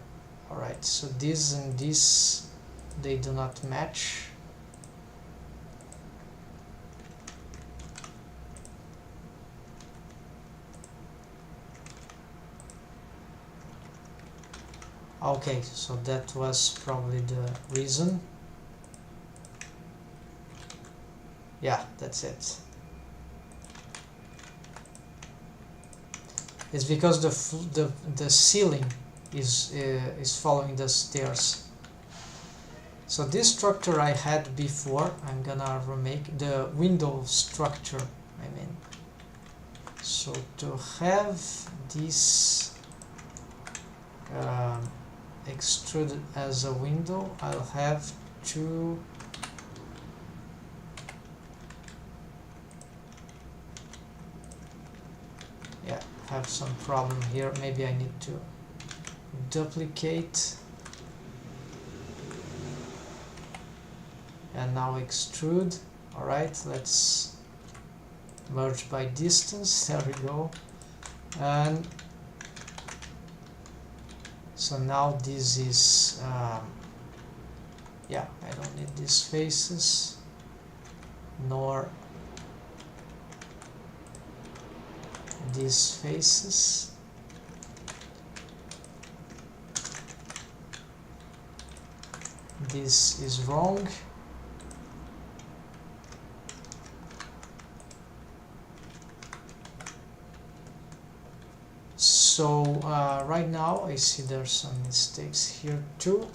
Alright, so this and this, they do not match. Okay, so that was probably the reason. Yeah, that's it. It's because the ceiling is following the stairs. So this structure I had before, I'm gonna remake the window structure, I mean. So to have this extruded as a window, I'll have to have some problem here. Maybe I need to duplicate, and now extrude. Alright, let's merge by distance, there we go. And so now this is yeah, I don't need these faces, nor these faces. This is wrong. So right now I see there's some mistakes here too.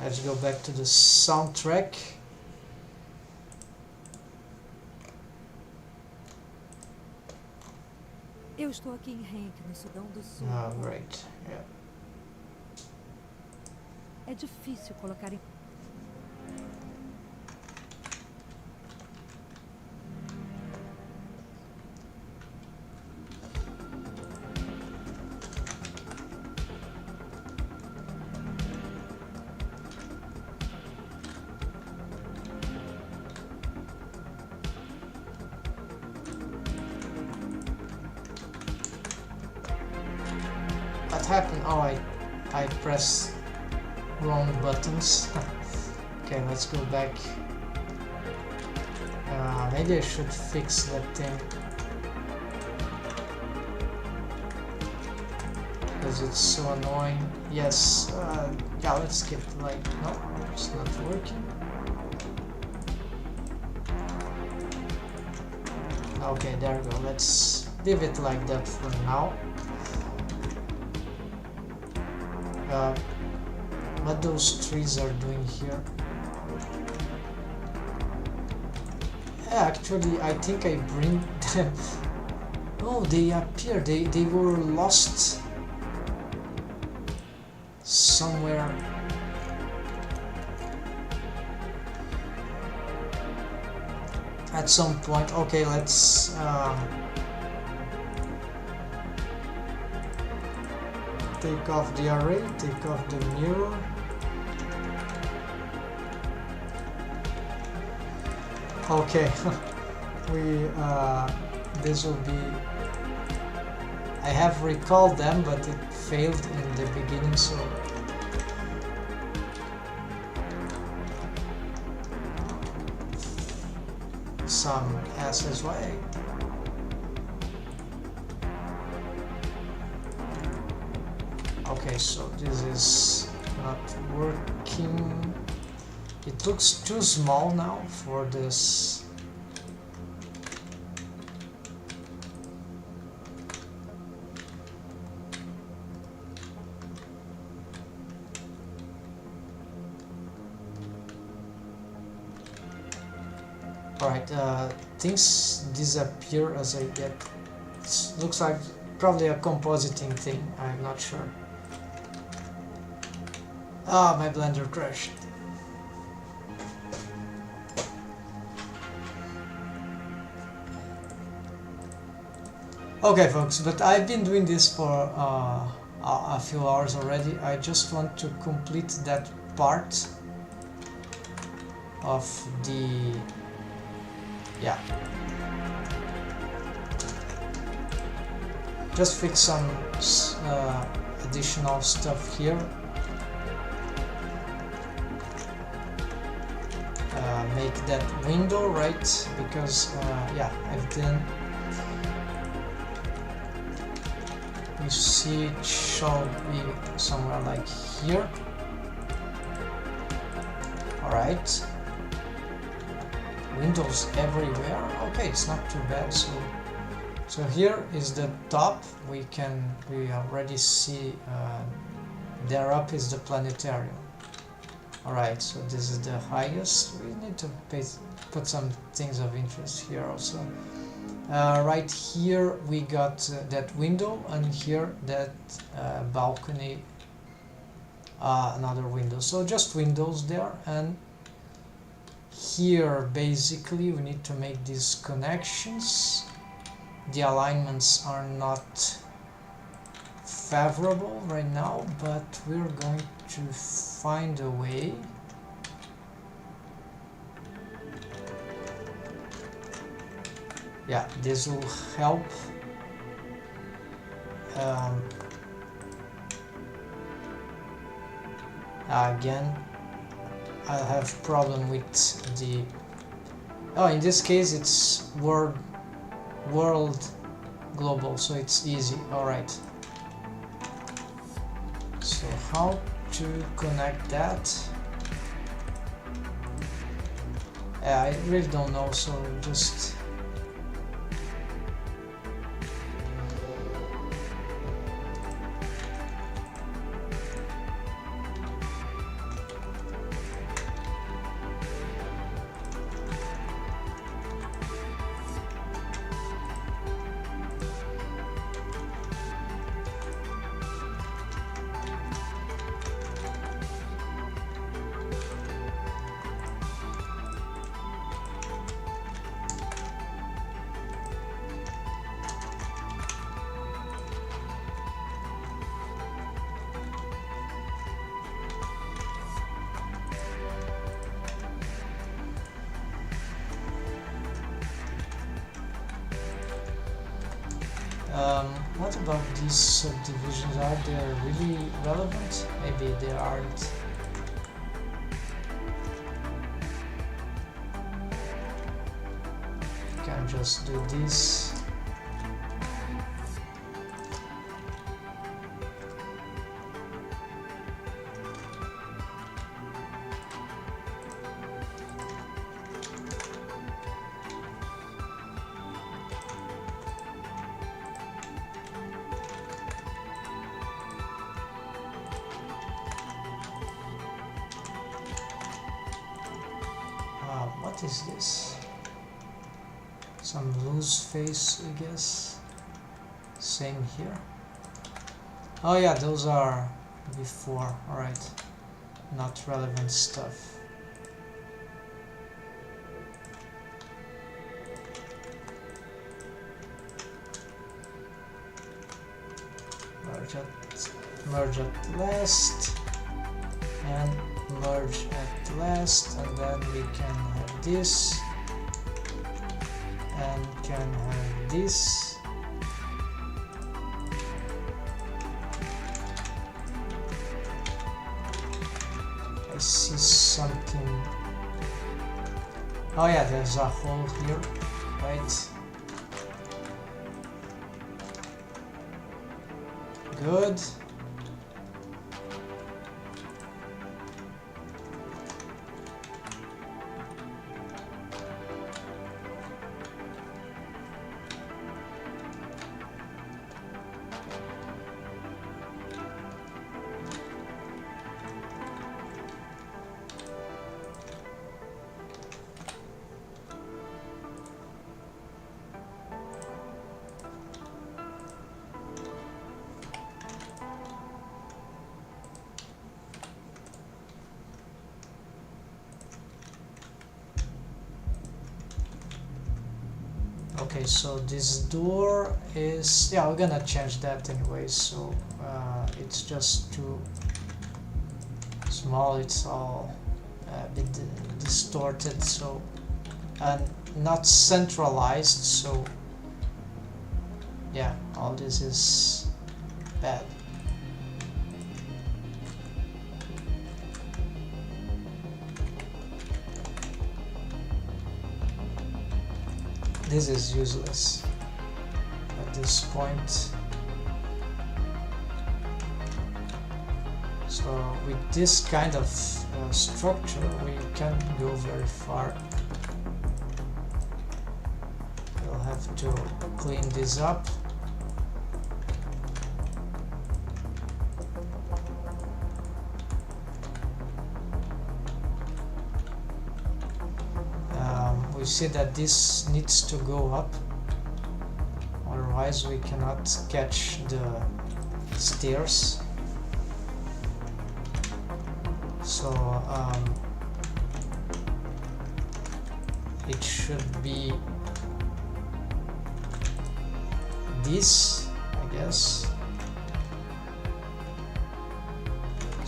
Let's go back to the soundtrack. Eu estou aqui em Henk, no Sudão do Sul. Ah, great. Yeah. É difícil colocar em... What happened? Oh, I pressed wrong buttons. Okay, let's go back. Maybe I should fix that thing, because it's so annoying. Yes, yeah, let's skip. Like, no, it's not working. Okay, there we go. Let's leave it like that for now. What those trees are doing here? Yeah, actually, I think I bring them. Oh, they appear. They were lost somewhere. At some point. Okay, let's take off the array, take off the mirror. Okay, we this will be. I have recalled them, but it failed in the beginning, so some SSY. Okay, so this is not working. It looks too small now for this. Alright, things disappear as I get. It looks like probably a compositing thing, I'm not sure. Ah, my Blender crashed. Okay folks, but I've been doing this for a few hours already. I just want to complete that part of the... yeah. Just fix some additional stuff here. Make that window, right? Because yeah, I've done. You see it should be somewhere like here. Alright. Windows everywhere. Okay, it's not too bad. So here is the top. We already see there up is the planetarium. Alright, so this is the highest. We need to put some things of interest here also. Right here we got that window, and here that balcony, another window. So just windows there, and here basically we need to make these connections. The alignments are not favorable right now, but we're going to find a way. Yeah, this will help. Again, I'll have problem with the... Oh, in this case it's world global, so it's easy. Alright. So how to connect that? I really don't know, so just... what about these subdivisions? Are they really relevant? Maybe they aren't. Can just do this. What is this? Some loose face, I guess. Same here. Oh yeah, those are before. Alright. Not relevant stuff. Merge at last. And merge at last, and then we can have this and can have this. I see something. Oh yeah, there's a hole here, right? Good. Okay, so this door is... yeah, we're gonna change that anyway, so it's just too small, it's all a bit distorted, so... and not centralized, so... yeah, all this is bad. This is useless at this point. So with this kind of structure we can go very far. We'll have to clean this up. We see that this needs to go up, otherwise we cannot catch the stairs. So it should be this, I guess.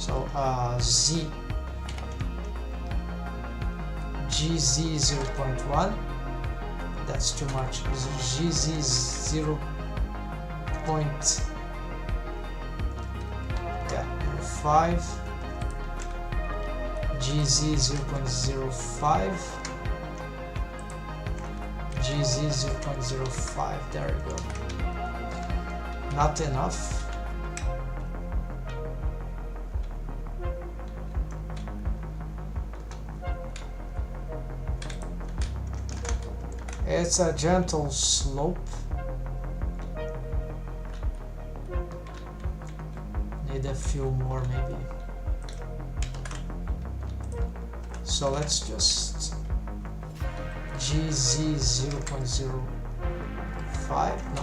So Z GZ 0.1, that's too much. GZ 0. 0.05, GZ 0.05, GZ 0.05, there you go. Not enough. It's a gentle slope. Need a few more maybe. So let's just GZ 0.05, no,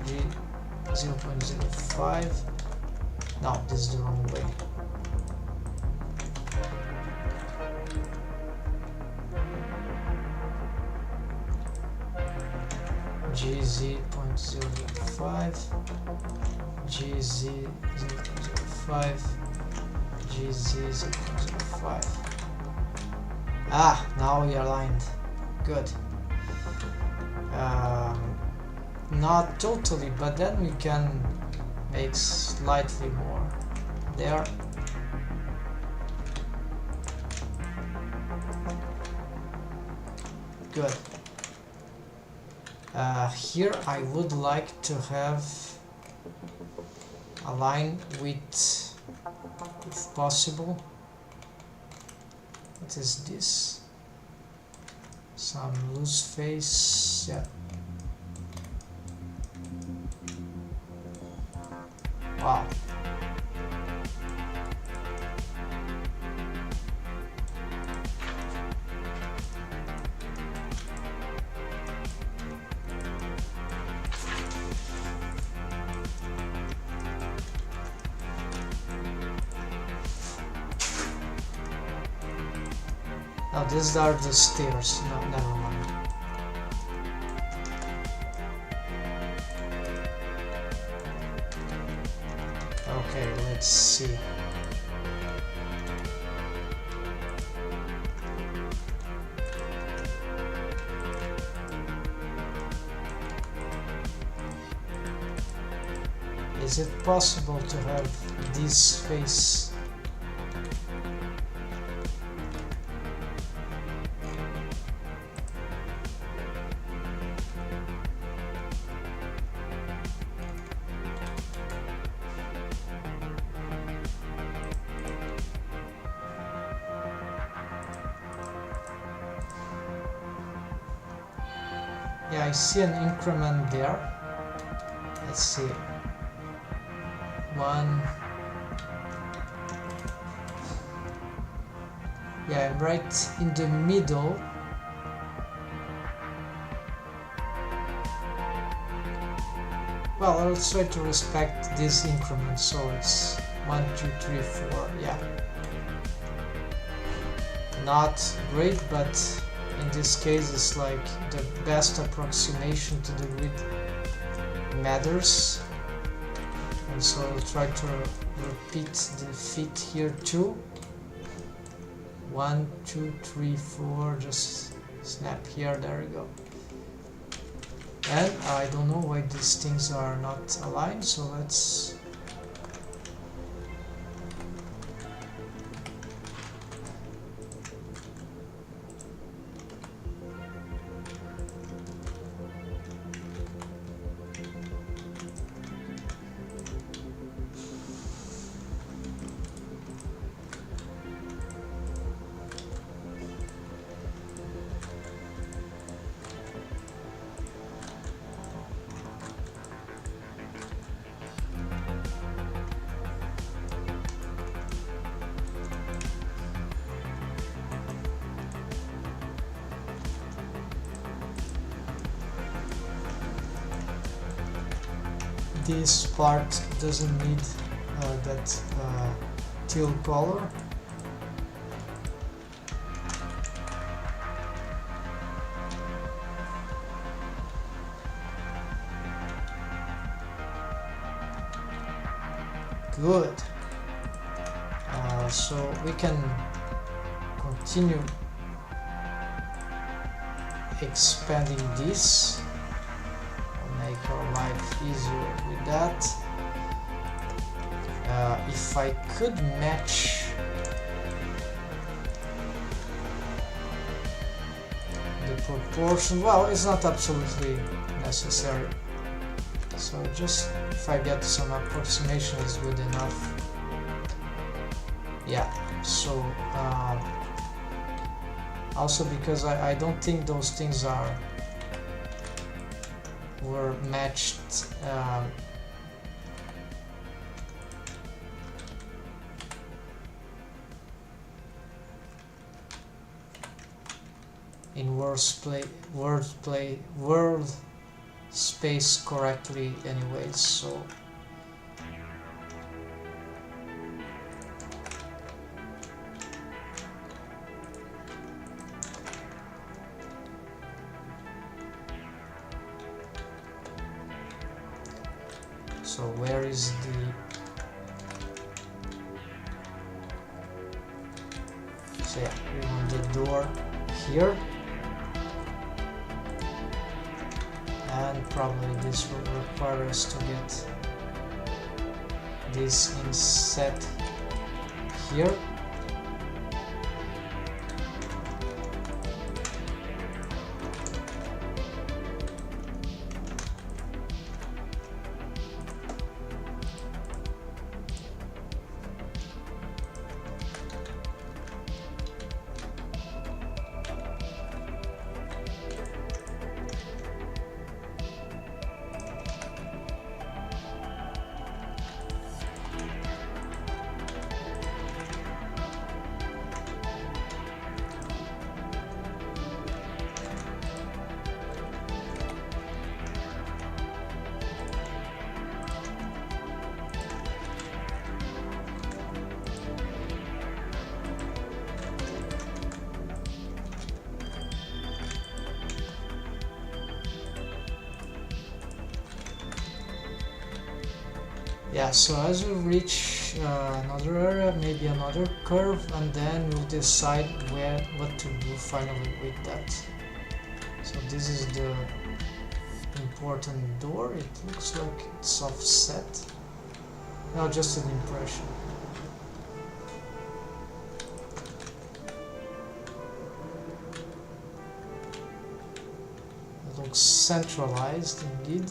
G 0.05, no, this is the wrong way. GZ 0.05, GZ 0.05, GZ 0.05. Ah, now we are aligned. Good. Not totally, but then we can make slightly more there. Good. Here I would like to have a line with, if possible, what is this? Some loose face, yeah. Wow. Now these are the stairs. No, never mind. Okay, let's see. Is it possible to have this face? Yeah, I see an increment there. Let's see. 1. Yeah, I'm right in the middle. Well, I'll try to respect this increment, so it's 1, 2, 3, 4. Yeah. Not great, but in this case it's like the best approximation to the grid matters, and so I'll try to repeat the fit here too. 1, 2, 3, 4, just snap here, there we go. And I don't know why these things are not aligned, so let's this part doesn't need that teal color. Good. So we can continue expanding this, make our life easier with that. If I could match the proportion, well, it's not absolutely necessary, so just if I get some approximation is good enough. Yeah, so also because I don't think those things were matched in world space correctly anyways, so where is so yeah, we want the door here, and probably this will require us to get this inset here. Yeah, so as we reach another area, maybe another curve, and then we'll decide what to do finally with that. So this is the important door. It looks like it's offset. No, just an impression. It looks centralized indeed.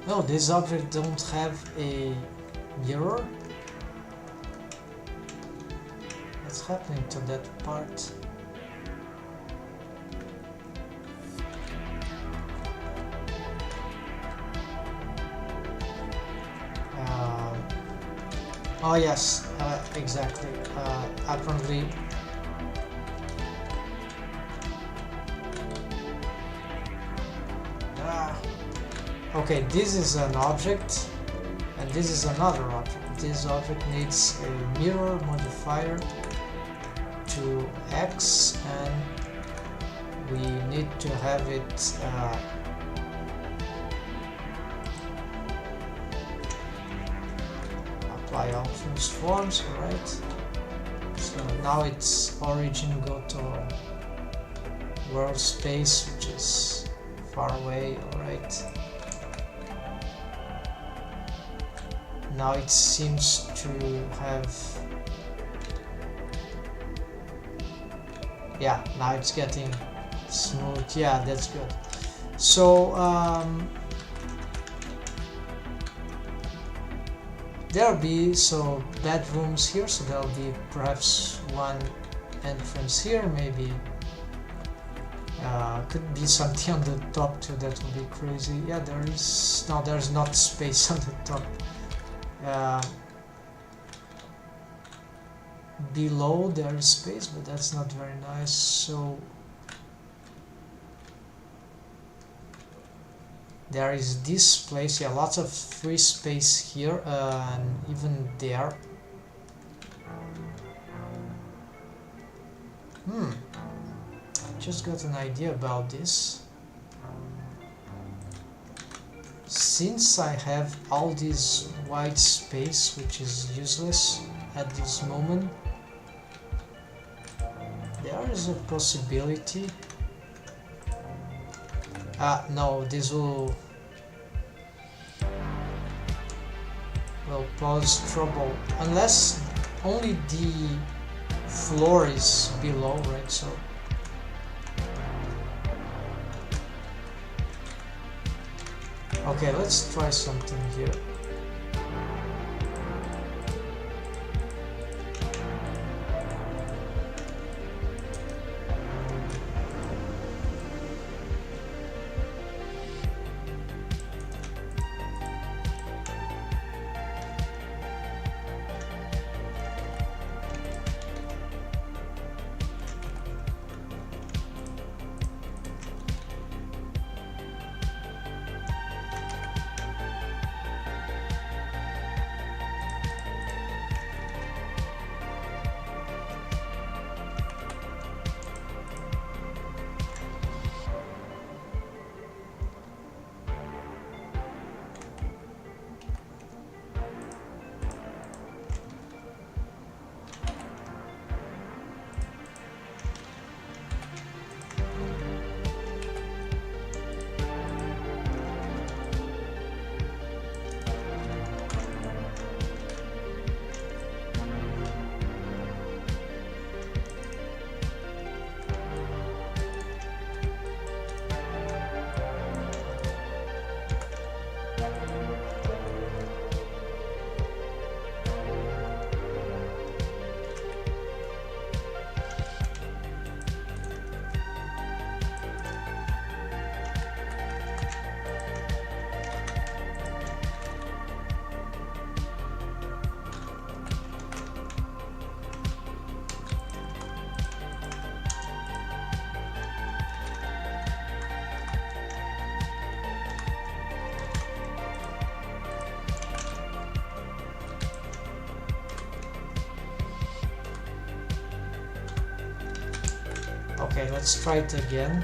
No, this object don't have a mirror. What's happening to that part? Oh yes, exactly. Apparently okay, this is an object and this is another object. This object needs a mirror modifier to X, and we need to have it apply all transforms, alright. So now its origin go to world space, which is far away, alright. Now it seems to have, yeah, now it's getting smooth. Yeah, that's good. So there'll be bedrooms here, so there'll be perhaps one entrance here, maybe could be something on the top too. That would be crazy. Yeah, there's not space on the top. Below there is space, but that's not very nice. So there is this place, yeah, lots of free space here, and even there. Just got an idea about this. Since I have all this white space, which is useless at this moment, there is a possibility. No, this will cause trouble unless only the floor is below, right? So okay, let's try something here. Okay, let's try it again.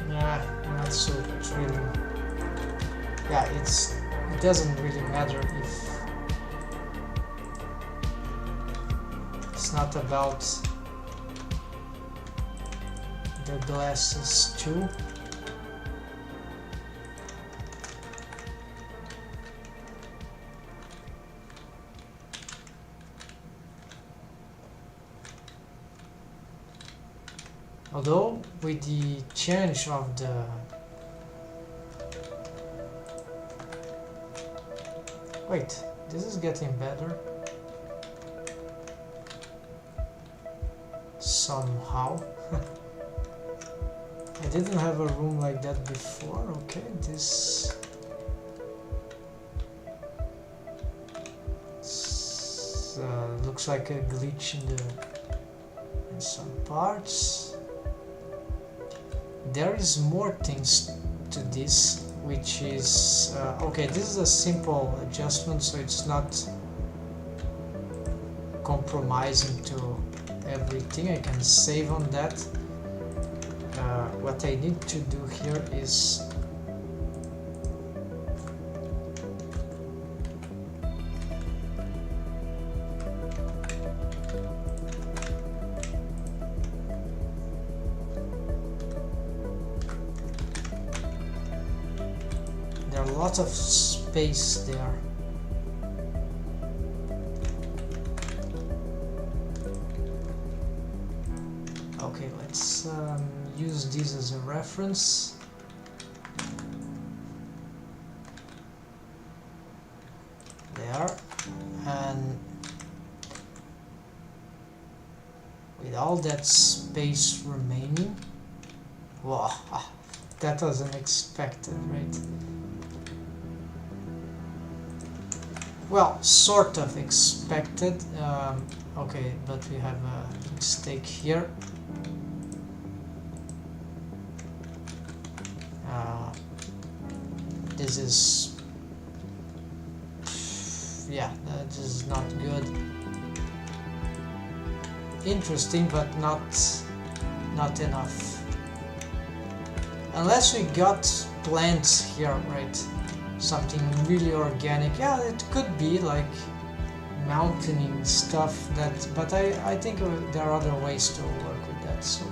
Yeah, not so thrilling. Yeah, it doesn't really matter if it's not about the glasses too. Although with the change of the wait, this is getting better somehow. I didn't have a room like that before. Okay, this looks like a glitch in some parts. There is more things to this, which is okay, this is a simple adjustment, so it's not compromising to everything. I can save on that. What I need to do here is lots of space there. Okay, let's use this as a reference. There, and with all that space remaining, wow, that was unexpected, right? well, sort of expected. Okay, but we have a mistake here. This is, yeah, this is not good. Interesting, but not enough. Unless we got plants here, right? Something really organic. Yeah, it could be like mountaining stuff that, but I think there are other ways to work with that. So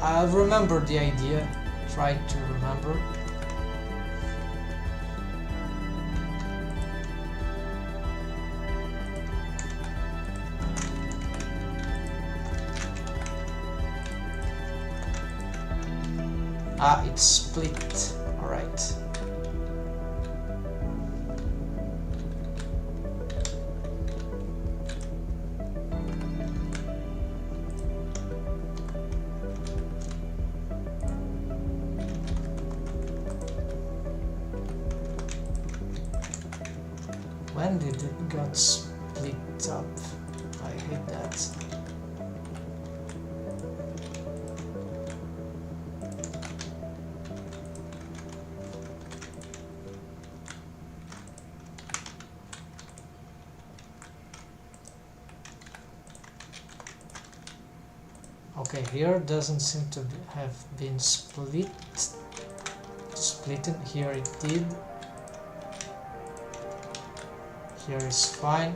I'll remember the idea. Try to remember. Ah, it's split. All right. When did it got split up? I hate that. Okay, here doesn't seem to have been split. Splitting here it did. Here is fine.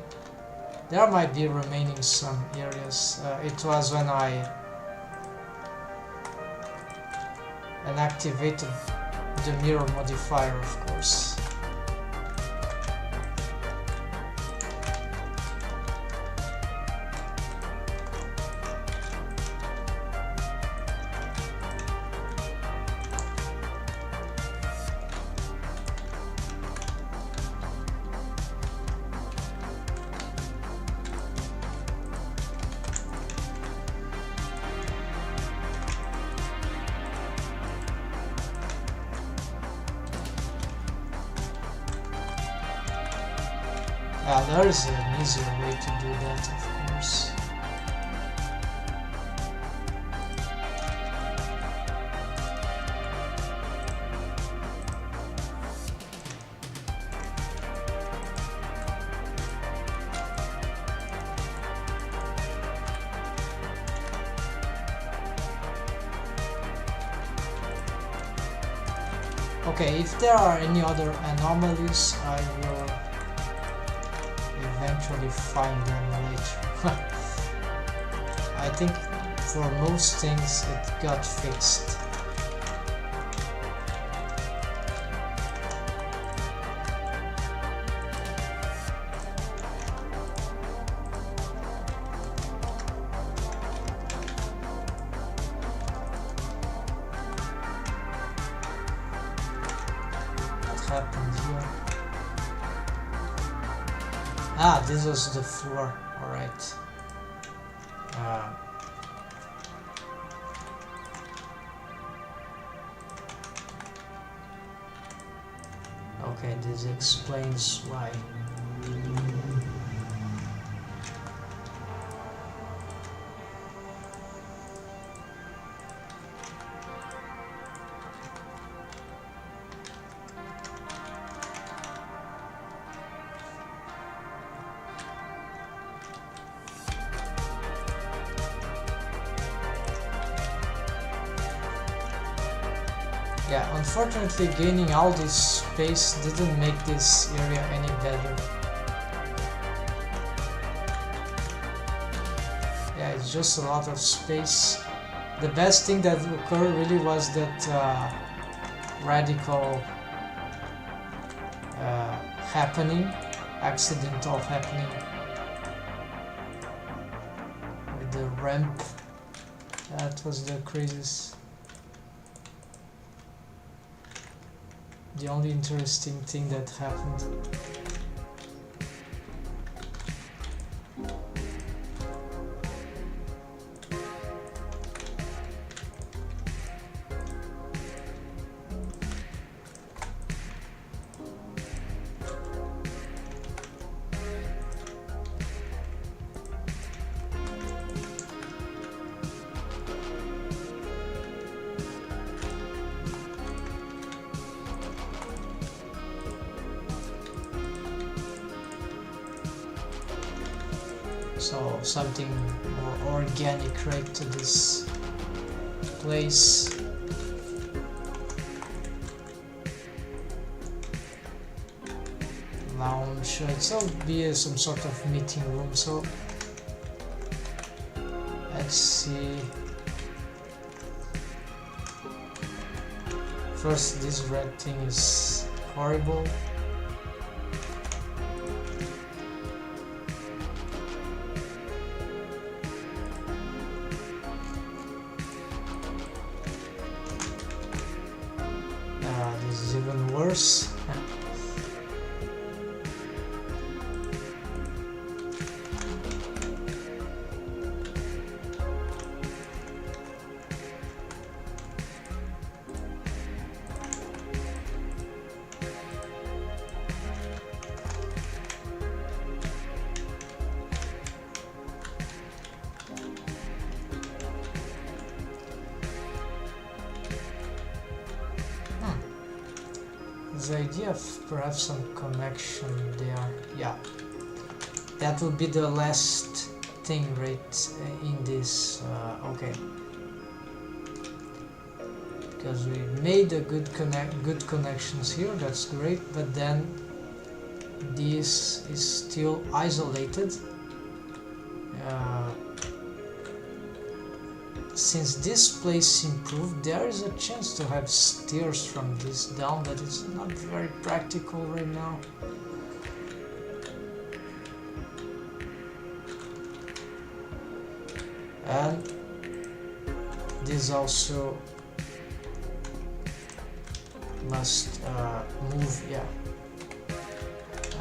There might be remaining some areas. It was when I activated the mirror modifier, of course. There is an easier way to do that, of course. Okay, if there are any other anomalies, I will eventually find them later. I think for most things it got fixed. What happened here? Ah, this was the floor, alright. Okay, this explains why. Yeah, unfortunately gaining all this space didn't make this area any better. Yeah, it's just a lot of space. The best thing that occurred really was that radical happening, accidental happening with the ramp. That was the craziest. The only interesting thing that happened. So something more organic, right, to this place. Lounge. It'll be some sort of meeting room. So let's see. First, this red thing is horrible. This is even worse. The idea of perhaps some connection there, yeah, that will be the last thing, right, in this. Okay, because we made a good connections here, that's great, but then this is still isolated. Since this place improved, there is a chance to have stairs from this down, but it's not very practical right now. And this also must move, yeah.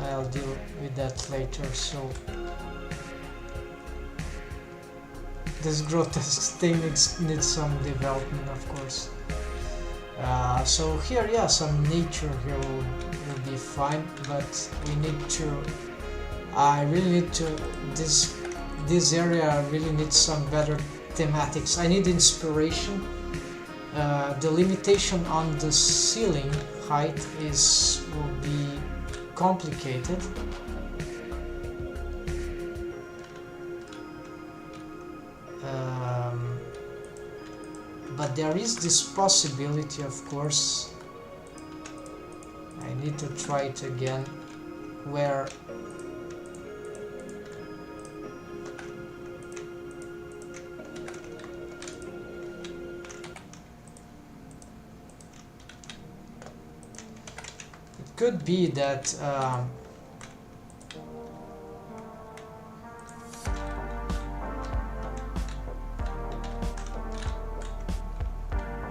I'll deal with that later. So this grotesque thing needs some development, of course. So here, yeah, some nature here will be fine, but we need to. I really need to. This area really needs some better thematics. I need inspiration. The limitation on the ceiling height will be complicated. But there is this possibility, of course. I need to try it again, where it could be that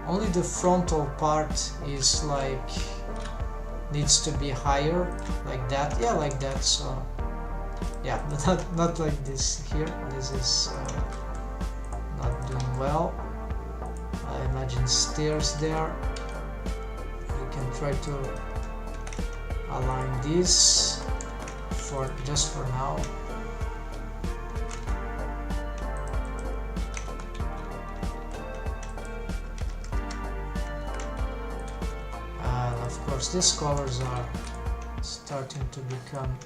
only the frontal part is like needs to be higher, like that, yeah, like that. So yeah, but not like this here. This is not doing well. I imagine stairs there. We can try to align this for just for now. Of course, these colors are starting to become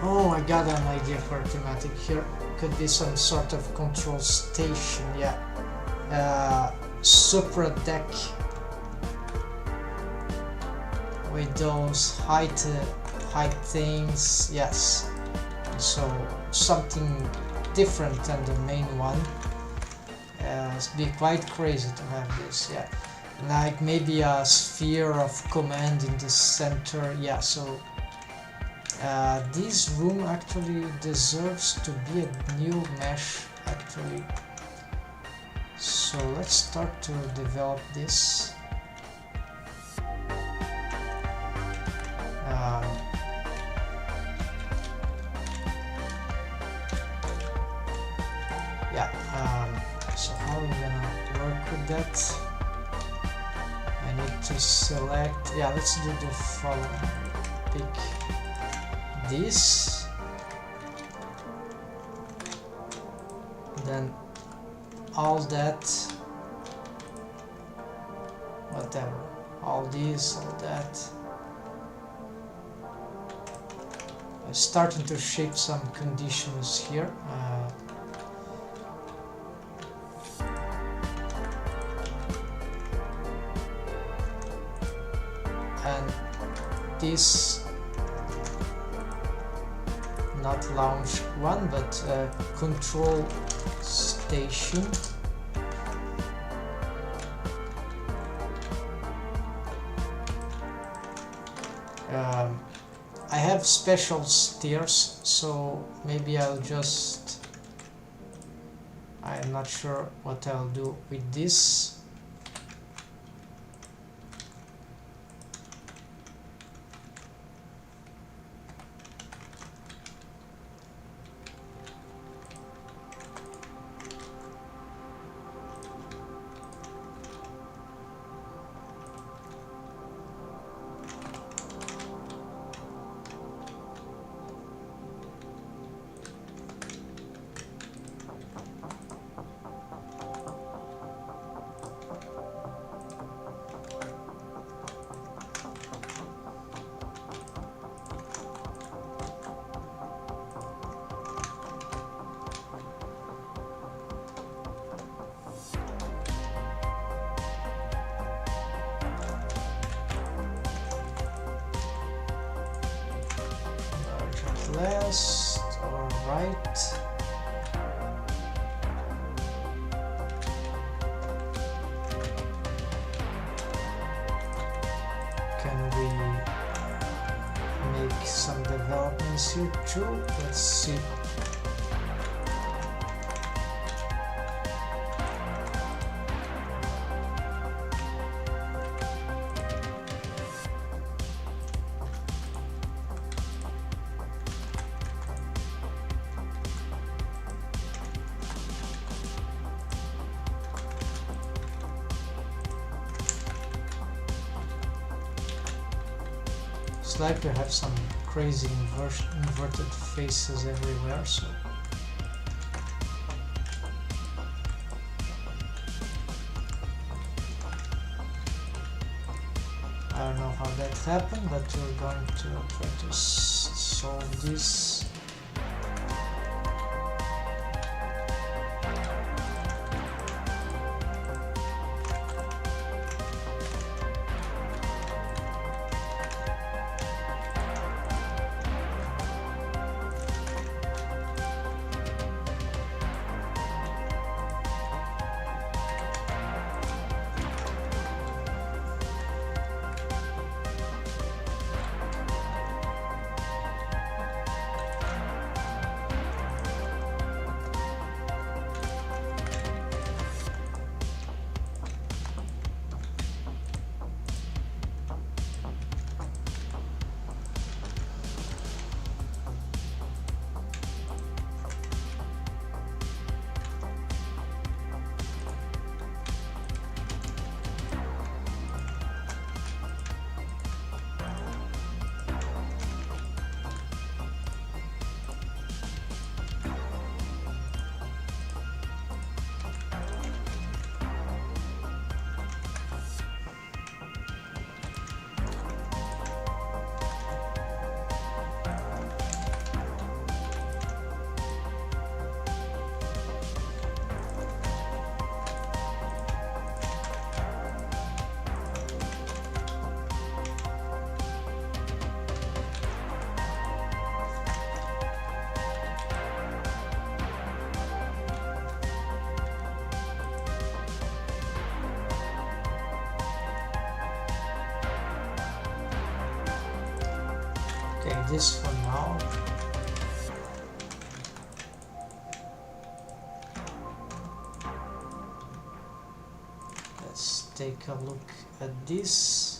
oh, I got an idea for a thematic here. Could be some sort of control station, yeah. Supra deck with those height things, yes. So something different than the main one. It's be quite crazy to have this, yeah. Like maybe a sphere of command in the center, yeah. So this room actually deserves to be a new mesh actually. So let's start to develop this. So how are we gonna work with that? I need to select, yeah, let's do the following. Pick this, then all that, whatever, all this, all that. I'm starting to shape some conditions here. And this, not launch one, but control station. I have special stairs, so maybe I'll just, I'm not sure what I'll do with this. Left or right? Can we make some developments here too? Let's see. Like we have some crazy inverted faces everywhere, so I don't know how that happened, but we're going to try to solve this. this for now. Let's take a look at this.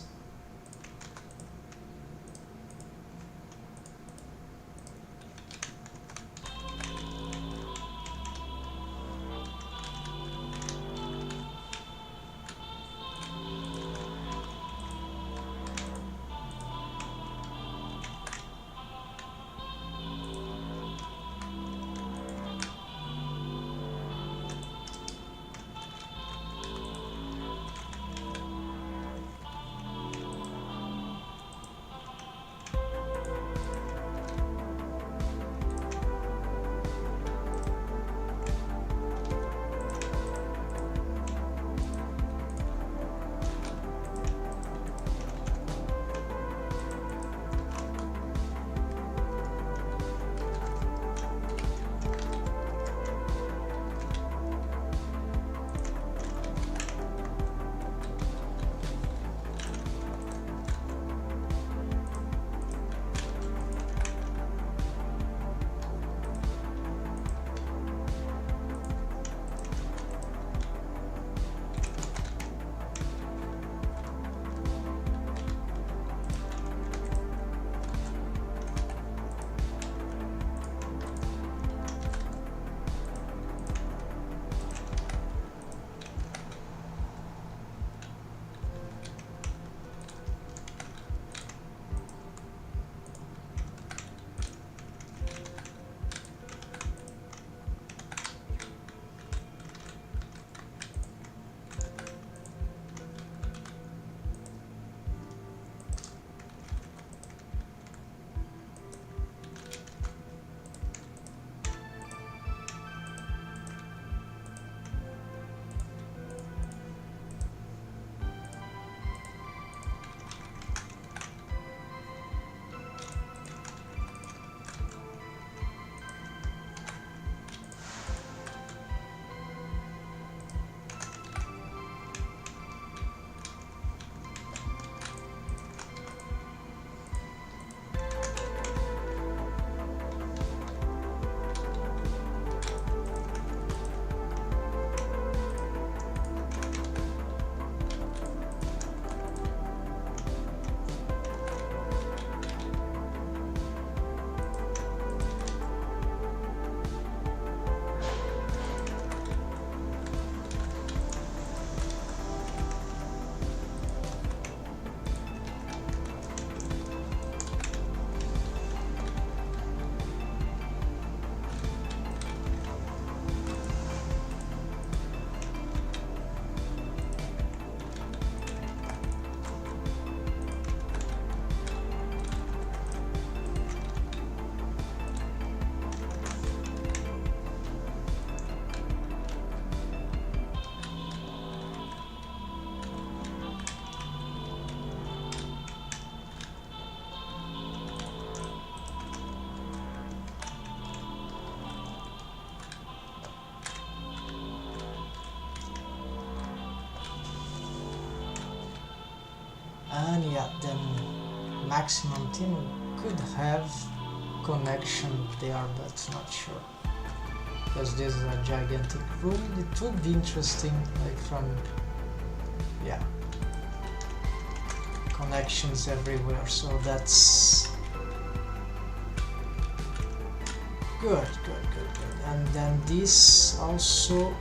And yeah, then maximum team could have connection there, but not sure, because this is a gigantic room. It would be interesting, like from, yeah, connections everywhere, so that's good. And then this also,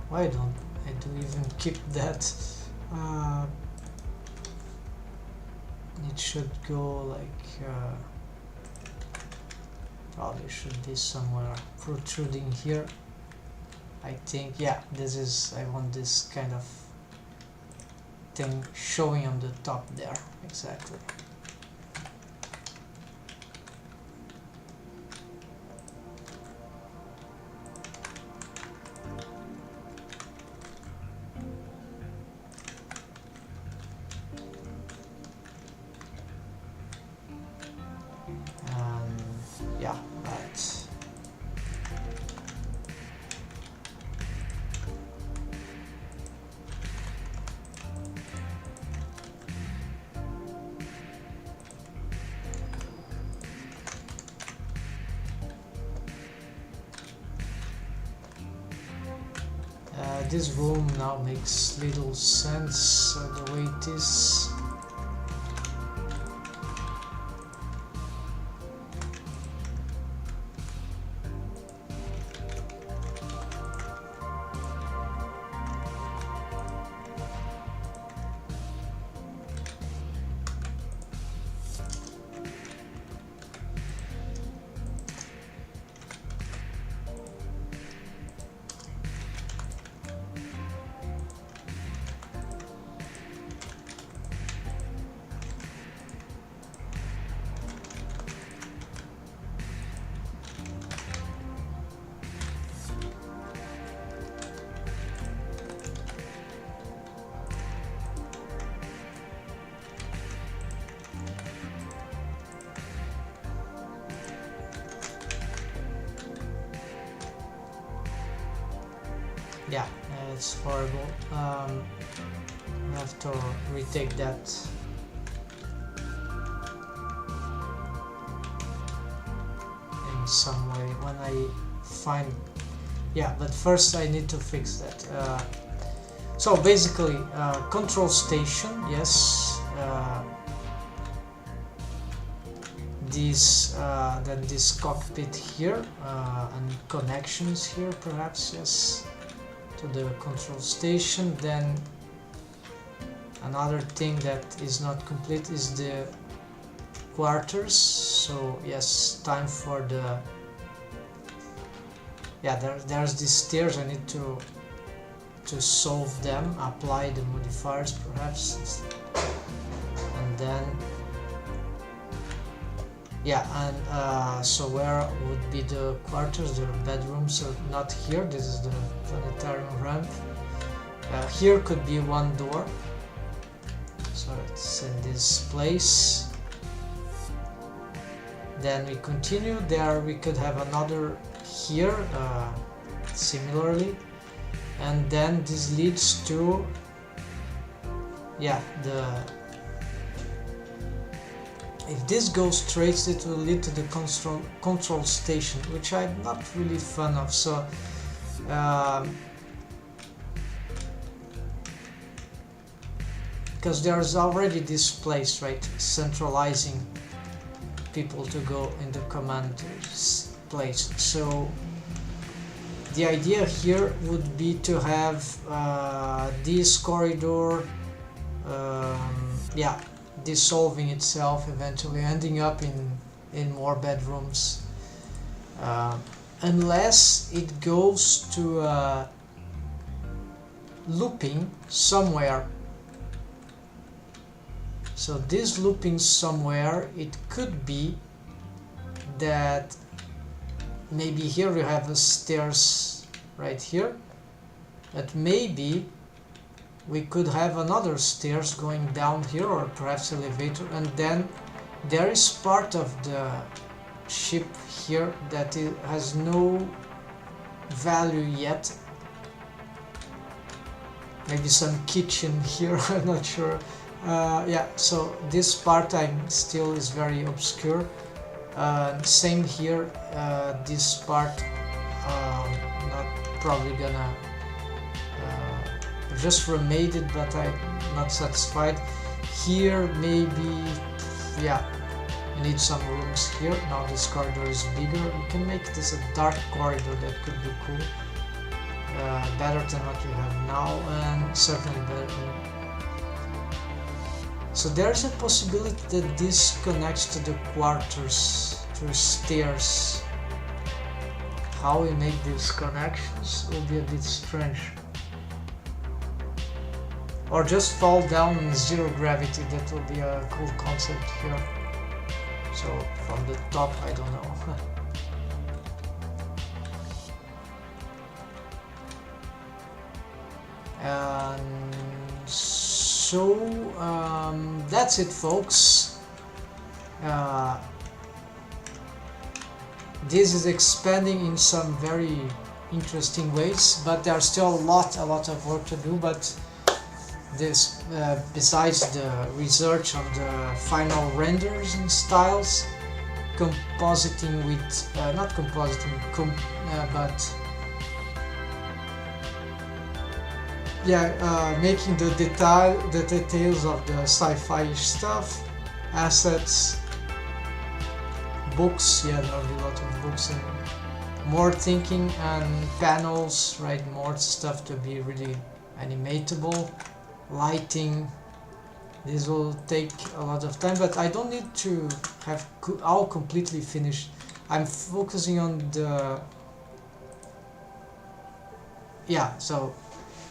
why don't I do even keep that? It should go like, probably should be somewhere protruding here. I think, yeah, this is, I want this kind of thing showing on the top there, exactly. Yeah, right. this room now makes little sense the way it is. Yeah, it's horrible. I have to retake that. In some way when I find... Yeah, but first I need to fix that. So basically, control station, yes. Then this cockpit here, and connections here perhaps, yes, to the control station. Then another thing that is not complete is the quarters. So yes, time for the... Yeah, there's these stairs. I need to solve them, apply the modifiers perhaps, and then yeah, and so where would be the quarters, the bedrooms? So not here, this is the planetarium ramp. Here could be one door, so it's in this place. Then we continue there, we could have another here, similarly, and then this leads to, yeah, if this goes straight, it will lead to the control station, which I'm not really fan of. So because there's already this place, right, centralizing people to go in the commander's place. So the idea here would be to have this corridor, yeah, dissolving itself, eventually ending up in more bedrooms, unless it goes to looping somewhere. So this looping somewhere, it could be that maybe here we have a stairs right here, but maybe we could have another stairs going down here, or perhaps elevator, and then there is part of the ship here that it has no value yet. Maybe some kitchen here, I'm not sure. Yeah, so this part still is very obscure. Same here, this part not probably gonna just remade it, but I'm not satisfied. Here maybe, yeah, you need some rooms here. Now this corridor is bigger. You can make this a dark corridor, that could be cool. Better than what we have now, and certainly better. So there's a possibility that this connects to the quarters through stairs. How we make these connections will be a bit strange. Or just fall down in zero gravity, that will be a cool concept here. So from the top, I don't know. And so that's it, folks. This is expanding in some very interesting ways, but there's still a lot of work to do. But this, besides the research on the final renders and styles, compositing with but making the details of the sci-fi stuff, assets, books. There are a lot of books and more thinking, and panels, right? More stuff to be really animatable, lighting. This will take a lot of time, but I don't need to have all completely finished. I'm focusing on the so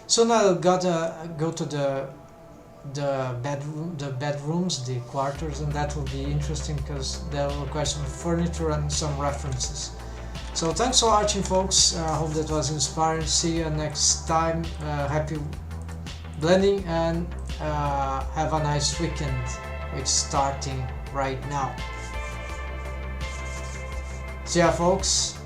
soon I'll gotta go to the bedrooms, the quarters, and that will be interesting because there will require some furniture and some references. So thanks for watching, folks. I hope that was inspiring. See you next time. Happy blending, and have a nice weekend, which is starting right now. See ya, folks.